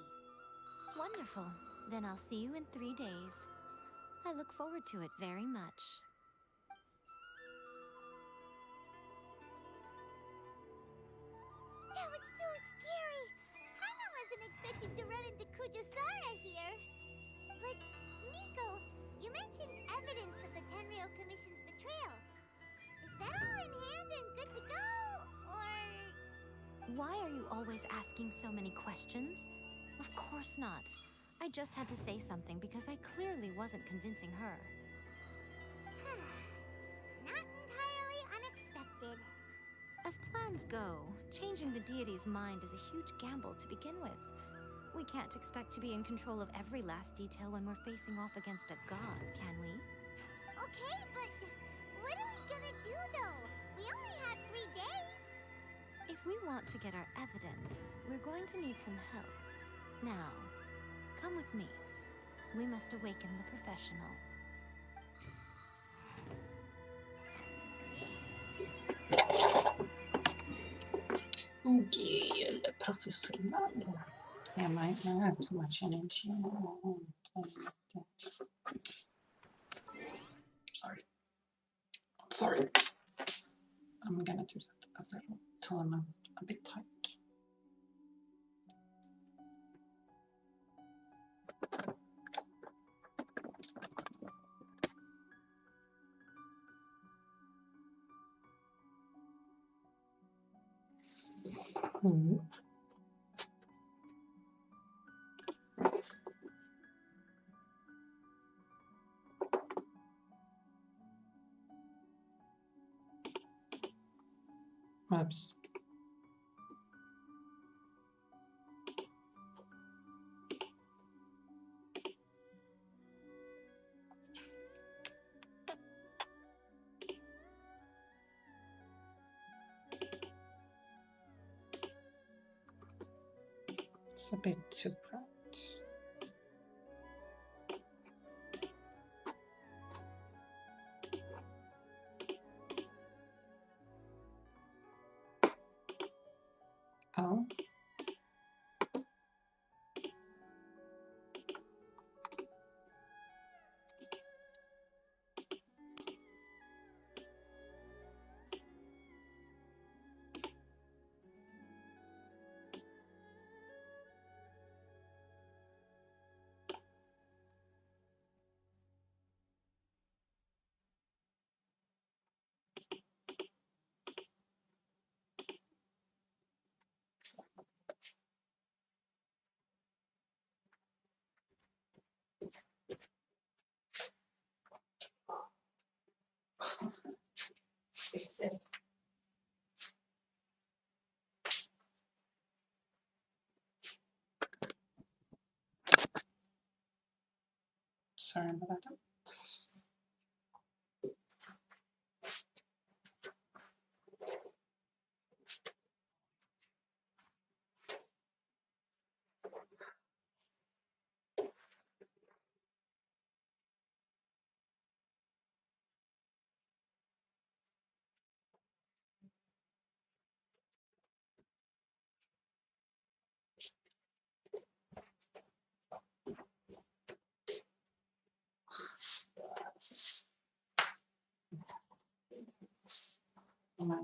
Wonderful. Then I'll see you in 3 days. I look forward to it very much. That was so scary! Hana wasn't expecting to run into Kujusara here. But, Miko, you mentioned evidence of the Tenryou Commission's betrayal. Is that all in hand and good to go, or...? Why are you always asking so many questions? Of course not. I just had to say something because I clearly wasn't convincing her. Not entirely unexpected. As plans go, changing the deity's mind is a huge gamble to begin with. We can't expect to be in control of every last detail when we're facing off against a god, can we? Okay, but what are we gonna do, though? We only have 3 days. If we want to get our evidence, we're going to need some help. Now, come with me. We must awaken the professional. Okay, the professional. I might not have too much energy. Sorry. I'm gonna do that a little till I'm a bit tired. Hmm. Oops. It's a bit too bright. Oh. It's it. Sorry about that. My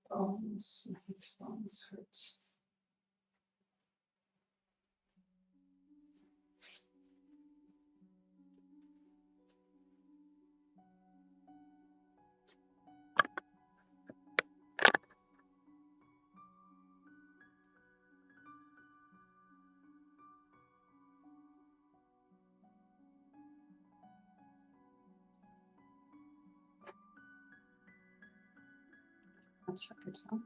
bones, my hips bones hurts. That's a good sound.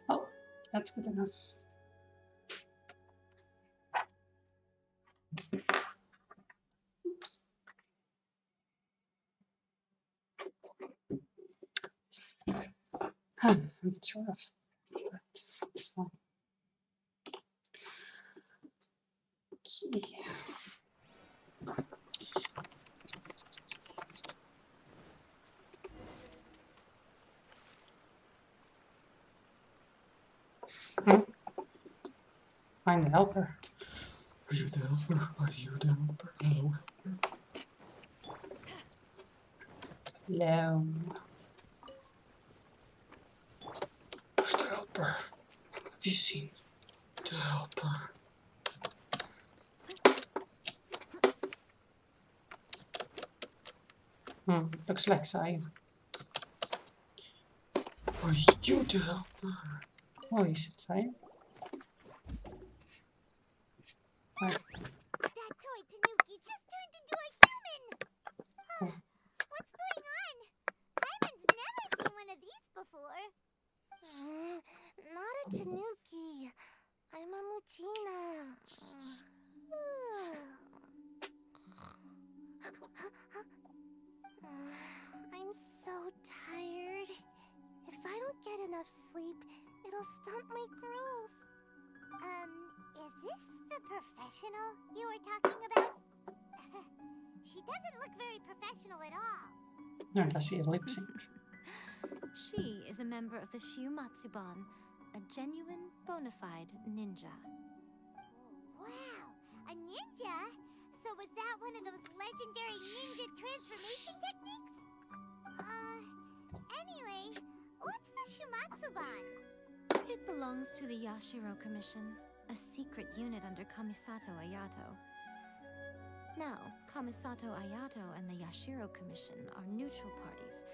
Oh, that's good enough. I'm not sure of, but it's fine. Okay. Find the helper. Are you the helper? Are you the helper? Hello, helper. Hello. Who's the helper? Have you seen the helper? Looks like Sai. Are you the helper? Oh, he said Sai. That toy Tanuki just turned into a human! What's going on? Paimon's never seen one of these before. Not a Tanuki. I'm a Muchina. I'm so tired. If I don't get enough sleep, it'll stunt my growth. Is this the professional you were talking about? She doesn't look very professional at all. No, does he lip sync? She is a member of the Shiumatsuban, a genuine, bona fide ninja. Wow, a ninja? So was that one of those legendary ninja transformation techniques? Anyway, what's the Shiumatsuban? It belongs to the Yashiro Commission, a secret unit under Kamisato Ayato. Now, Kamisato Ayato and the Yashiro Commission are neutral parties,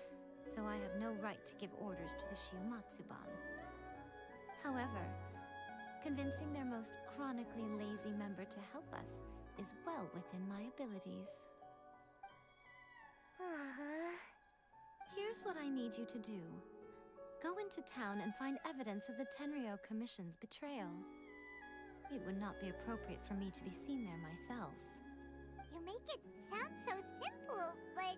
so I have no right to give orders to the Shiumatsuban. However, convincing their most chronically lazy member to help us is well within my abilities. Here's what I need you to do. Go into town and find evidence of the Tenryou Commission's betrayal. It would not be appropriate for me to be seen there myself. You make it sound so simple, but...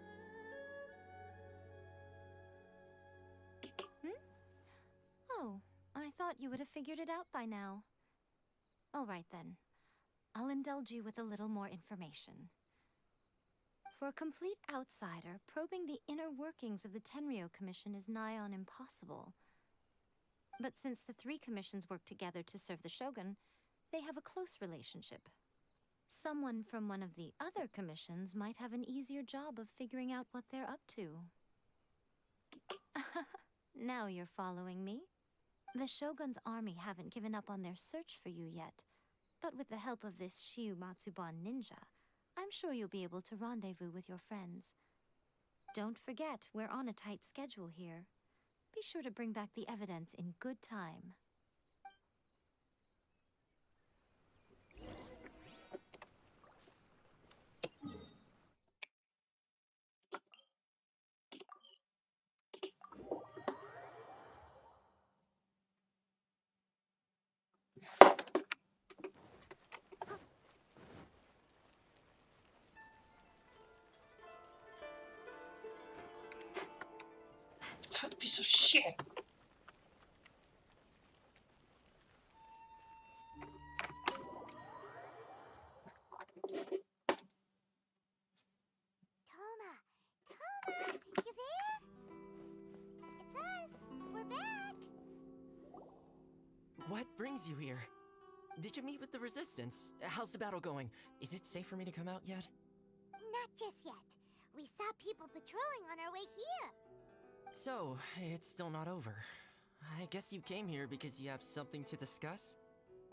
Oh, I thought you would have figured it out by now. All right then. I'll indulge you with a little more information. For a complete outsider, probing the inner workings of the Tenryou Commission is nigh on impossible. But since the three commissions work together to serve the Shogun, they have a close relationship. Someone from one of the other commissions might have an easier job of figuring out what they're up to. Now you're following me. The Shogun's army haven't given up on their search for you yet, but with the help of this Shiumatsuban ninja, I'm sure you'll be able to rendezvous with your friends. Don't forget, we're on a tight schedule here. Be sure to bring back the evidence in good time. Piece of shit. Toma! Toma! You there? It's us! We're back! What brings you here? Did you meet with the Resistance? How's the battle going? Is it safe for me to come out yet? Not just yet. We saw people patrolling on our way here. So, it's still not over. I guess you came here because you have something to discuss?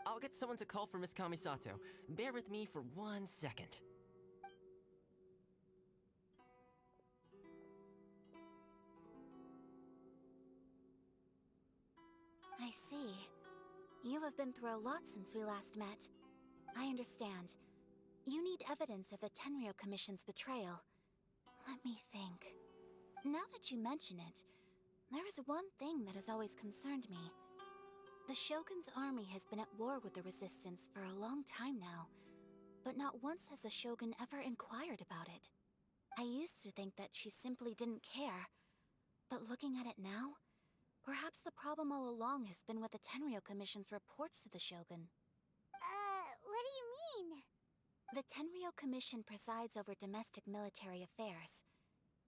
I'll get someone to call for Miss Kamisato. Bear with me for 1 second. I see. You have been through a lot since we last met. I understand. You need evidence of the Tenryou Commission's betrayal. Let me think. Now that you mention it, there is one thing that has always concerned me. The Shogun's army has been at war with the Resistance for a long time now, but not once has the Shogun ever inquired about it. I used to think that she simply didn't care, but looking at it now, perhaps the problem all along has been with the Tenryou Commission's reports to the Shogun. What do you mean? The Tenryou Commission presides over domestic military affairs.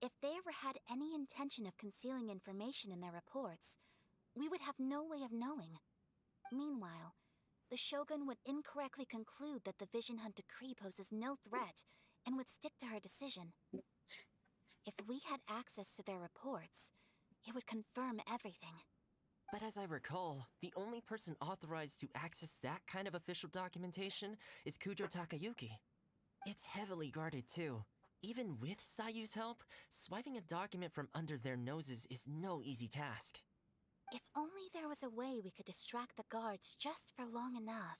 If they ever had any intention of concealing information in their reports, we would have no way of knowing. Meanwhile, the Shogun would incorrectly conclude that the Vision Hunt decree poses no threat and would stick to her decision. If we had access to their reports, it would confirm everything. But as I recall, the only person authorized to access that kind of official documentation is Kujo Takayuki. It's heavily guarded too. Even with Sayu's help, swiping a document from under their noses is no easy task. If only there was a way we could distract the guards just for long enough.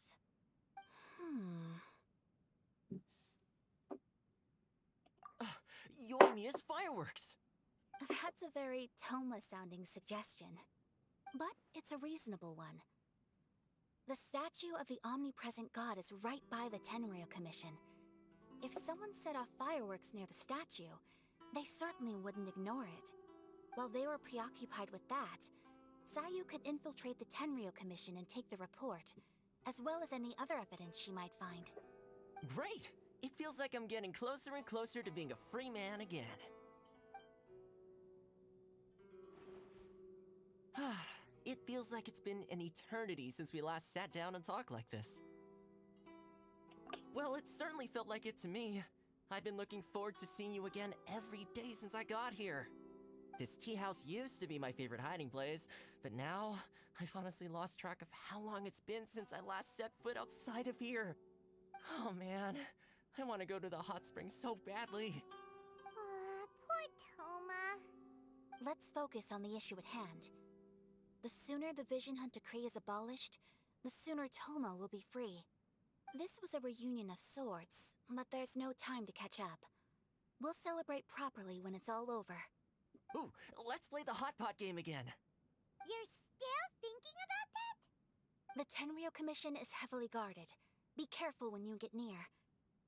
Yoimiya's fireworks! That's a very Toma-sounding suggestion. But it's a reasonable one. The statue of the omnipresent god is right by the Tenryou Commission. If someone set off fireworks near the statue, they certainly wouldn't ignore it. While they were preoccupied with that, Sayu could infiltrate the Tenryou Commission and take the report, as well as any other evidence she might find. Great! It feels like I'm getting closer and closer to being a free man again. It feels like it's been an eternity since we last sat down and talked like this. Well, it certainly felt like it to me. I've been looking forward to seeing you again every day since I got here. This tea house used to be my favorite hiding place, but now I've honestly lost track of how long it's been since I last set foot outside of here. Oh man, I want to go to the hot springs so badly. Poor Toma. Let's focus on the issue at hand. The sooner the Vision Hunt decree is abolished, the sooner Toma will be free. This was a reunion of sorts, but there's no time to catch up. We'll celebrate properly when it's all over. Ooh, let's play the hot pot game again. You're still thinking about that? The Tenryou Commission is heavily guarded. Be careful when you get near.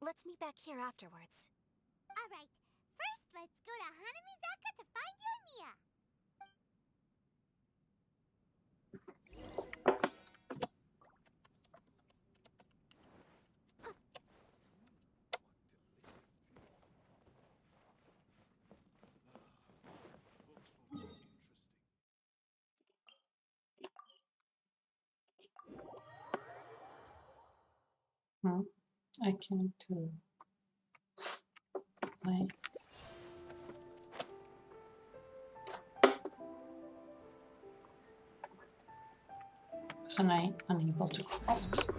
Let's meet back here afterwards. Alright, first let's go to Hanamizaka to find Yoimiya. I can't play. Wasn't I unable to craft?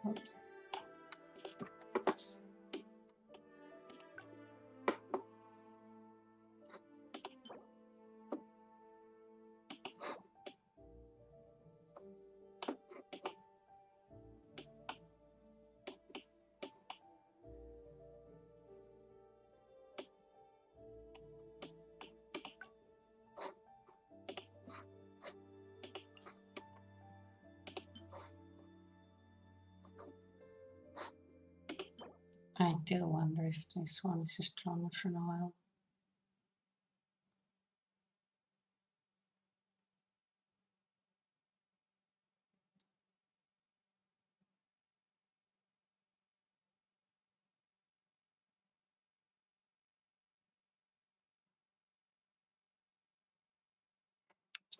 Oops. do wonder if this one is stronger for an oil.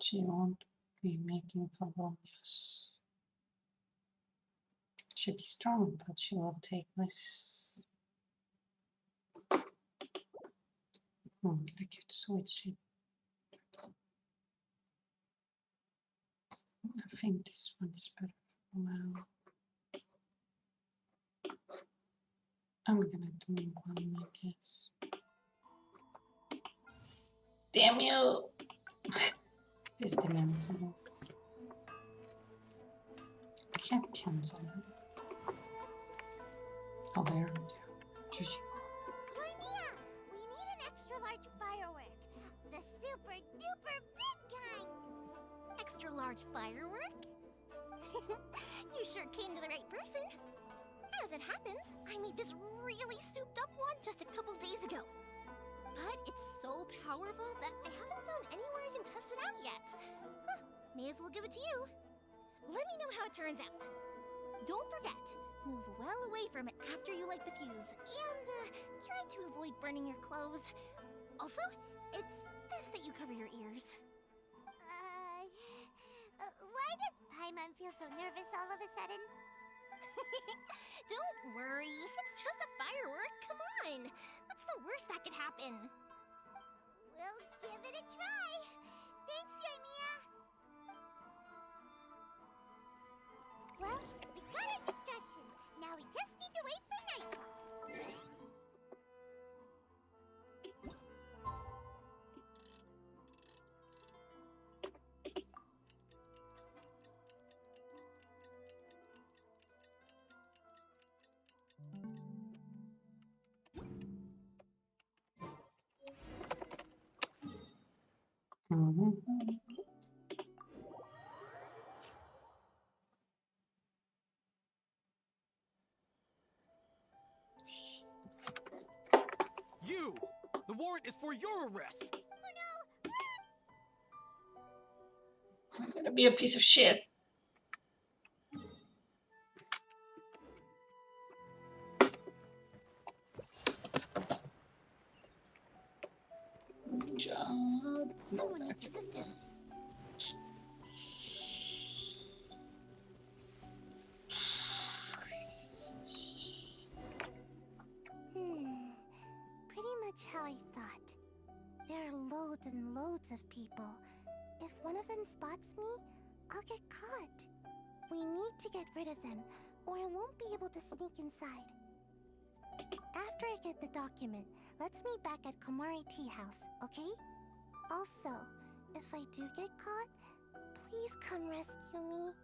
She won't be making favorites. She'll be strong, but she will take less. I could switch it. I think this one is better. Wow. I'm gonna do one, I guess. Damn you! 50 minutes, I guess. I can't cancel it. Oh, there. Yeah. Mia, we need an extra large firework. The super duper big kind. Extra large firework? You sure came to the right person. As it happens, I made this really souped up one just a couple days ago. But it's so powerful that I haven't found anywhere I can test it out yet. Huh, may as well give it to you. Let me know how it turns out. Don't forget, move well away from it after you light the fuse, and try to avoid burning your clothes. Also, it's best that you cover your ears. Why does Paimon feel so nervous all of a sudden? Don't worry, it's just a firework, come on! What's the worst that could happen? We'll give it a try. Thanks, Yoimiya. Well, we got our distraction. Now we just need to wait for nightfall. You! The warrant is for your arrest! Oh no! I'm gonna be a piece of shit. Job. Someone needs assistance. Pretty much how I thought. There are loads and loads of people. If one of them spots me, I'll get caught. We need to get rid of them, or I won't be able to sneak inside. After I get the document, let's meet back at Komari Tea House, okay? Also, if I do get caught, please come rescue me.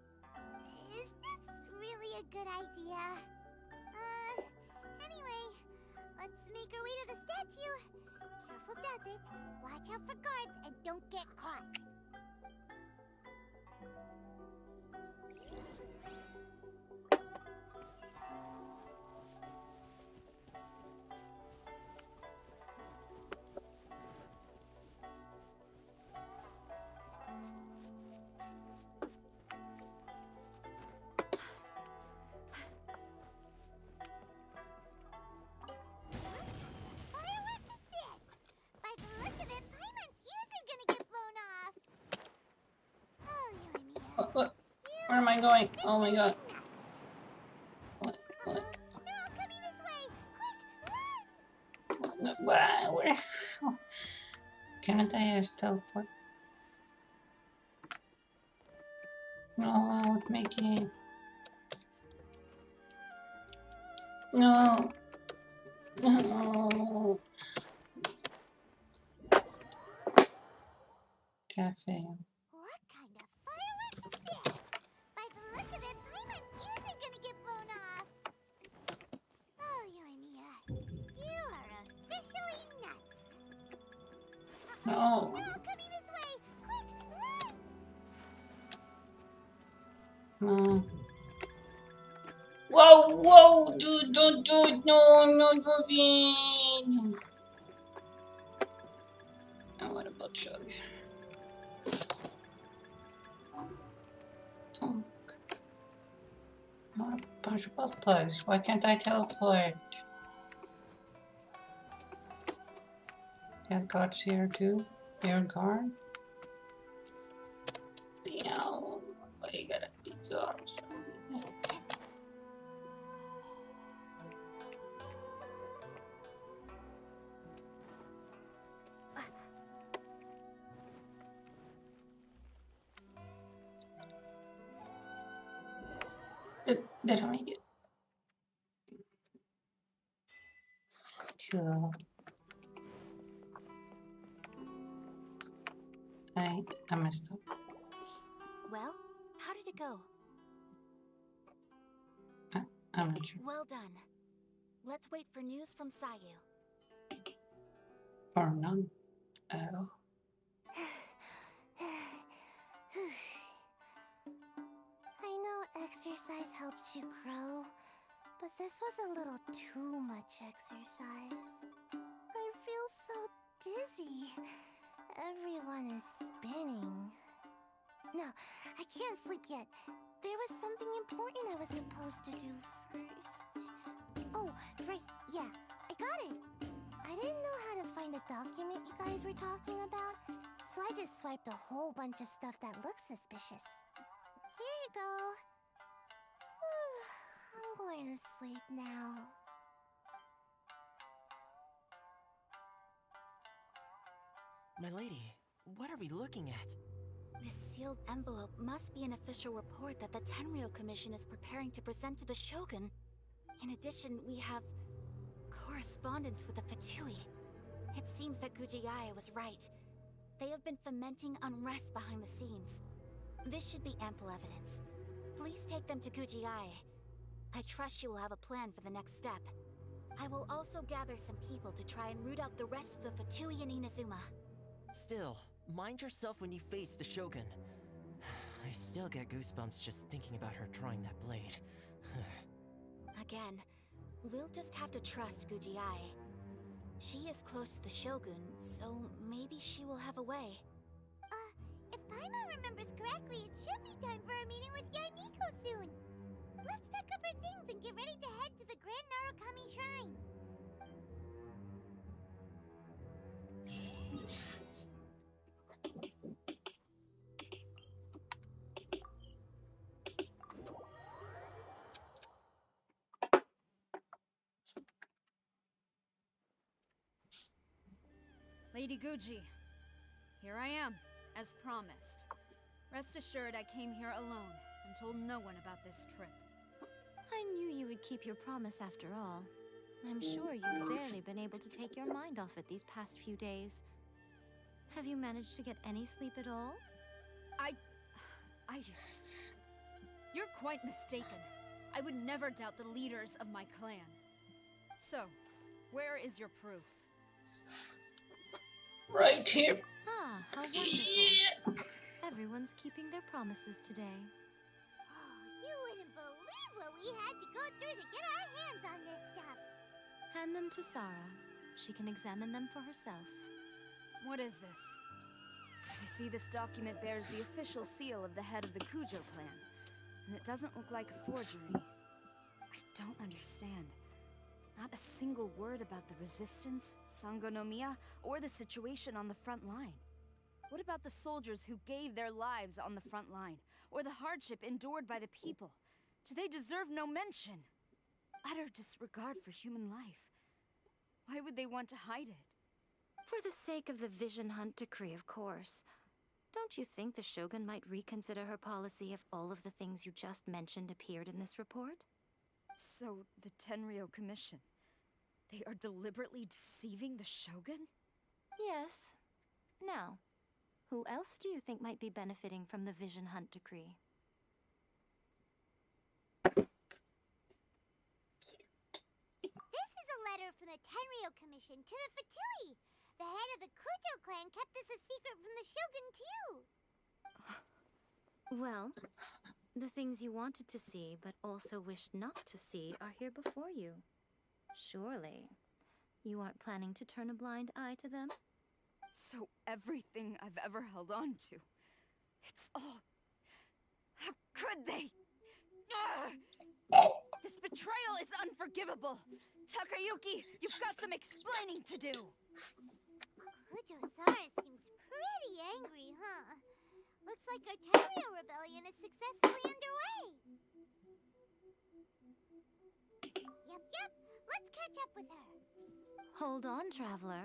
Is this really a good idea? Anyway, let's make our way to the statue. Careful does it. Watch out for guards and don't get caught. Where am I going? Oh my god. What? They're all coming this way. Quick, run! Where? Can't I teleport? No, I would make it. No. No. Cafe. What kind of firework is this? By the look of it, Paimon's ears are gonna get blown off. Oh, Yoimiya, you are officially nuts. No. They're all coming this way. Quick, run! Whoa! Whoa, whoa, dude, don't do it. No, no, Doreen. And what about Chug? Oh, not a bunch of butt plugs. Why can't I teleport? That God's here too. Your guard. Damn, why you gotta be so awesome? They don't make it. Cool. I messed up. Well, how did it go? I'm not sure. Well done. Let's wait for news from Sayu. Or none. Oh. I know exercise helps you grow, but this was a little too much exercise. I feel so dizzy. Everyone is spinning. No, I can't sleep yet. There was something important I was supposed to do first. Oh, right, yeah, I got it. I didn't know how to find a document you guys were talking about, so I just swiped a whole bunch of stuff that looks suspicious. Here you go. I'm going to sleep now. My lady, what are we looking at? This sealed envelope must be an official report that the Tenryou Commission is preparing to present to the Shogun. In addition, we have correspondence with the Fatui. It seems that Gujiaya was right. They have been fomenting unrest behind the scenes. This should be ample evidence. Please take them to Gujiaya. I trust you will have a plan for the next step. I will also gather some people to try and root out the rest of the Fatui in Inazuma. Still, mind yourself when you face the Shogun. I still get goosebumps just thinking about her drawing that blade. Again, we'll just have to trust Gujiai. She is close to the Shogun, so maybe she will have a way. If Paimon remembers correctly, it should be time for a meeting with Yaimiko soon. Let's pack up our things and get ready to head to the Grand Narukami Shrine. Lady Guji, here I am, as promised. Rest assured I came here alone and told no one about this trip. I knew you would keep your promise after all. I'm sure you've barely been able to take your mind off it these past few days. Have you managed to get any sleep at all? You're quite mistaken. I would never doubt the leaders of my clan. So, where is your proof? Right here. Ah, how wonderful. Everyone's keeping their promises today. Oh, you wouldn't believe what we had to go through to get our hands on this stuff. Hand them to Sarah. She can examine them for herself. What is this? I see this document bears the official seal of the head of the Kujo clan, and it doesn't look like a forgery. I don't understand. Not a single word about the resistance, Sangonomiya, or the situation on the front line. What about the soldiers who gave their lives on the front line, or the hardship endured by the people? Do they deserve no mention? Utter disregard for human life. Why would they want to hide it? For the sake of the Vision Hunt decree, of course. Don't you think the Shogun might reconsider her policy if all of the things you just mentioned appeared in this report? So, the Tenryou Commission, they are deliberately deceiving the Shogun? Yes. Now, who else do you think might be benefiting from the Vision Hunt decree? This is a letter from the Tenryou Commission to the Fatui. The head of the Kujo clan kept this a secret from the Shogun, too. Well, The things you wanted to see but also wished not to see are here before you. Surely, you aren't planning to turn a blind eye to them? So everything I've ever held on to, it's all... How could they? This betrayal is unforgivable! Takayuki, you've got some explaining to do! Kujo-Sara seems pretty angry, huh? Looks like our Tenryou rebellion is successfully underway! Yep, let's catch up with her! Hold on, Traveler.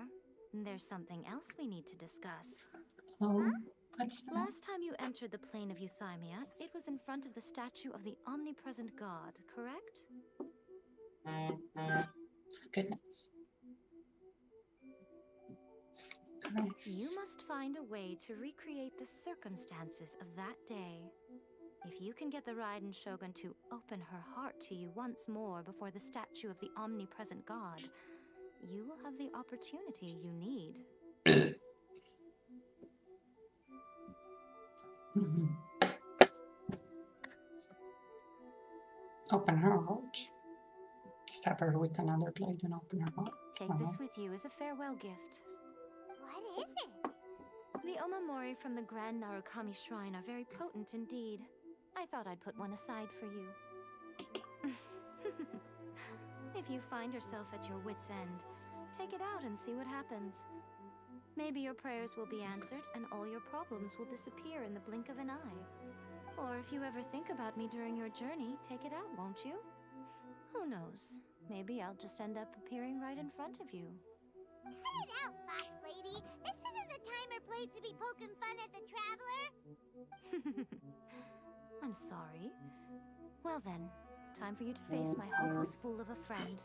There's something else we need to discuss. Oh, what's that? Last time you entered the plane of Euthymia, it was in front of the statue of the omnipresent god, correct? Goodness. You must find a way to recreate the circumstances of that day. If you can get the Raiden Shogun to open her heart to you once more before the statue of the omnipresent god, you will have the opportunity you need. Open her heart. Stab her with another blade and open her heart. Take this with you as a farewell gift. What is it? The Omamori from the Grand Narukami Shrine are very potent indeed. I thought I'd put one aside for you. If you find yourself at your wit's end, take it out and see what happens. Maybe your prayers will be answered and all your problems will disappear in the blink of an eye. Or if you ever think about me during your journey, take it out, won't you? Who knows? Maybe I'll just end up appearing right in front of you. Cut it out, Fox Lady! This isn't the time or place to be poking fun at the Traveler! I'm sorry. Well then, time for you to face my hopeless fool of a friend.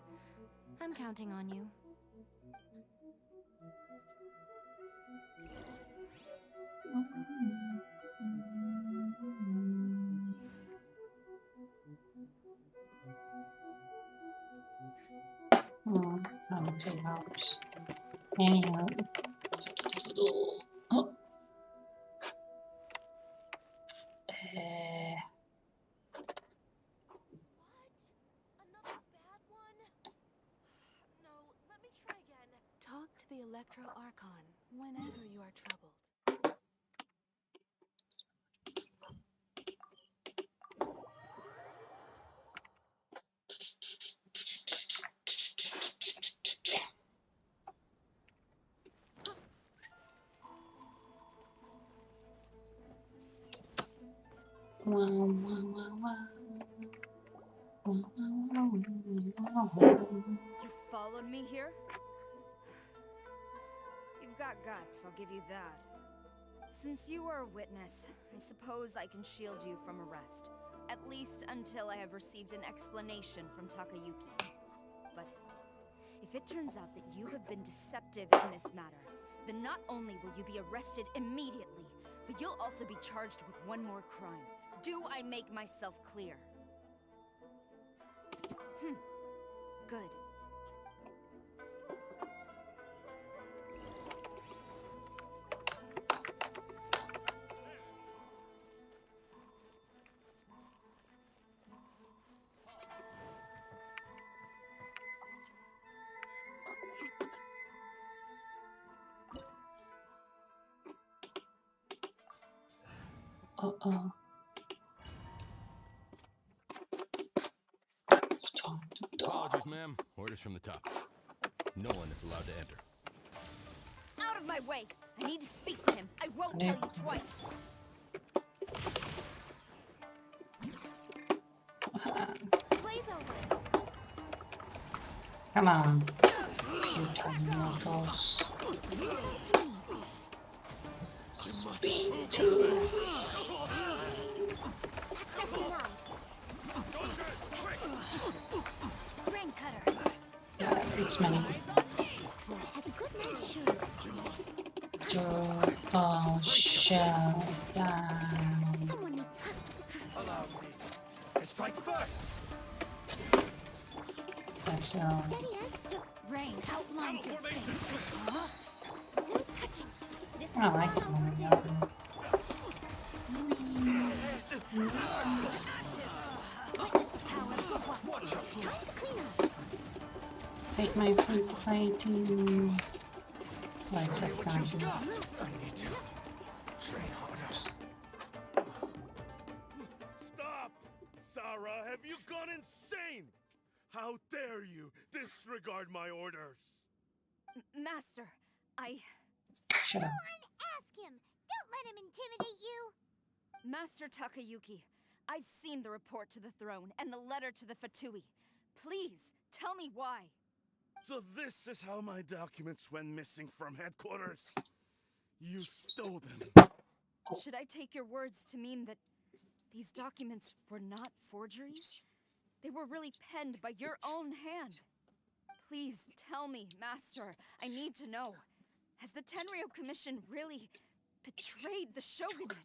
I'm counting on you. Okay, house. Anyhow. Oh. Talk to the Electro Archon whenever you are troubled. You followed me here? You've got guts, I'll give you that. Since you are a witness, I suppose I can shield you from arrest. At least until I have received an explanation from Takayuki. But if it turns out that you have been deceptive in this matter, then not only will you be arrested immediately, but you'll also be charged with one more crime. Do I make myself clear? Good. Uh-oh. Apologies, ma'am. Orders from the top. No one is allowed to enter. Out of my way! I need to speak to him. I won't tell you twice. Blaze over. Come on. You tiny mortals. Speed to Brain cutter. yeah, it's many. Has a good attitude. Double shell down. Someone needs Allow me to strike first. That's steady as still. Rain outlines your face. Huh? No touching. This is I like it when it's open. Time to clean up. Take my free-to-play team. Lights up, guys. I need to train harder. Stop! Sarah, have you gone insane? How dare you disregard my orders? Master, Shut up. Go on, ask him. Don't let him intimidate you. Master Takayuki, I've seen the report to the throne and the letter to the Fatui. Please, tell me why. So this is how my documents went missing from headquarters. You stole them. Should I take your words to mean that these documents were not forgeries? They were really penned by your own hand. Please tell me, Master. I need to know. Has the Tenryo Commission really betrayed the shogunate?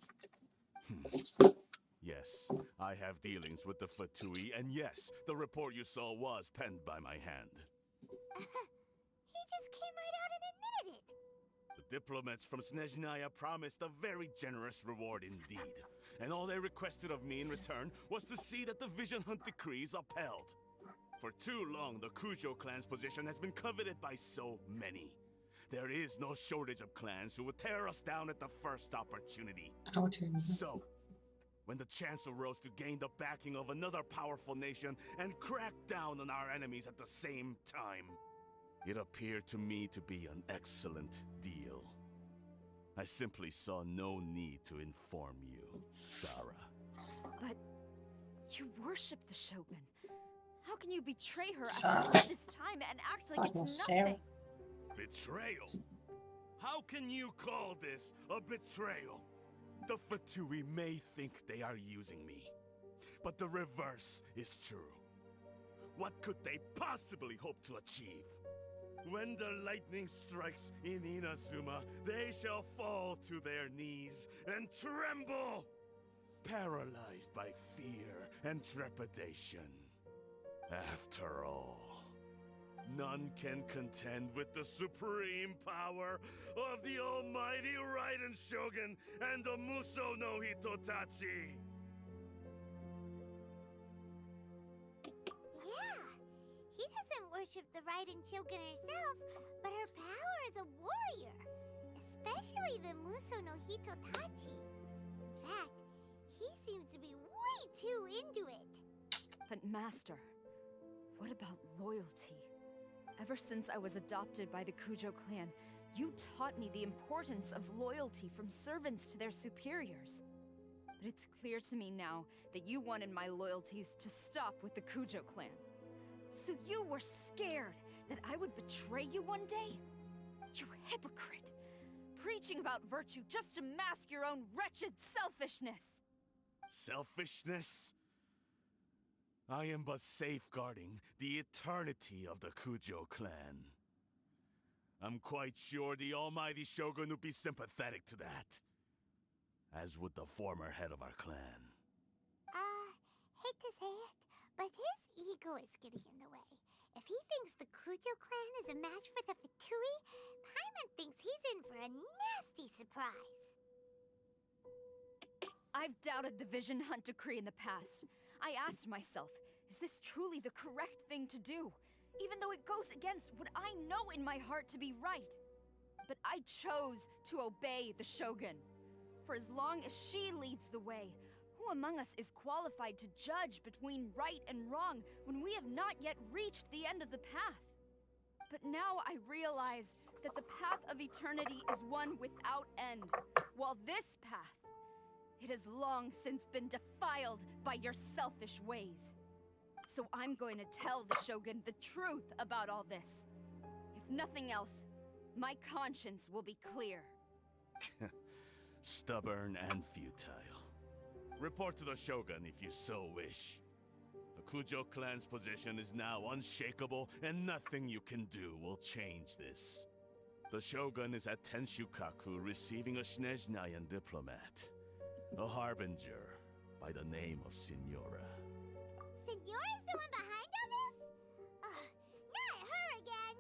Yes, I have dealings with the Fatui, and yes, the report you saw was penned by my hand. He just came right out and admitted it. The diplomats from Snezhnaya promised a very generous reward indeed, and all they requested of me in return was to see that the Vision Hunt decrees upheld. For too long, the Kujo clan's position has been coveted by so many. There is no shortage of clans who would tear us down at the first opportunity. So, when the chance arose to gain the backing of another powerful nation and crack down on our enemies at the same time, it appeared to me to be an excellent deal. I simply saw no need to inform you, Sarah. But you worship the Shogun. How can you betray her after all this time and act like it's nothing? Betrayal? How can you call this a betrayal? The Fatui may think they are using me, but the reverse is true. What could they possibly hope to achieve? When the lightning strikes in Inazuma, they shall fall to their knees and tremble, paralyzed by fear and trepidation. After all, none can contend with the supreme power of the almighty Raiden Shogun and the Muso no Hitotachi! Yeah, he doesn't worship the Raiden Shogun herself, but her power as a warrior, especially the Muso no Hitotachi. In fact, he seems to be way too into it. But Master, what about loyalty? Ever since I was adopted by the Kujo clan, you taught me the importance of loyalty from servants to their superiors. But it's clear to me now that you wanted my loyalties to stop with the Kujo clan. So you were scared that I would betray you one day? You hypocrite! Preaching about virtue just to mask your own wretched selfishness! Selfishness? I am but safeguarding the eternity of the Kujo clan. I'm quite sure the almighty Shogun would be sympathetic to that. As would the former head of our clan. Hate to say it, but his ego is getting in the way. If he thinks the Kujo clan is a match for the Fatui, Paimon thinks he's in for a nasty surprise. I've doubted the Vision Hunt decree in the past. I asked myself, is this truly the correct thing to do? Even though it goes against what I know in my heart to be right. But I chose to obey the Shogun. For as long as she leads the way, who among us is qualified to judge between right and wrong when we have not yet reached the end of the path? But now I realize that the path of eternity is one without end, while this path, it has long since been defiled by your selfish ways. So I'm going to tell the Shogun the truth about all this. If nothing else, my conscience will be clear. Stubborn and futile. Report to the Shogun if you so wish. The Kujo clan's position is now unshakable, and nothing you can do will change this. The Shogun is at Tenshukaku receiving a Snezhnayan diplomat. A harbinger by the name of Signora. Signora's the one behind all this? Not her again!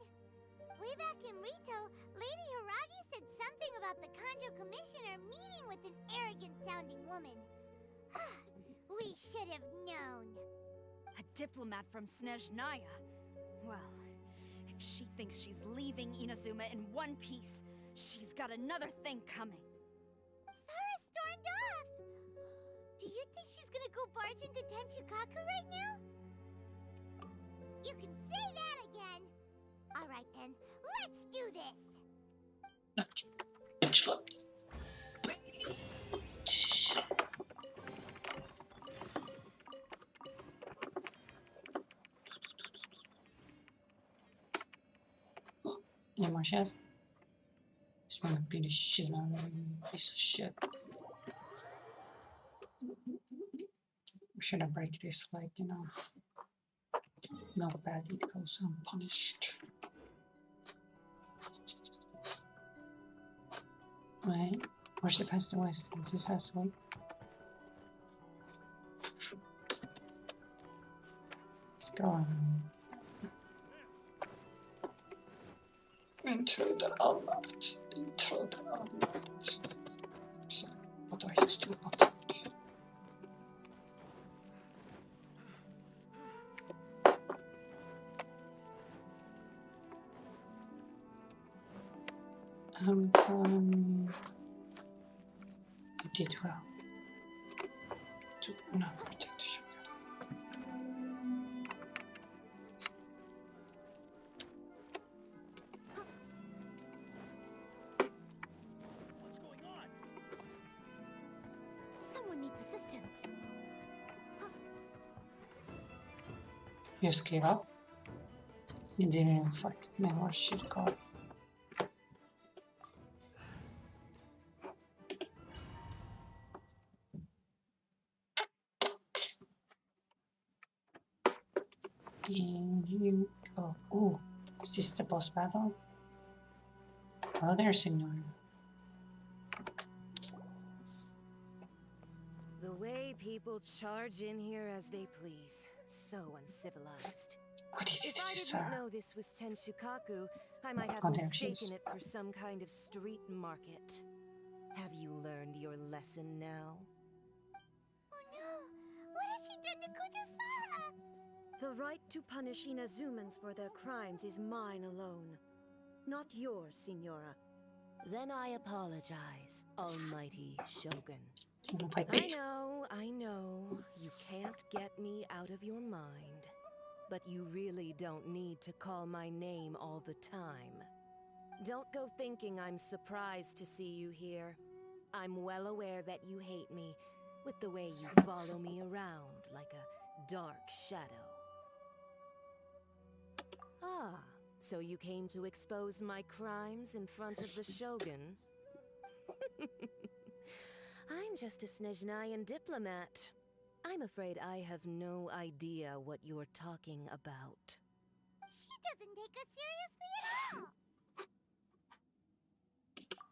Way back in Rito, Lady Hiragi said something about the Kanjo Commissioner meeting with an arrogant-sounding woman. We should have known. A diplomat from Snezhnaya. Well, if she thinks she's leaving Inazuma in one piece, she's got another thing coming. Sara stormed off! Do you think she's gonna go barge into Tenshukaku right now? You can say that again! Alright then, let's do this! Any more shells? Just wanna beat the shit out of him. Piece of shit. Should I break this, like, you know? No bad deed goes unpunished. Wait, where's the fast way? Is the fast way? Let's go into the outlet. Into the outlet. So, what are you still button? You did well to not protect the sugar. Someone needs assistance. You just gave up? You didn't even fight. Man, what shit called? And you go. Ooh, is this the boss battle? Hello there, Senor. The way people charge in here as they please. So uncivilized. What did you If I didn't know this was Tenshukaku, I might have mistaken it for some kind of street market. Have you learned your lesson now? Oh no! What has she done to Kujo-Sara? The right to punish Inazumans for their crimes is mine alone. Not yours, Signora. Then I apologize, Almighty Shogun. I know, you can't get me out of your mind. But you really don't need to call my name all the time. Don't go thinking I'm surprised to see you here. I'm well aware that you hate me, with the way you follow me around like a dark shadow. Ah, so you came to expose my crimes in front of the Shogun? I'm just a Snezhnayan diplomat. I'm afraid I have no idea what you're talking about. She doesn't take us seriously at all!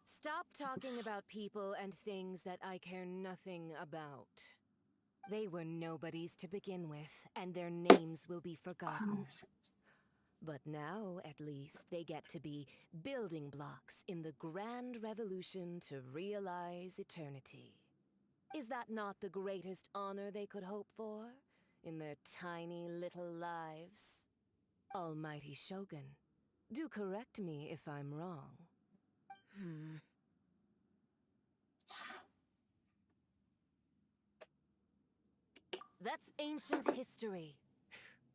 Stop talking about people and things that I care nothing about. They were nobodies to begin with, and their names will be forgotten. But now, at least, they get to be building blocks in the grand revolution to realize eternity. Is that not the greatest honor they could hope for in their tiny little lives? Almighty Shogun, do correct me if I'm wrong. That's ancient history.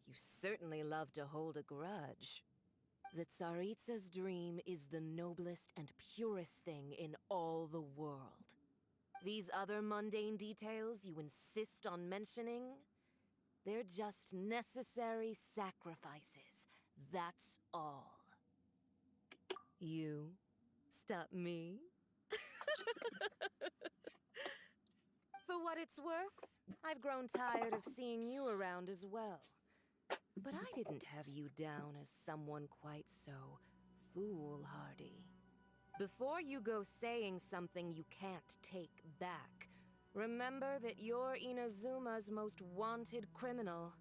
You certainly love to hold a grudge. The Tsaritsa's dream is the noblest and purest thing in all the world. These other mundane details you insist on mentioning, they're just necessary sacrifices. That's all. You stop me? For what it's worth, I've grown tired of seeing you around as well. But I didn't have you down as someone quite so foolhardy. Before you go saying something you can't take back, remember that you're Inazuma's most wanted criminal.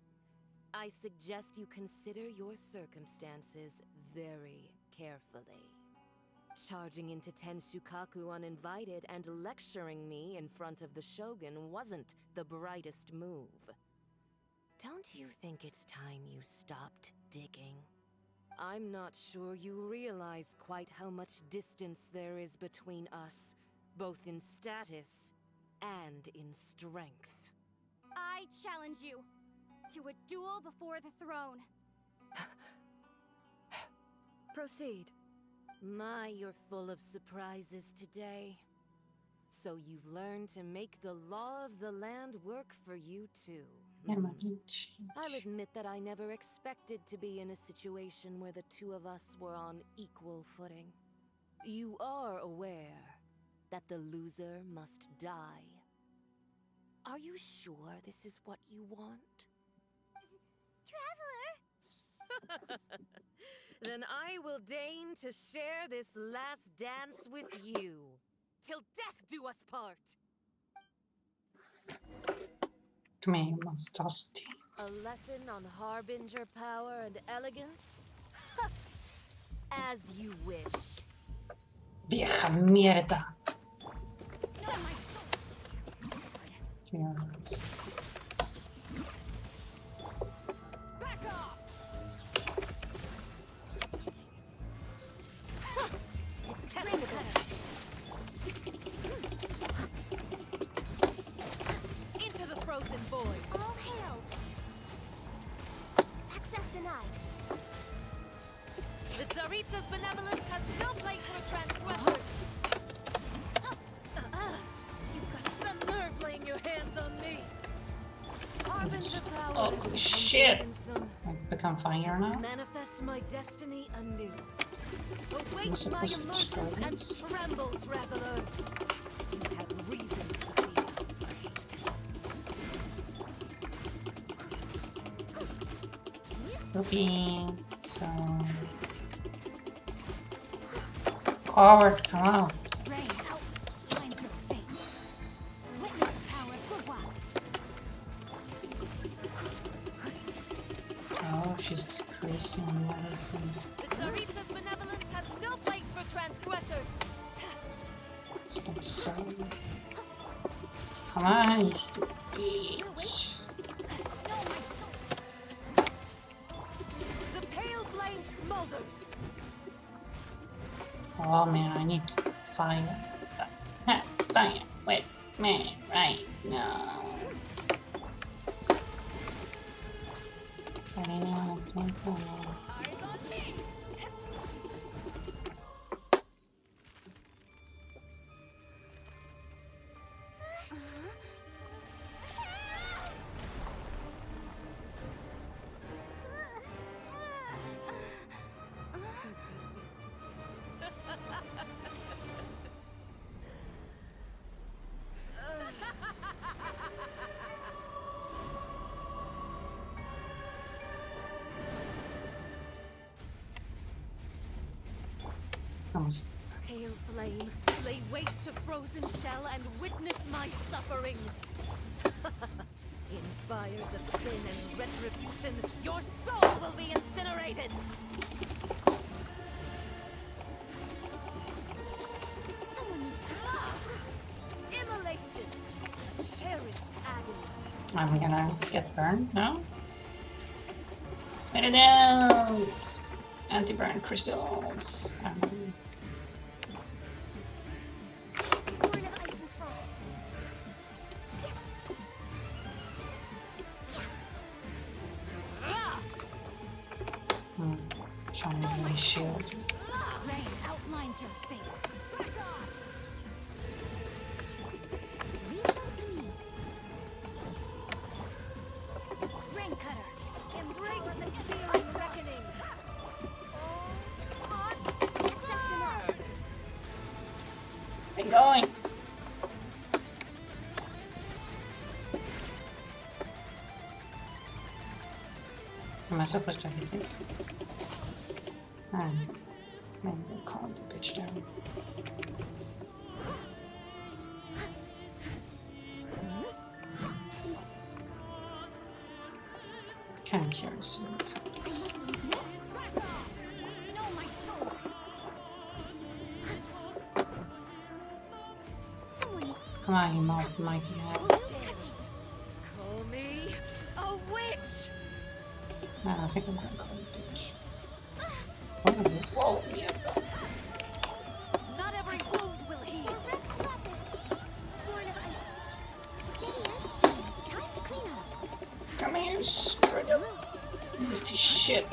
I suggest you consider your circumstances very carefully. Charging into Tenshukaku uninvited and lecturing me in front of the Shogun wasn't the brightest move. Don't you think it's time you stopped digging? I'm not sure you realize quite how much distance there is between us, both in status and in strength. I challenge you to a duel before the throne. Proceed. My, you're full of surprises today. So you've learned to make the law of the land work for you too. I'll admit that I never expected to be in a situation where the two of us were on equal footing. You are aware that the loser must die. Are you sure this is what you want? Traveler! Then I will deign to share this last dance with you. Till death do us part! Come here, monstrosity. A lesson on harbinger power and elegance? As you wish. Vieja mierda. Yes. Back off! Detestable! Into the frozen void! All hail! Access denied. The Tsaritsa's benevolence has no place for transgressors! You've got some nerve laying your hands on me! Harbinger power Oh shit! I become fire now? Manifest my destiny anew. I'm Await my supposed to destroy emotions and this? tremble, traveler! You have reason to fear. Whoopee. So... Coward, come out. Rain outlines your fate. Witness the power of Gugwa. Oh, she's decreasing everything. The Tsaritsa's benevolence has no place for transgressors! Stop so. Come on, you stupid bitch. The pale flame smolders! Oh man, I need fire. Fire with me right now. I really want to play for now. Almost. Pale flame, lay waste to frozen shell and witness my suffering. In fires of sin and retribution, your soul will be incinerated. Immolation, cherished agony. I'm gonna get burned now. Medals! Anti-burn crystals. Born of ice and frost. Trying to my shield. Rain outlines your fate. Ring cutter. Embrace the searing reckoning. Access denied. I'm going. Am I supposed to hit this? Maybe they'll calm the bitch down. Kind of curious what happens. Come on, you mighty head. Call me a a witch! I think I'm gonna call you bitch. Whoa, yeah. Not every wound will heal. Born of ice. Steady as steel. Time to clean up. Come here, spread up. Nasty shit.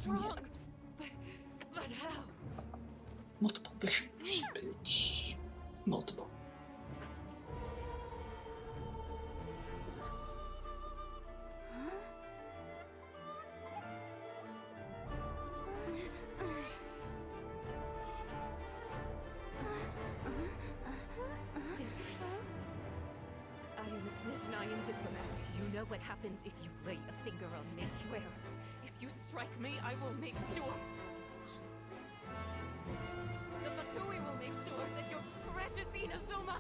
Strong, but how? Multiple vision, bitch. Multiple. I am a Snishnayan diplomat. You know what happens if you lay a finger on me. I swear, if you strike me, I will make sure. The Fatui will make sure that your precious Inazuma...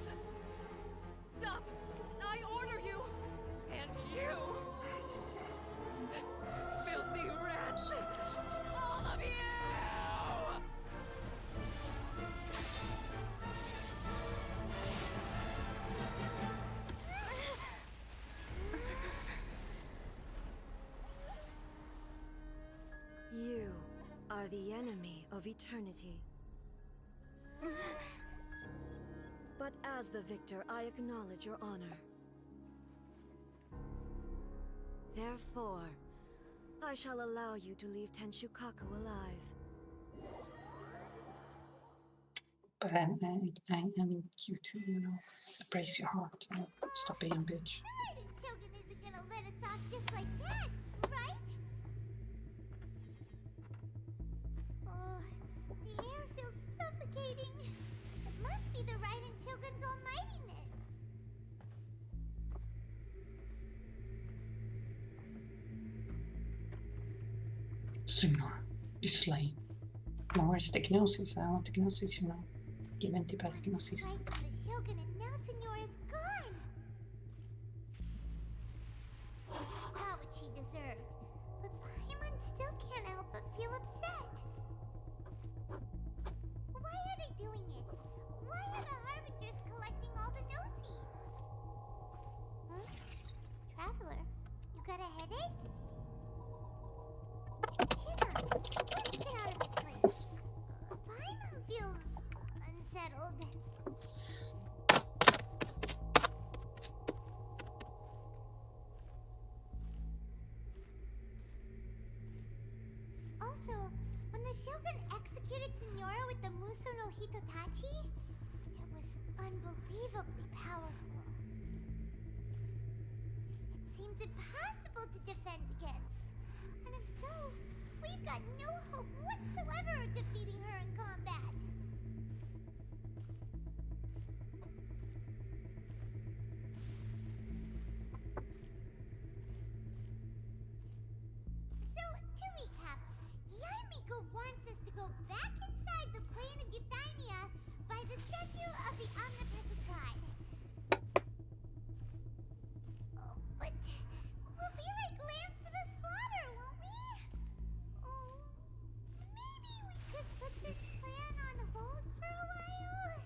Stop! I order you! And you! Filthy rats! All of you! You are the enemy of eternity. But as the victor, I acknowledge your honor. Therefore, I shall allow you to leave Tenshukaku alive. But I need you to, brace your heart. Stop being a bitch. The Raiden Shogun isn't gonna let us off just like that, right? Oh, the air feels suffocating. It must be the Raiden Shogun's almightiness. Sumnar is slain. Now where's the Gnosis? I want the Gnosis, Give antibiotic Gnosis. Slice of the Shogun and now Senora is gone. She got what she deserved, but Paimon still can't help but feel upset. Why are they doing it? Why are the Harbingers collecting all the Gnosis? Huh? Traveler, you got a headache? China, let's get out of this place. Paimon feels unsettled. Also, when the Shogun executed Senora with the Muso no Hitotachi, it was unbelievably powerful. It seems impossible to defend against. And if so, we've got no hope whatsoever of defeating her in combat. So, to recap, Yaimiko wants us to go back inside the plane of Euthymia by the statue of the omnipresent god. Oh, but we'll be like lambs to the slaughter, won't we? Oh, maybe we could put this plan on hold for a while?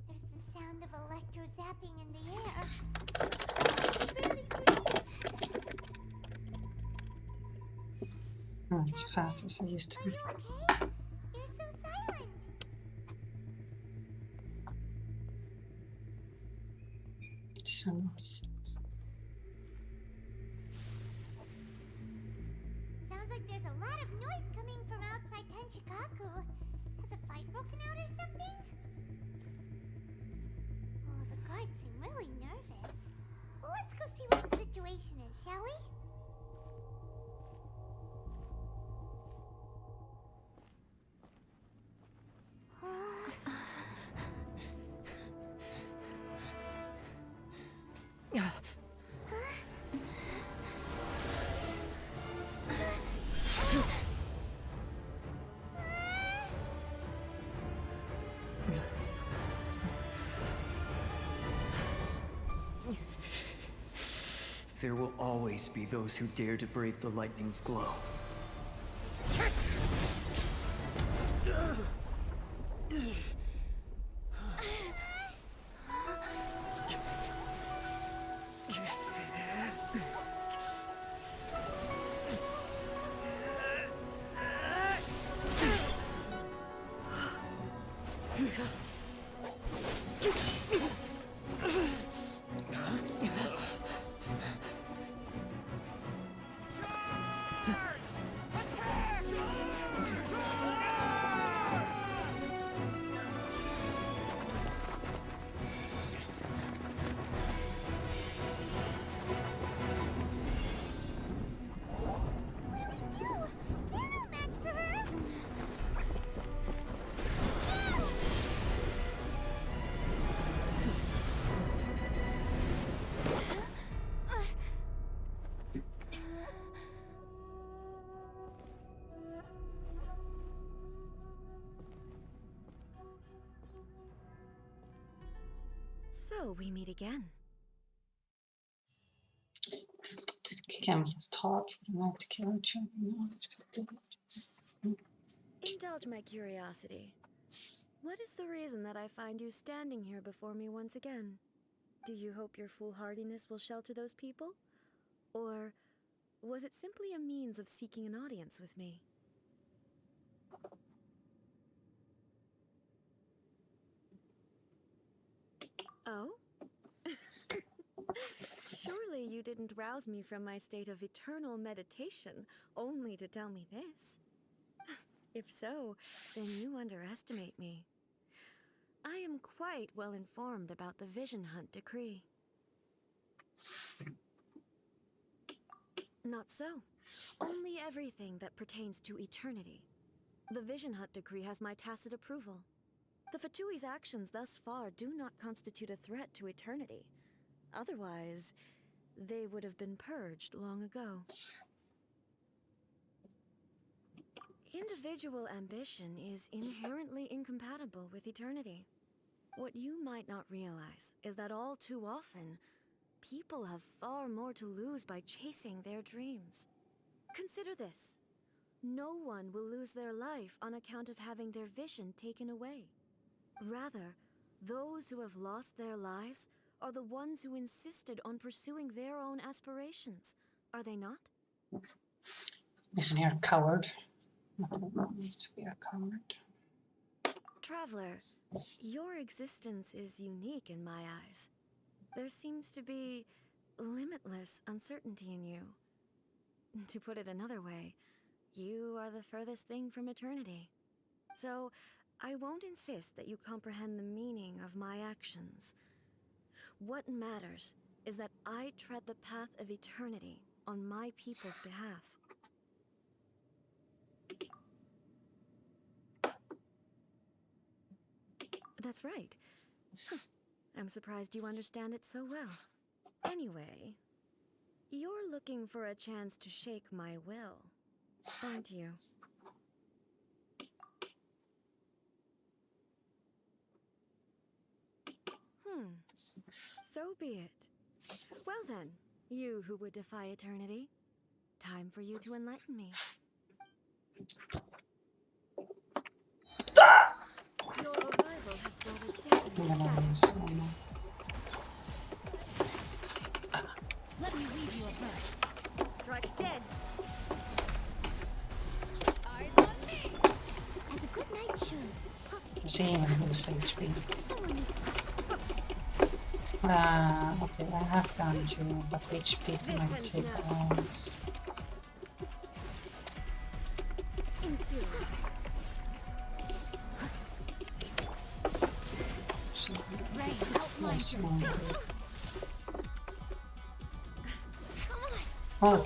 There's the sound of electro zapping in the air. Really breathe. Not as fast as I used to. Are you okay? You're so silent. So Sounds like there's a lot of noise coming from outside Tenshukaku. Has a fight broken out or something? Oh, the guards seem really nervous. Let's go see what the situation is, shall we? There will always be those who dare to brave the lightning's glow. What So we meet again. Can we just talk? We don't have to kill each other. Indulge my curiosity. What is the reason that I find you standing here before me once again? Do you hope your foolhardiness will shelter those people? Or was it simply a means of seeking an audience with me? Oh? Surely you didn't rouse me from my state of eternal meditation only to tell me this. If so, then you underestimate me. I am quite well informed about the Vision Hunt decree. Not so. Only everything that pertains to eternity. The Vision Hunt decree has my tacit approval. The Fatui's actions thus far do not constitute a threat to eternity. Otherwise, they would have been purged long ago. Individual ambition is inherently incompatible with eternity. What you might not realize is that all too often, people have far more to lose by chasing their dreams. Consider this. No one will lose their life on account of having their vision taken away. Rather, those who have lost their lives are the ones who insisted on pursuing their own aspirations, are they not? Listen here, coward. Not needs to be a coward. Traveler, your existence is unique in my eyes. There seems to be limitless uncertainty in you. To put it another way, you are the furthest thing from eternity. So, I won't insist that you comprehend the meaning of my actions. What matters is that I tread the path of eternity on my people's behalf. That's right. I'm surprised you understand it so well. Anyway, you're looking for a chance to shake my will, aren't you? So be it. Well then, you who would defy eternity, time for you to enlighten me. Your arrival has brought a definite status. Let me read you a verse. Strike dead. Eyes on me. As a good knight should. See him lose HP. Okay, I have gone to, but HP might take hours. So, that's not good. Oh!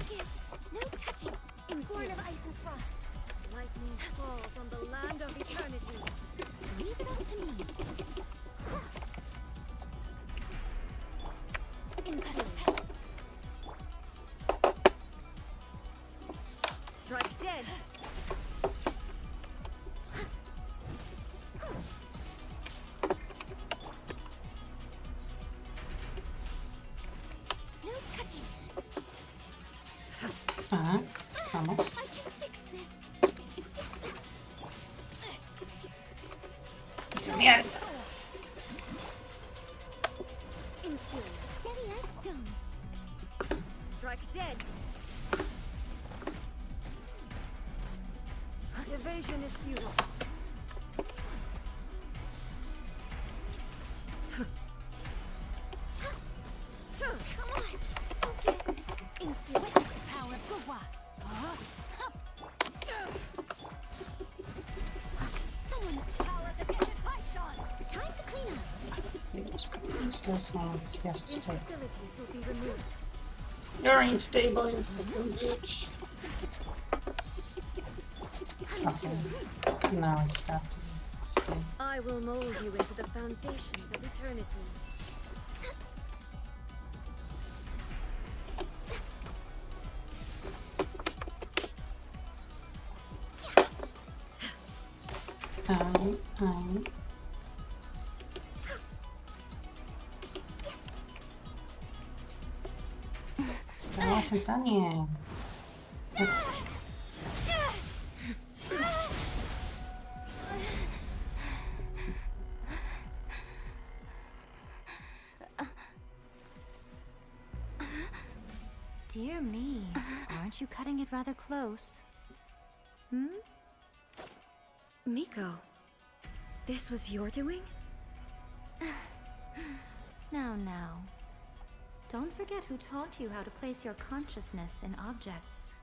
No touching. Born of ice and frost. Lightning falls on the land of eternity. Leave it up to me. Strike dead. No touching. Almost. I can fix this. Yeah. Steady as stone. Strike dead. Evasion is futile. Come on. Focus. Influence the power of Gwa. Someone power the gadget python. Time to clean up. It's pretty useless one. He has to take. Instabilities will be removed. You're unstable, you fucking bitch. Okay. Now it's that. I will mold you into the foundations of eternity. I wasn't done yet. Dear me, aren't you cutting it rather close? Hmm? Miko, this was your doing? Now. Don't forget who taught you how to place your consciousness in objects.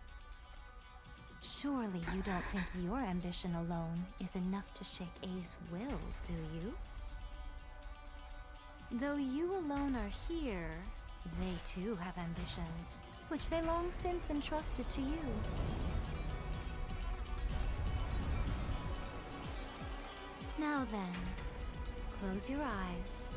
Surely you don't think your ambition alone is enough to shake A's will, do you? Though you alone are here, they too have ambitions, which they long since entrusted to you. Now then, close your eyes.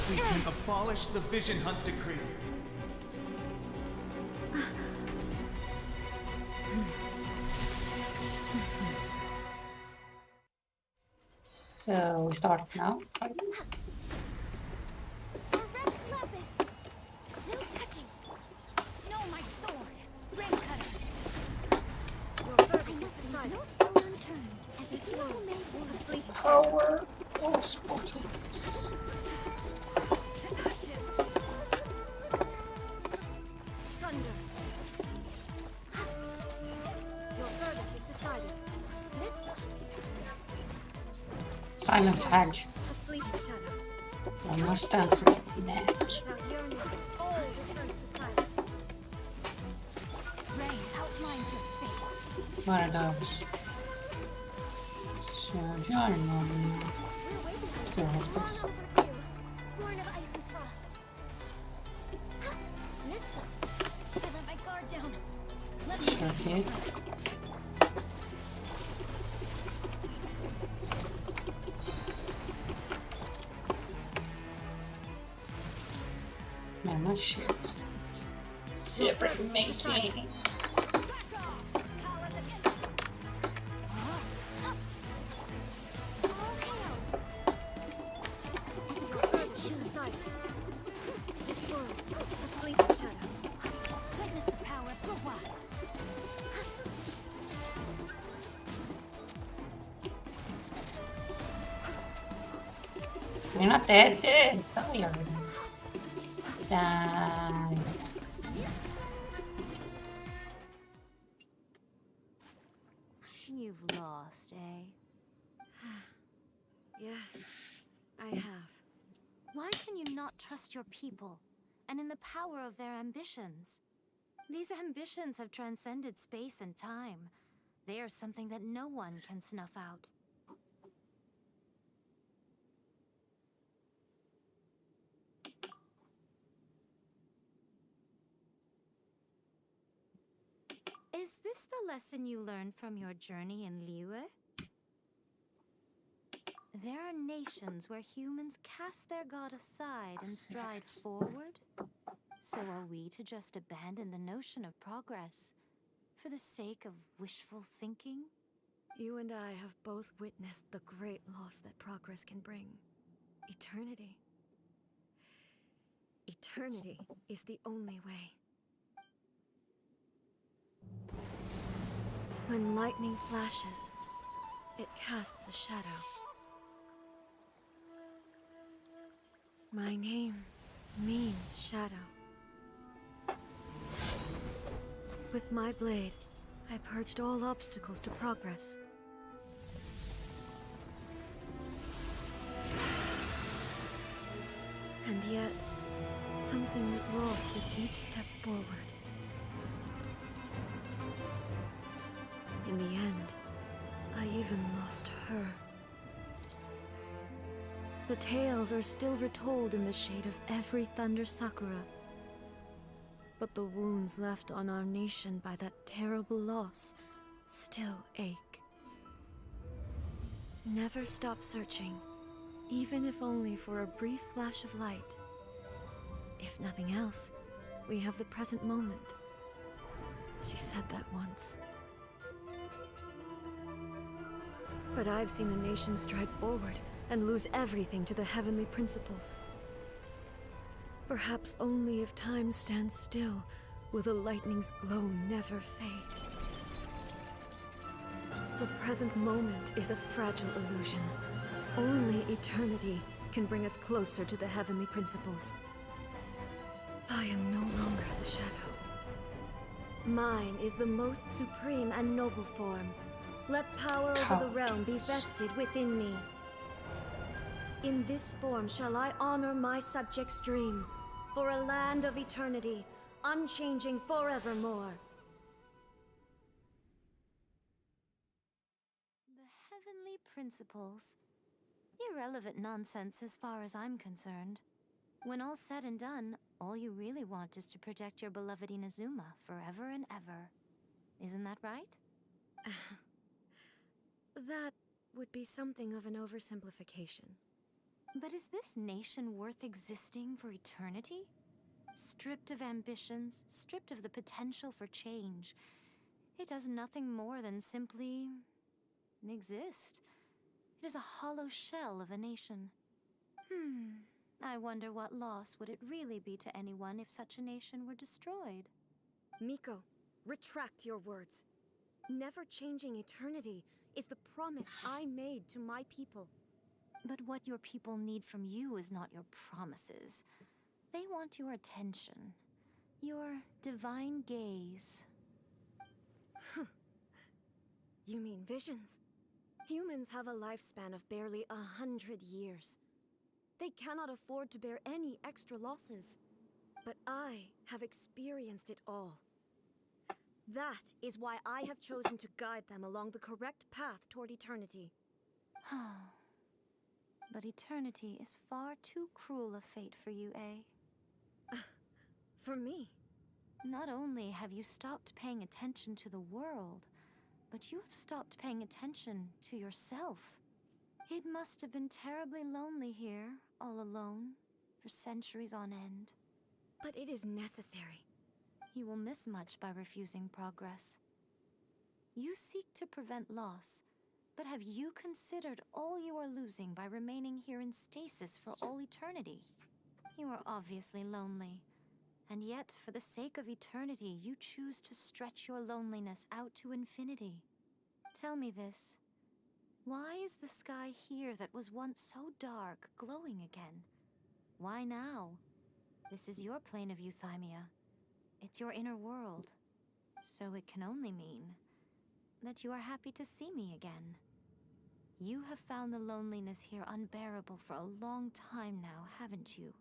We can abolish the Vision Hunt Decree. So we start now. No touching. No, my sword. Ray cutter. Your verdict is decided. No stone unturned, as this world will have fleeting. Power or spotted. Thunder. Your verdict is decided. Next up. Silence Hedge. A fleeting shadow. I must stand for that. Now hear me. All returns to silence. Ray outlines your fate. What are those? So, let's go with this. Born of ice and frost. Next up. I let my guard down. Let me Sure hit. Man, my shit's super amazing. You're not dead. Die already. Die. You've lost, eh? Yes, I have. Why can you not trust your people, and in the power of their ambitions? These ambitions have transcended space and time. They are something that no one can snuff out. Is this the lesson you learned from your journey in Liyue? There are nations where humans cast their god aside and stride forward. So are we to just abandon the notion of progress for the sake of wishful thinking? You and I have both witnessed the great loss that progress can bring. Eternity. Eternity is the only way. When lightning flashes, it casts a shadow. My name means shadow. With my blade, I purged all obstacles to progress. And yet, something was lost with each step forward. In the end, I even lost her. The tales are still retold in the shade of every Thunder Sakura. But the wounds left on our nation by that terrible loss still ache. Never stop searching, even if only for a brief flash of light. If nothing else, we have the present moment. She said that once. But I've seen a nation stride forward and lose everything to the heavenly principles. Perhaps only if time stands still will the lightning's glow never fade. The present moment is a fragile illusion. Only eternity can bring us closer to the heavenly principles. I am no longer the shadow. Mine is the most supreme and noble form. Let power over the realm be vested within me. In this form shall I honor my subjects' dream, for a land of eternity, unchanging forevermore. The heavenly principles. Irrelevant nonsense as far as I'm concerned. When all's said and done, all you really want is to protect your beloved Inazuma forever and ever. Isn't that right? That would be something of an oversimplification. But is this nation worth existing for eternity? Stripped of ambitions, stripped of the potential for change, it does nothing more than simply exist. It is a hollow shell of a nation. I wonder what loss would it really be to anyone if such a nation were destroyed? Miko, retract your words. Never changing eternity is the promise I made to my people. But what your people need from you is not your promises. They want your attention. Your divine gaze. You mean visions? Humans have a lifespan of barely 100 years. They cannot afford to bear any extra losses. But I have experienced it all. That is why I have chosen to guide them along the correct path toward eternity. But eternity is far too cruel a fate for you, eh? For me? Not only have you stopped paying attention to the world, but you have stopped paying attention to yourself. It must have been terribly lonely here, all alone, for centuries on end. But it is necessary. You will miss much by refusing progress. You seek to prevent loss, but have you considered all you are losing by remaining here in stasis for all eternity? You are obviously lonely, and yet for the sake of eternity, you choose to stretch your loneliness out to infinity. Tell me this. Why is the sky here that was once so dark glowing again? Why now? This is your plane of euthymia. It's your inner world. So it can only mean that you are happy to see me again. You have found the loneliness here unbearable for a long time now, haven't you?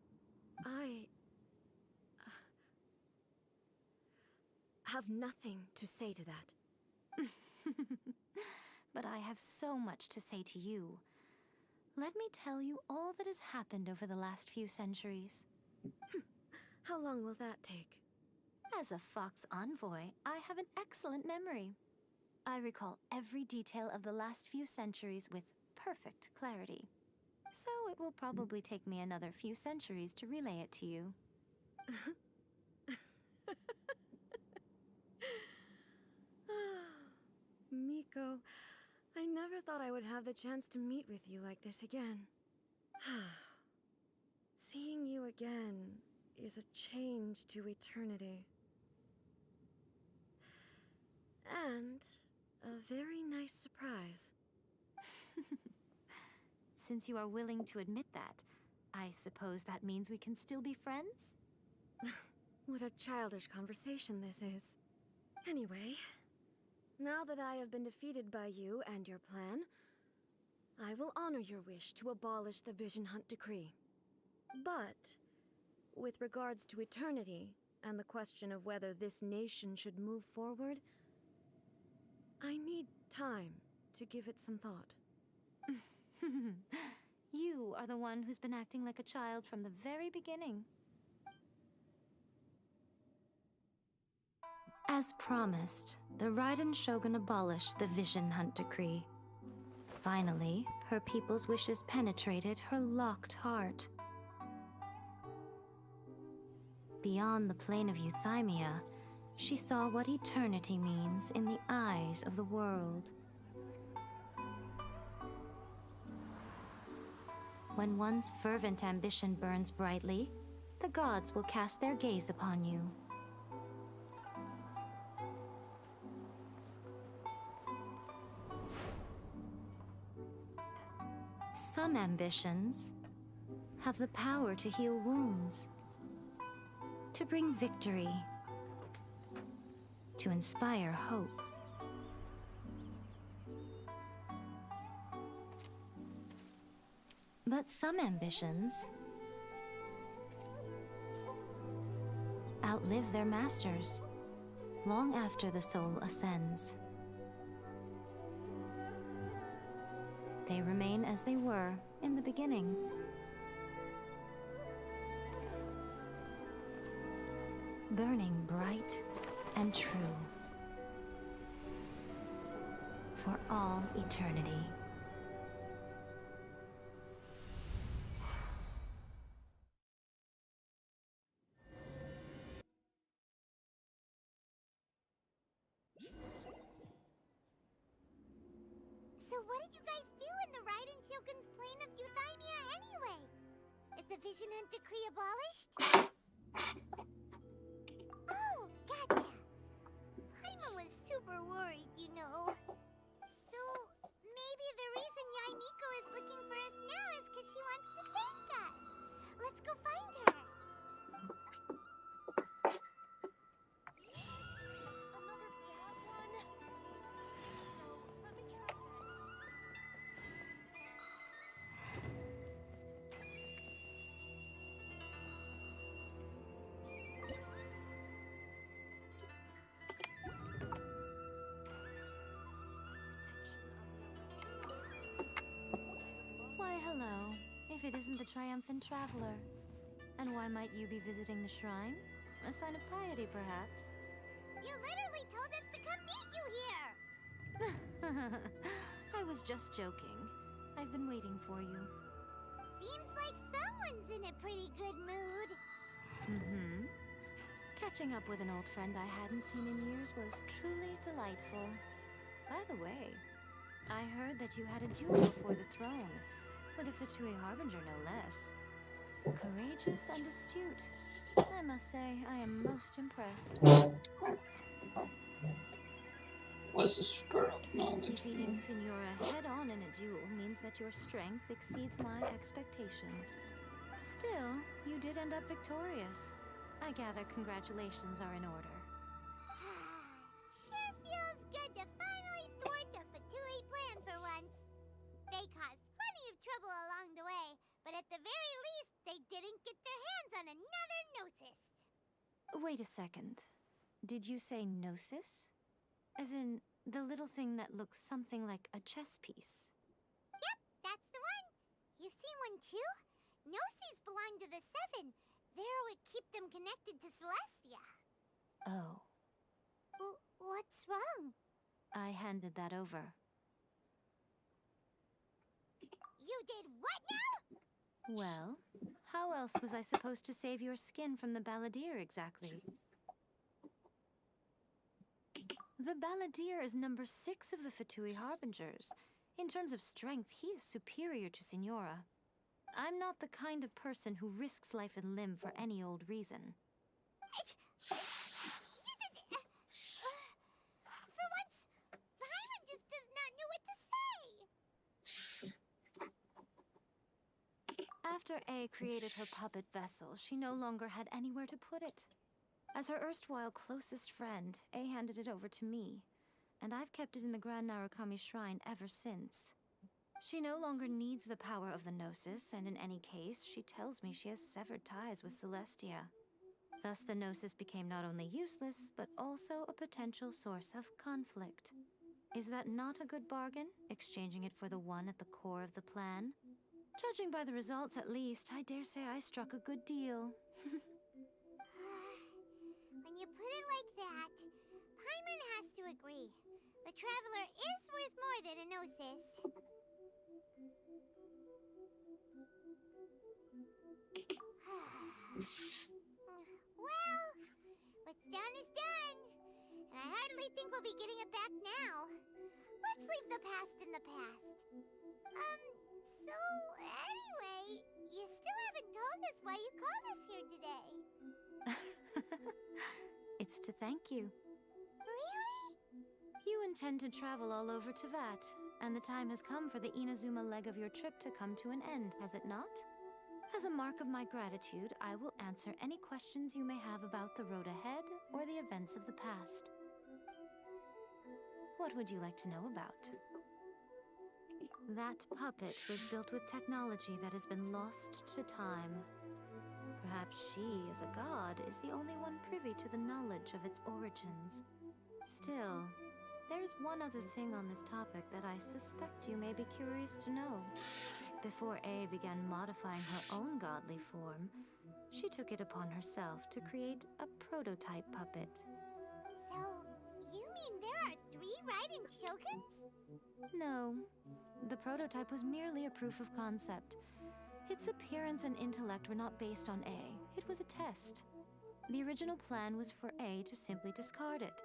I have nothing to say to that. But I have so much to say to you. Let me tell you all that has happened over the last few centuries. How long will that take? As a Fox envoy, I have an excellent memory. I recall every detail of the last few centuries with perfect clarity. So it will probably take me another few centuries to relay it to you. Miko, I never thought I would have the chance to meet with you like this again. Seeing you again is a change to eternity. And a very nice surprise. Since you are willing to admit that, I suppose that means we can still be friends? What a childish conversation this is. Anyway, now that I have been defeated by you and your plan, I will honor your wish to abolish the Vision Hunt Decree. But, with regards to eternity, and the question of whether this nation should move forward, I need time to give it some thought. You are the one who's been acting like a child from the very beginning. As promised, the Raiden Shogun abolished the Vision Hunt Decree. Finally, her people's wishes penetrated her locked heart. Beyond the plane of euthymia, she saw what eternity means in the eyes of the world. When one's fervent ambition burns brightly, the gods will cast their gaze upon you. Some ambitions have the power to heal wounds, to bring victory, to inspire hope. But some ambitions outlive their masters long after the soul ascends. They remain as they were in the beginning. Burning bright and true for all eternity. So what did you guys do in the Raiden Shogun's plane of euthymia anyway? Is the Vision Hunt decree abolished? Oh, gotcha. Paimon was super worried, you know. So, maybe the reason Yaimiko is looking for us now is because she wants to thank us. Let's go find her. Another bad one? No, let me try that. Why, hello, if it isn't the triumphant traveler. And why might you be visiting the shrine? A sign of piety, perhaps? You literally told us to come meet you here! I was just joking. I've been waiting for you. Seems like someone's in a pretty good mood. Mm-hmm. Catching up with an old friend I hadn't seen in years was truly delightful. By the way, I heard that you had a duel before the throne, with a Fatui Harbinger no less. Courageous and astute. I must say, I am most impressed. What's the spur of the moment? Defeating Signora head-on in a duel means that your strength exceeds my expectations. Still, you did end up victorious. I gather congratulations are in order. Sure feels good to finally thwart the Fatui plan for once. They caused plenty of trouble along the way, but at the very least, they didn't get their hands on another Gnosis. Wait a second. Did you say Gnosis? As in, the little thing that looks something like a chess piece? Yep, that's the one. You've seen one too? Gnosis belong to the Seven. They're what keep them connected to Celestia. Oh. What's wrong? I handed that over. You did what now? Well, how else was I supposed to save your skin from the Balladeer exactly? The Balladeer is number 6 of the Fatui Harbingers. In terms of strength, he is superior to Signora. I'm not the kind of person who risks life and limb for any old reason. You did... for once, Paimon just does not know what to say. After A created her puppet vessel, she no longer had anywhere to put it. As her erstwhile closest friend, A handed it over to me, and I've kept it in the Grand Narukami Shrine ever since. She no longer needs the power of the Gnosis, and in any case, she tells me she has severed ties with Celestia. Thus, the Gnosis became not only useless, but also a potential source of conflict. Is that not a good bargain, exchanging it for the one at the core of the plan? Judging by the results, at least, I dare say I struck a good deal. When you put it like that, Paimon has to agree. The Traveler is worth more than a Gnosis. Well, what's done is done. And I hardly think we'll be getting it back now. Let's leave the past in the past. So anyway, you still haven't told us why you called us here today. It's to thank you. Really? You intend to travel all over Teyvat, and the time has come for the Inazuma leg of your trip to come to an end, has it not? As a mark of my gratitude, I will answer any questions you may have about the road ahead or the events of the past. What would you like to know about? That puppet was built with technology that has been lost to time. Perhaps she, as a god, is the only one privy to the knowledge of its origins. Still, there is one other thing on this topic that I suspect you may be curious to know. Before A began modifying her own godly form, she took it upon herself to create a prototype puppet. So, you mean there are 3 riding shoguns? No. The prototype was merely a proof of concept. Its appearance and intellect were not based on A. It was a test. The original plan was for A to simply discard it.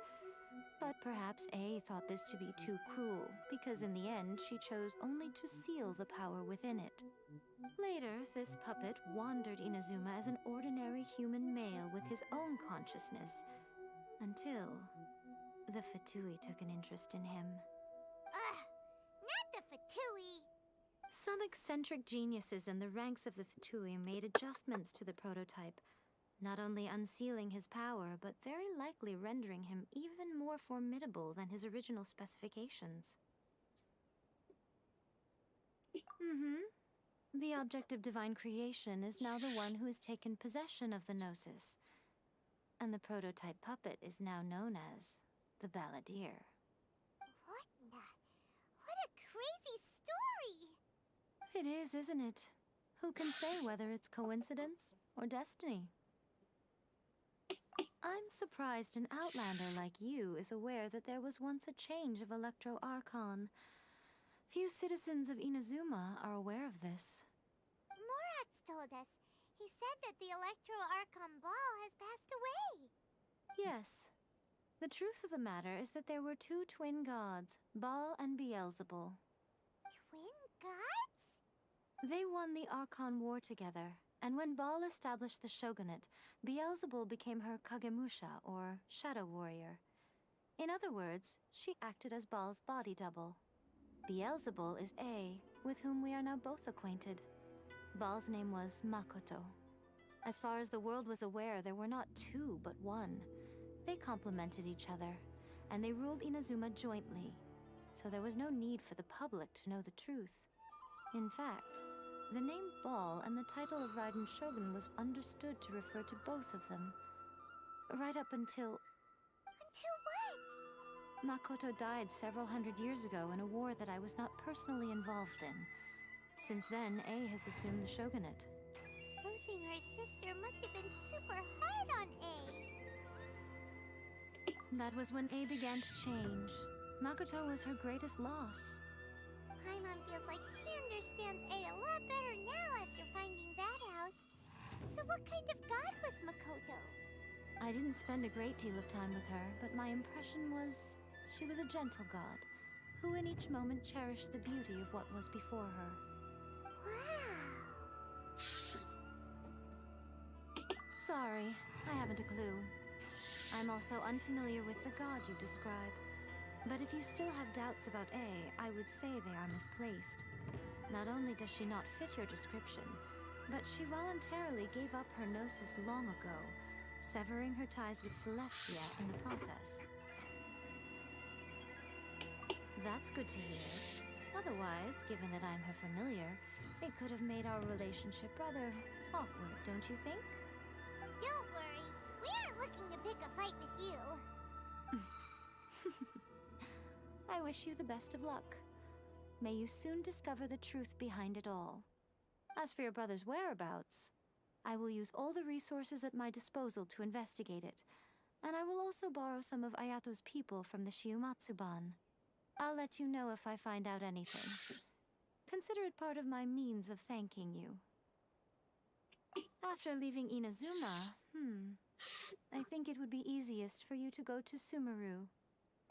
But perhaps A thought this to be too cruel, because in the end she chose only to seal the power within it. Later, this puppet wandered Inazuma as an ordinary human male with his own consciousness, until the Fatui took an interest in him. Ugh! Not the Fatui! Some eccentric geniuses in the ranks of the Fatui made adjustments to the prototype, not only unsealing his power, but very likely rendering him even more formidable than his original specifications. The object of divine creation is now the one who has taken possession of the Gnosis, and the prototype puppet is now known as the Balladeer. What a crazy story! It is, isn't it? Who can say whether it's coincidence or destiny? I'm surprised an outlander like you is aware that there was once a change of Electro Archon. Few citizens of Inazuma are aware of this. Morat's told us. He said that the Electro Archon Ball has passed away. Yes. The truth of the matter is that there were 2 twin gods, Baal and Beelzebul. Twin gods? They won the Archon War together, and when Baal established the shogunate, Beelzebul became her Kagemusha, or shadow warrior. In other words, she acted as Baal's body double. Beelzebul is A, with whom we are now both acquainted. Baal's name was Makoto. As far as the world was aware, there were not 2, but 1. They complemented each other, and they ruled Inazuma jointly, so there was no need for the public to know the truth. In fact, the name Baal and the title of Raiden Shogun was understood to refer to both of them. Right up until... Until what? Makoto died several hundred years ago in a war that I was not personally involved in. Since then, A has assumed the shogunate. Losing her sister must have been super hard on A. That was when A began to change. Makoto was her greatest loss. Paimon feels like she understands A a lot better now after finding that out. So what kind of god was Makoto? I didn't spend a great deal of time with her, but my impression was she was a gentle god, who in each moment cherished the beauty of what was before her. Wow! Sorry, I haven't a clue. I'm also unfamiliar with the god you describe. But if you still have doubts about A, I would say they are misplaced. Not only does she not fit your description, but she voluntarily gave up her gnosis long ago, severing her ties with Celestia in the process. That's good to hear. Otherwise, given that I'm her familiar, it could have made our relationship rather awkward, don't you think? Don't worry, we aren't looking to pick a fight with you. I wish you the best of luck. May you soon discover the truth behind it all. As for your brother's whereabouts, I will use all the resources at my disposal to investigate it, and I will also borrow some of Ayato's people from the Shiumatsuban. I'll let you know if I find out anything. Consider it part of my means of thanking you. After leaving Inazuma, I think it would be easiest for you to go to Sumeru.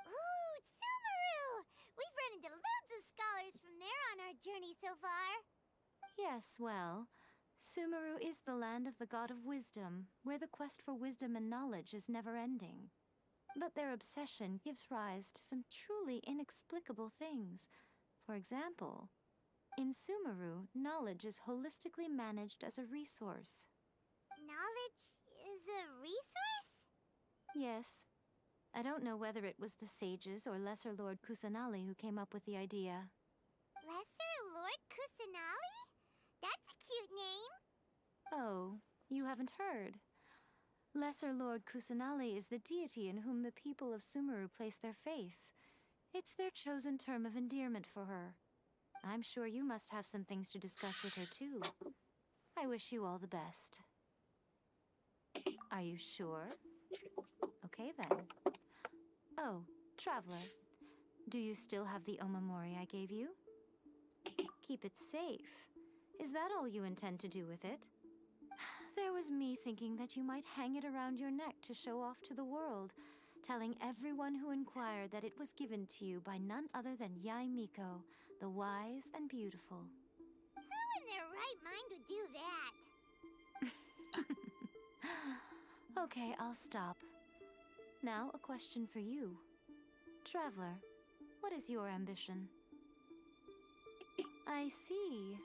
Ooh, Sumeru! We've run into loads of scholars from there on our journey so far. Yes, well, Sumeru is the land of the god of wisdom, where the quest for wisdom and knowledge is never-ending. But their obsession gives rise to some truly inexplicable things. For example, in Sumeru, knowledge is holistically managed as a resource. Knowledge is a resource? Yes. I don't know whether it was the sages or Lesser Lord Kusanali who came up with the idea. Lesser Lord Kusanali? That's a cute name. Oh, you haven't heard. Lesser Lord Kusanali is the deity in whom the people of Sumeru place their faith. It's their chosen term of endearment for her. I'm sure you must have some things to discuss with her too. I wish you all the best. Are you sure? Okay then. Oh, Traveler, do you still have the Omamori I gave you? Keep it safe. Is that all you intend to do with it? There was me thinking that you might hang it around your neck to show off to the world, telling everyone who inquired that it was given to you by none other than Yae Miko, the wise and beautiful. Who in their right mind would do that? Okay, I'll stop. Now, a question for you. Traveler, what is your ambition? I see.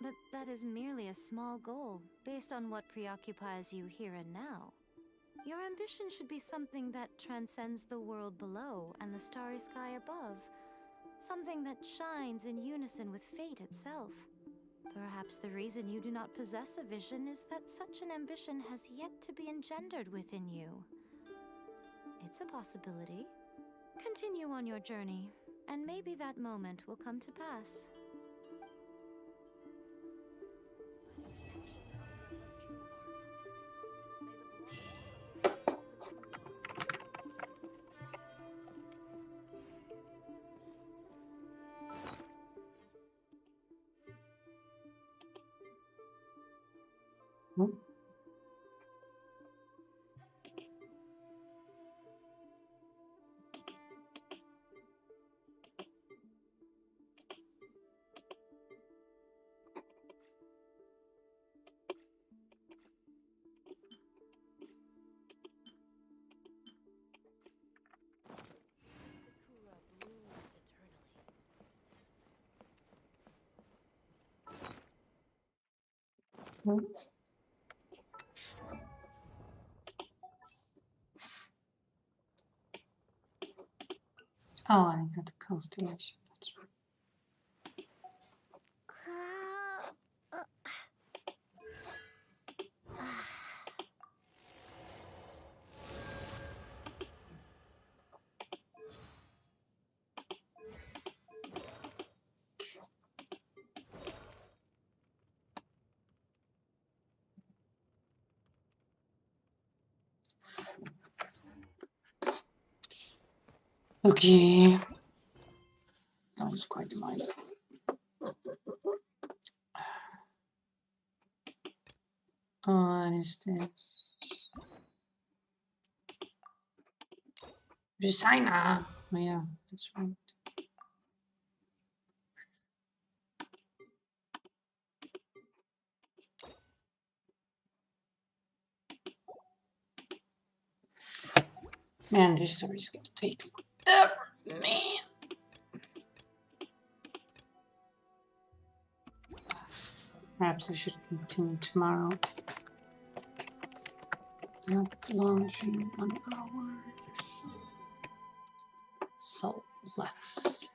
But that is merely a small goal, based on what preoccupies you here and now. Your ambition should be something that transcends the world below and the starry sky above. Something that shines in unison with fate itself. Perhaps the reason you do not possess a vision is that such an ambition has yet to be engendered within you. It's a possibility. Continue on your journey, and maybe that moment will come to pass. Oh, I got the constellation. That's right. Okay. That was quite a mind. What is this? Designer. Oh yeah, that's right. Man, this story is gonna take forever, man. Perhaps I should continue tomorrow. Not launching an hour. So let's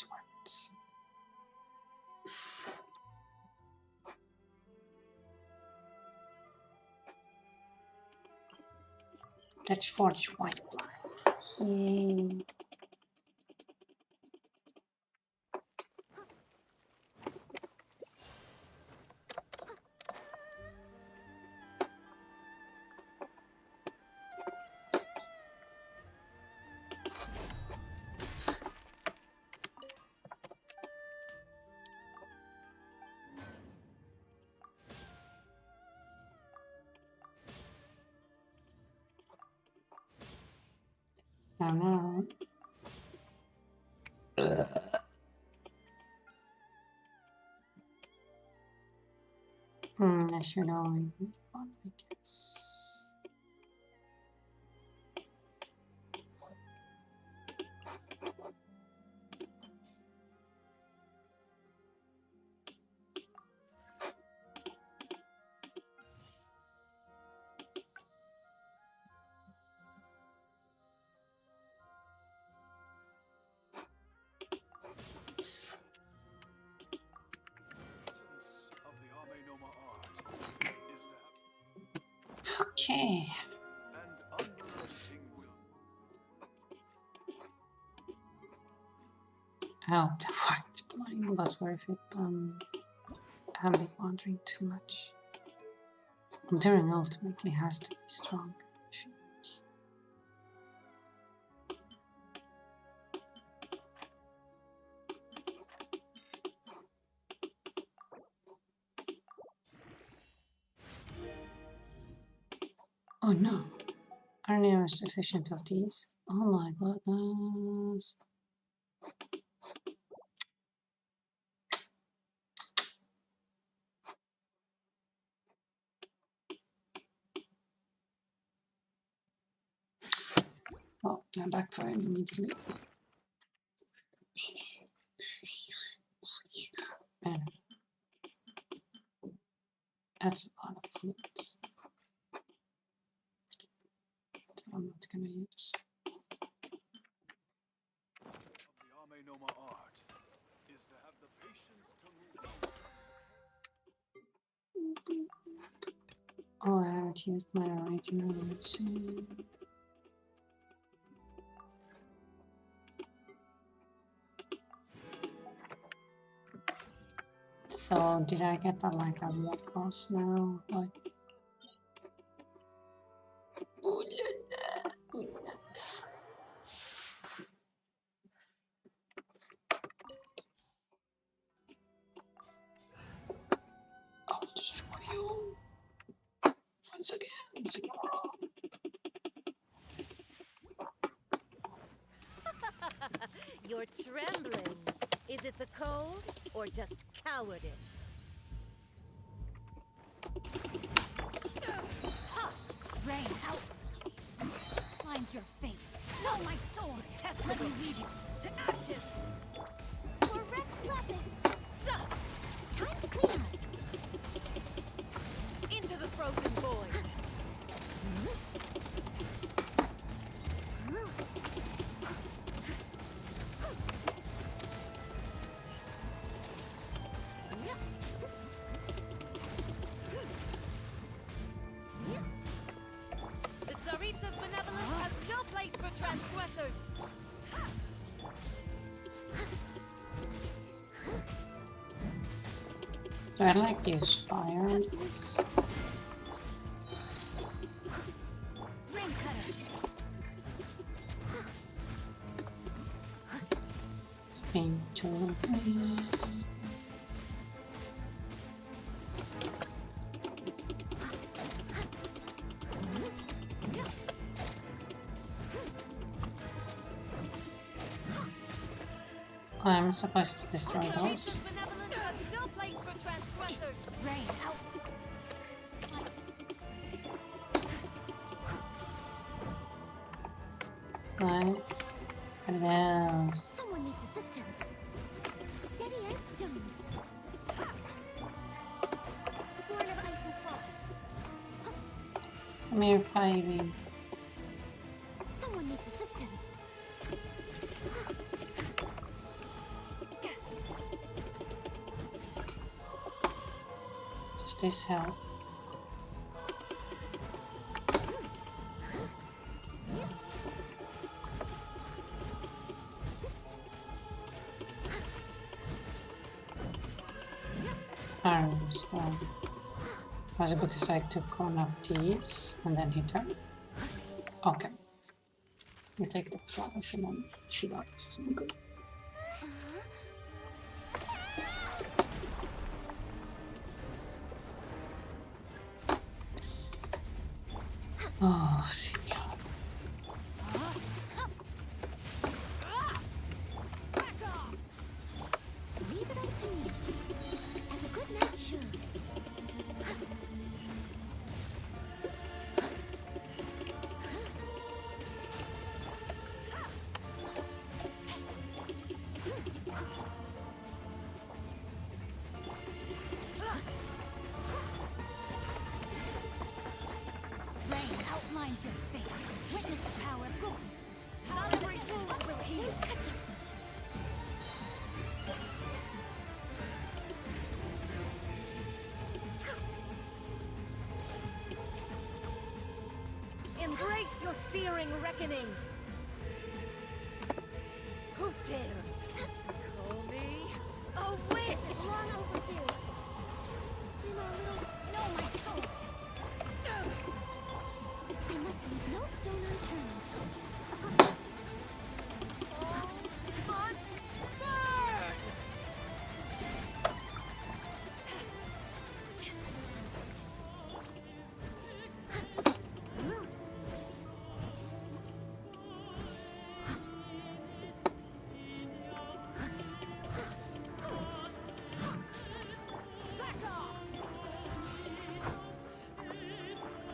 what. Let's forge white blood. Yay. I don't know. I should only make one, I guess. Okay. Oh, the fight's blind was worth it. I've been wandering too much. Enduring ultimately has to be strong. Oh no. Aren't there sufficient of these? Oh my goodness. Oh, I'm backfiring immediately. Man. That's a lot of foods. I'm not gonna use. Oh, I haven't used my original. Let's see. So did I get that like a what boss now? Like, ooh la la, ooh la. I'll destroy you once again, Signora. You're trembling. Is it the cold or just cowardice? Rain out. Find your fate. No, my sword. Let me lead you to ashes. For Rex Lapis. Time to clean up. Into the frozen void. The Tsaritsa's benevolence has no place for transgressors. Do I like use fire on this? Being too I'm supposed to destroy those. Right. What else? Someone needs assistance. Steady as stone. Born of ice and fog. Come here, Fivey. Someone needs assistance. Does this help? Arms, well. Was it because I took one of these and then hit her? Okay. We take the flowers and then she dies. Good. Oh, senor. your searing reckoning! Who dares call me a witch? It's long overdue. Seem a little... No, my soul! I must leave no stone unturned.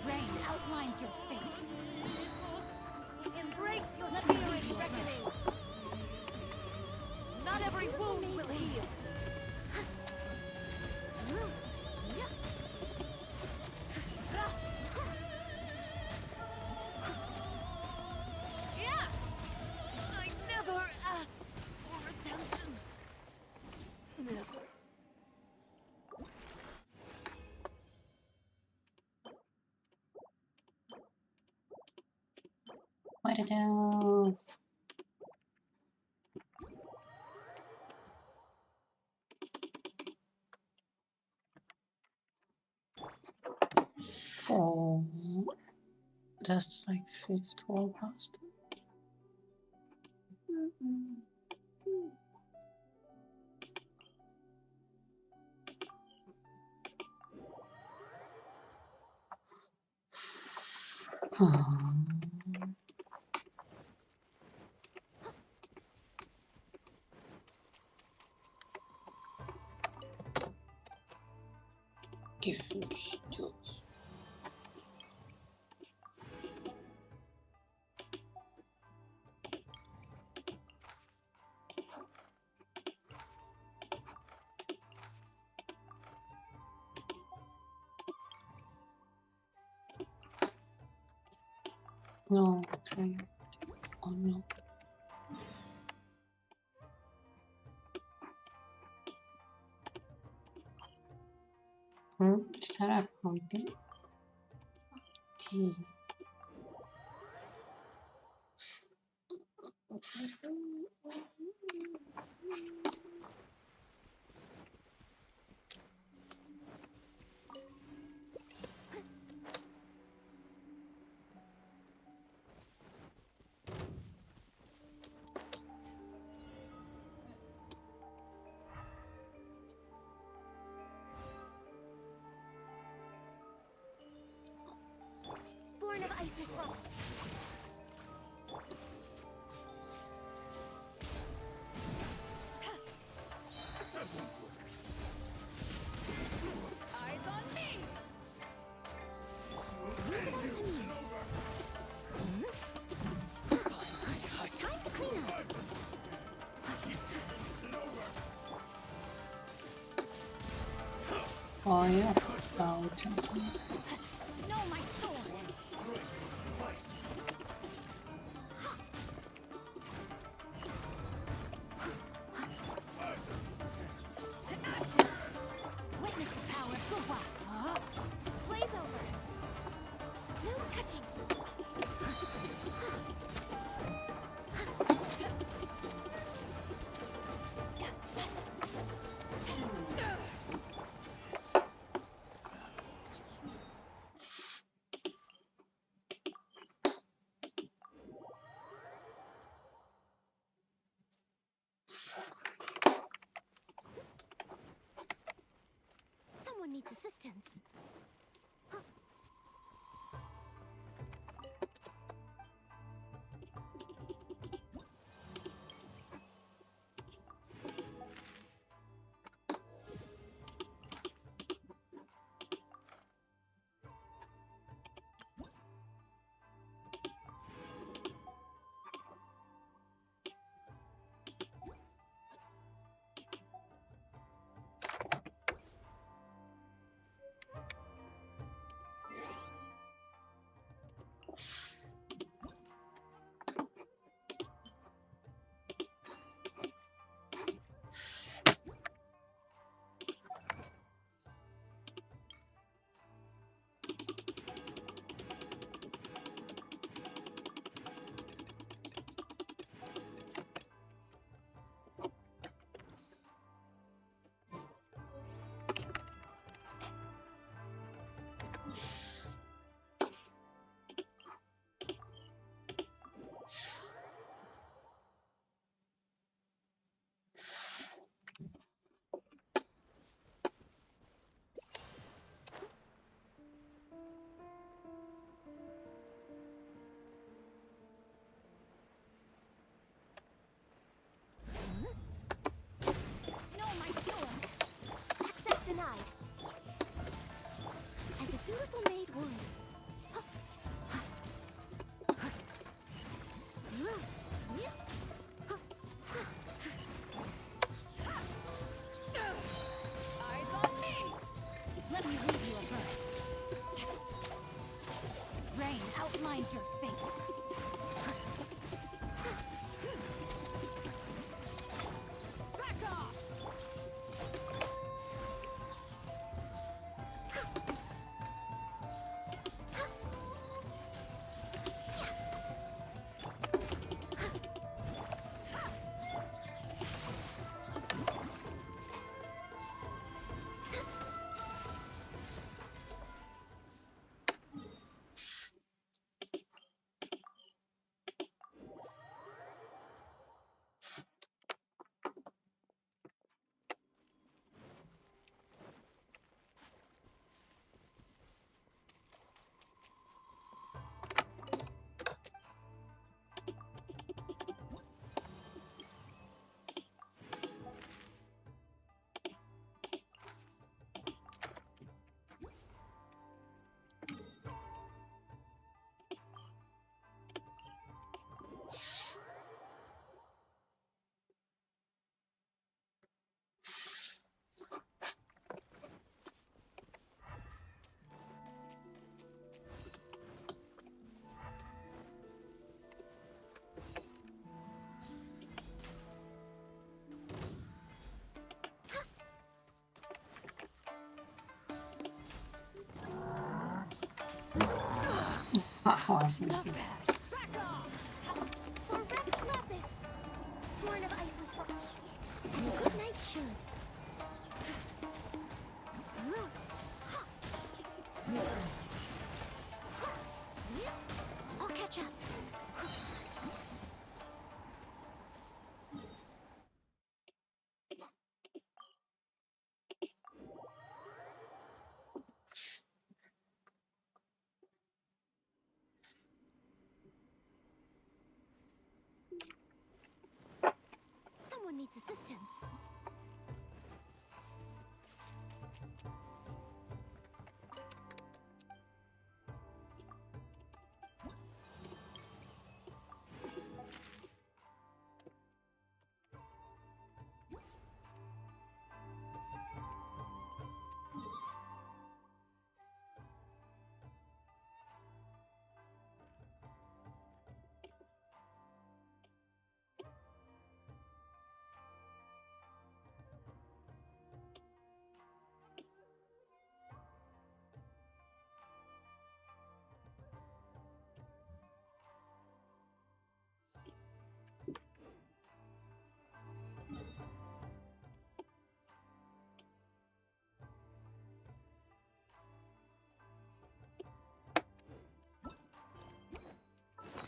Rain outlines your fate. Embrace your searing reckoning! Not every wound will heal! Yeah! I never asked for redemption. Never. What it is? Oh, just like fifth wall past. Give me stuff. No, okay. Oh no. Is that a pumpkin? Tea. Born of icy frost. Eyes on me! Leave it up to me. Time to clean up. Oh yeah. Oh, No, my soul! To ashes. Witness the power of Gua. Blaze over. No touching. Someone needs assistance. Oh, I see. Back off! For Rex Lapis! Born of ice and frost. Good night, Shun. I'll catch up. Someone needs assistance.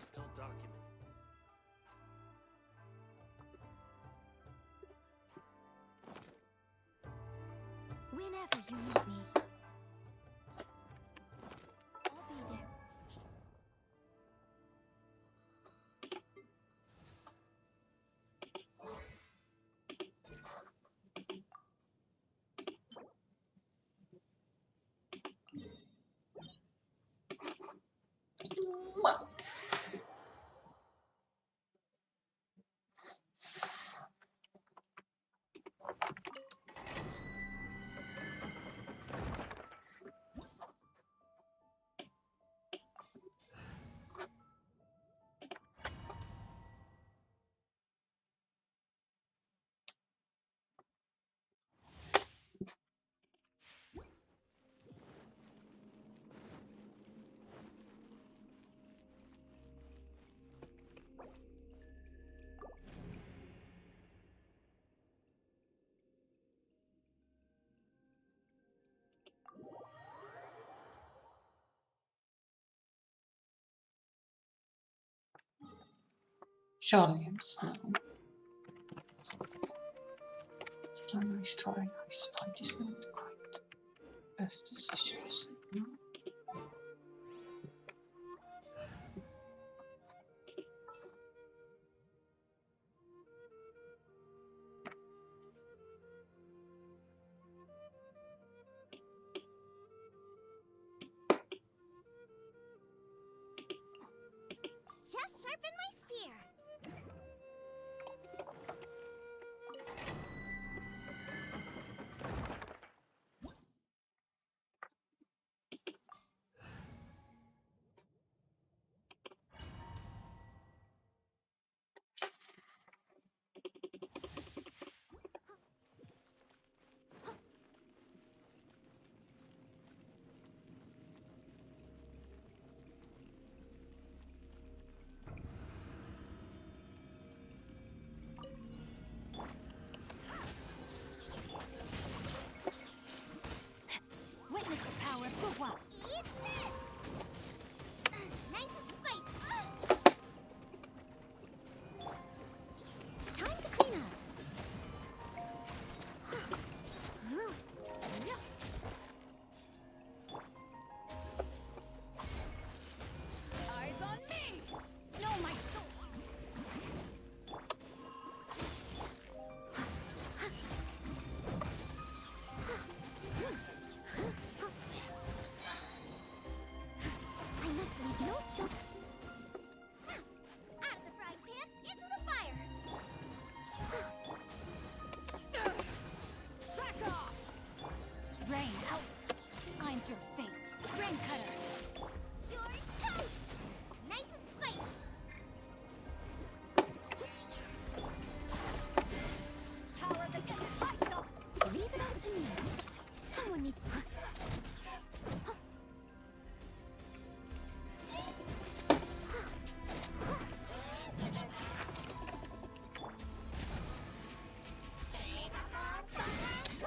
Still documents. Whenever you need me. I'll be there. Surely I'm slow. From my story, this fight is not quite the best decisions. No? Just sharpen my spear.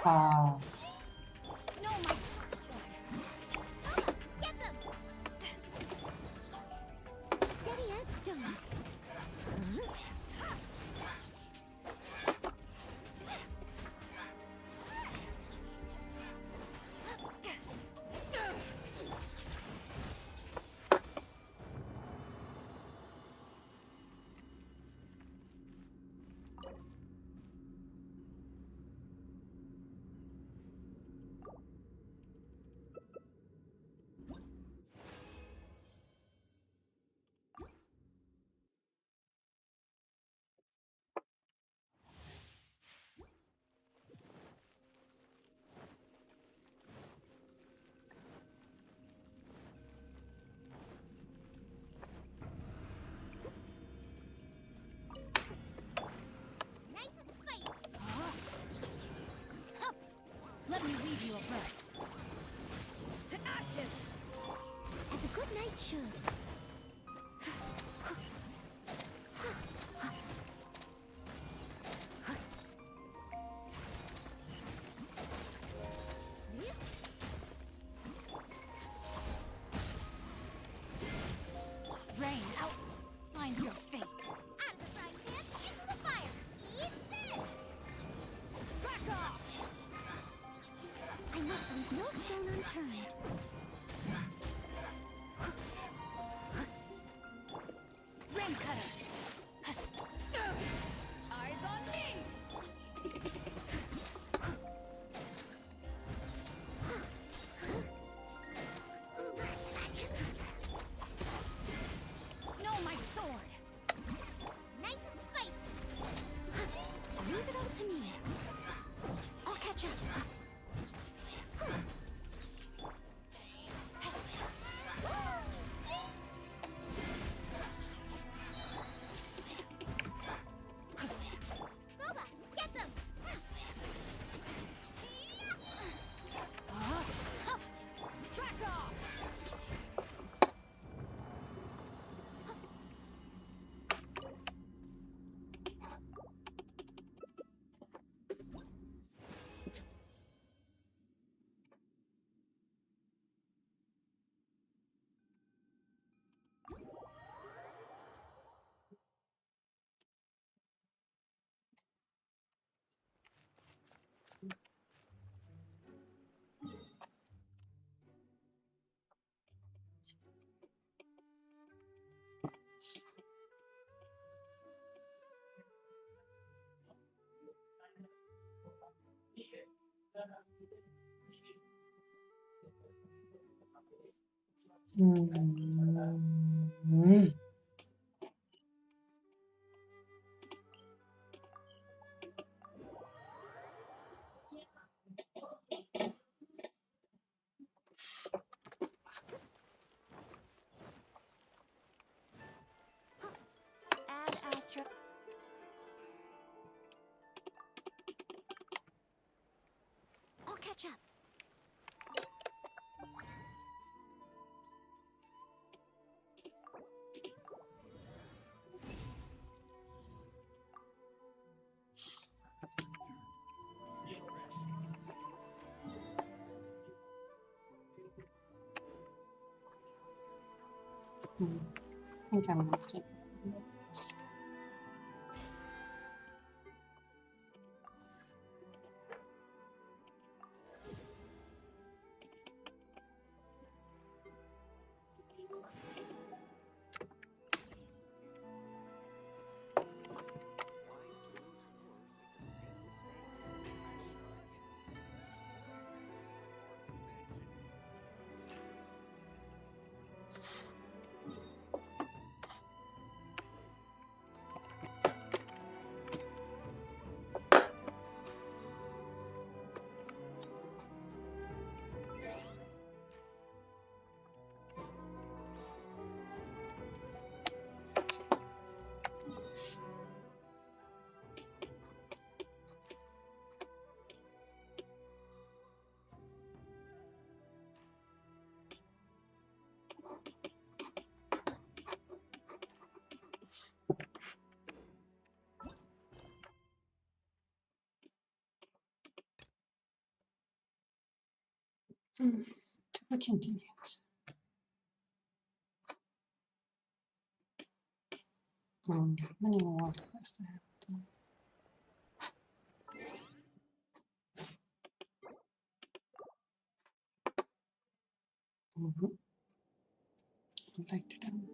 Ah. No, my get them! Steady as stone. Let me read you a verse. To ashes! As a good knight should. Rain out. Find your fate. Out of the frying pan, into the fire. Eat this! Back off! I must leave no stone unturned. Rain cutter. Eyes on me! No, my sword! Nice and spicy. Leave it all to me. I'll catch up. Boba, get them! Back off! Add Astra. I'll catch up. I think I'm gonna take. To be continued. Many more quests I have done. I'd like to do.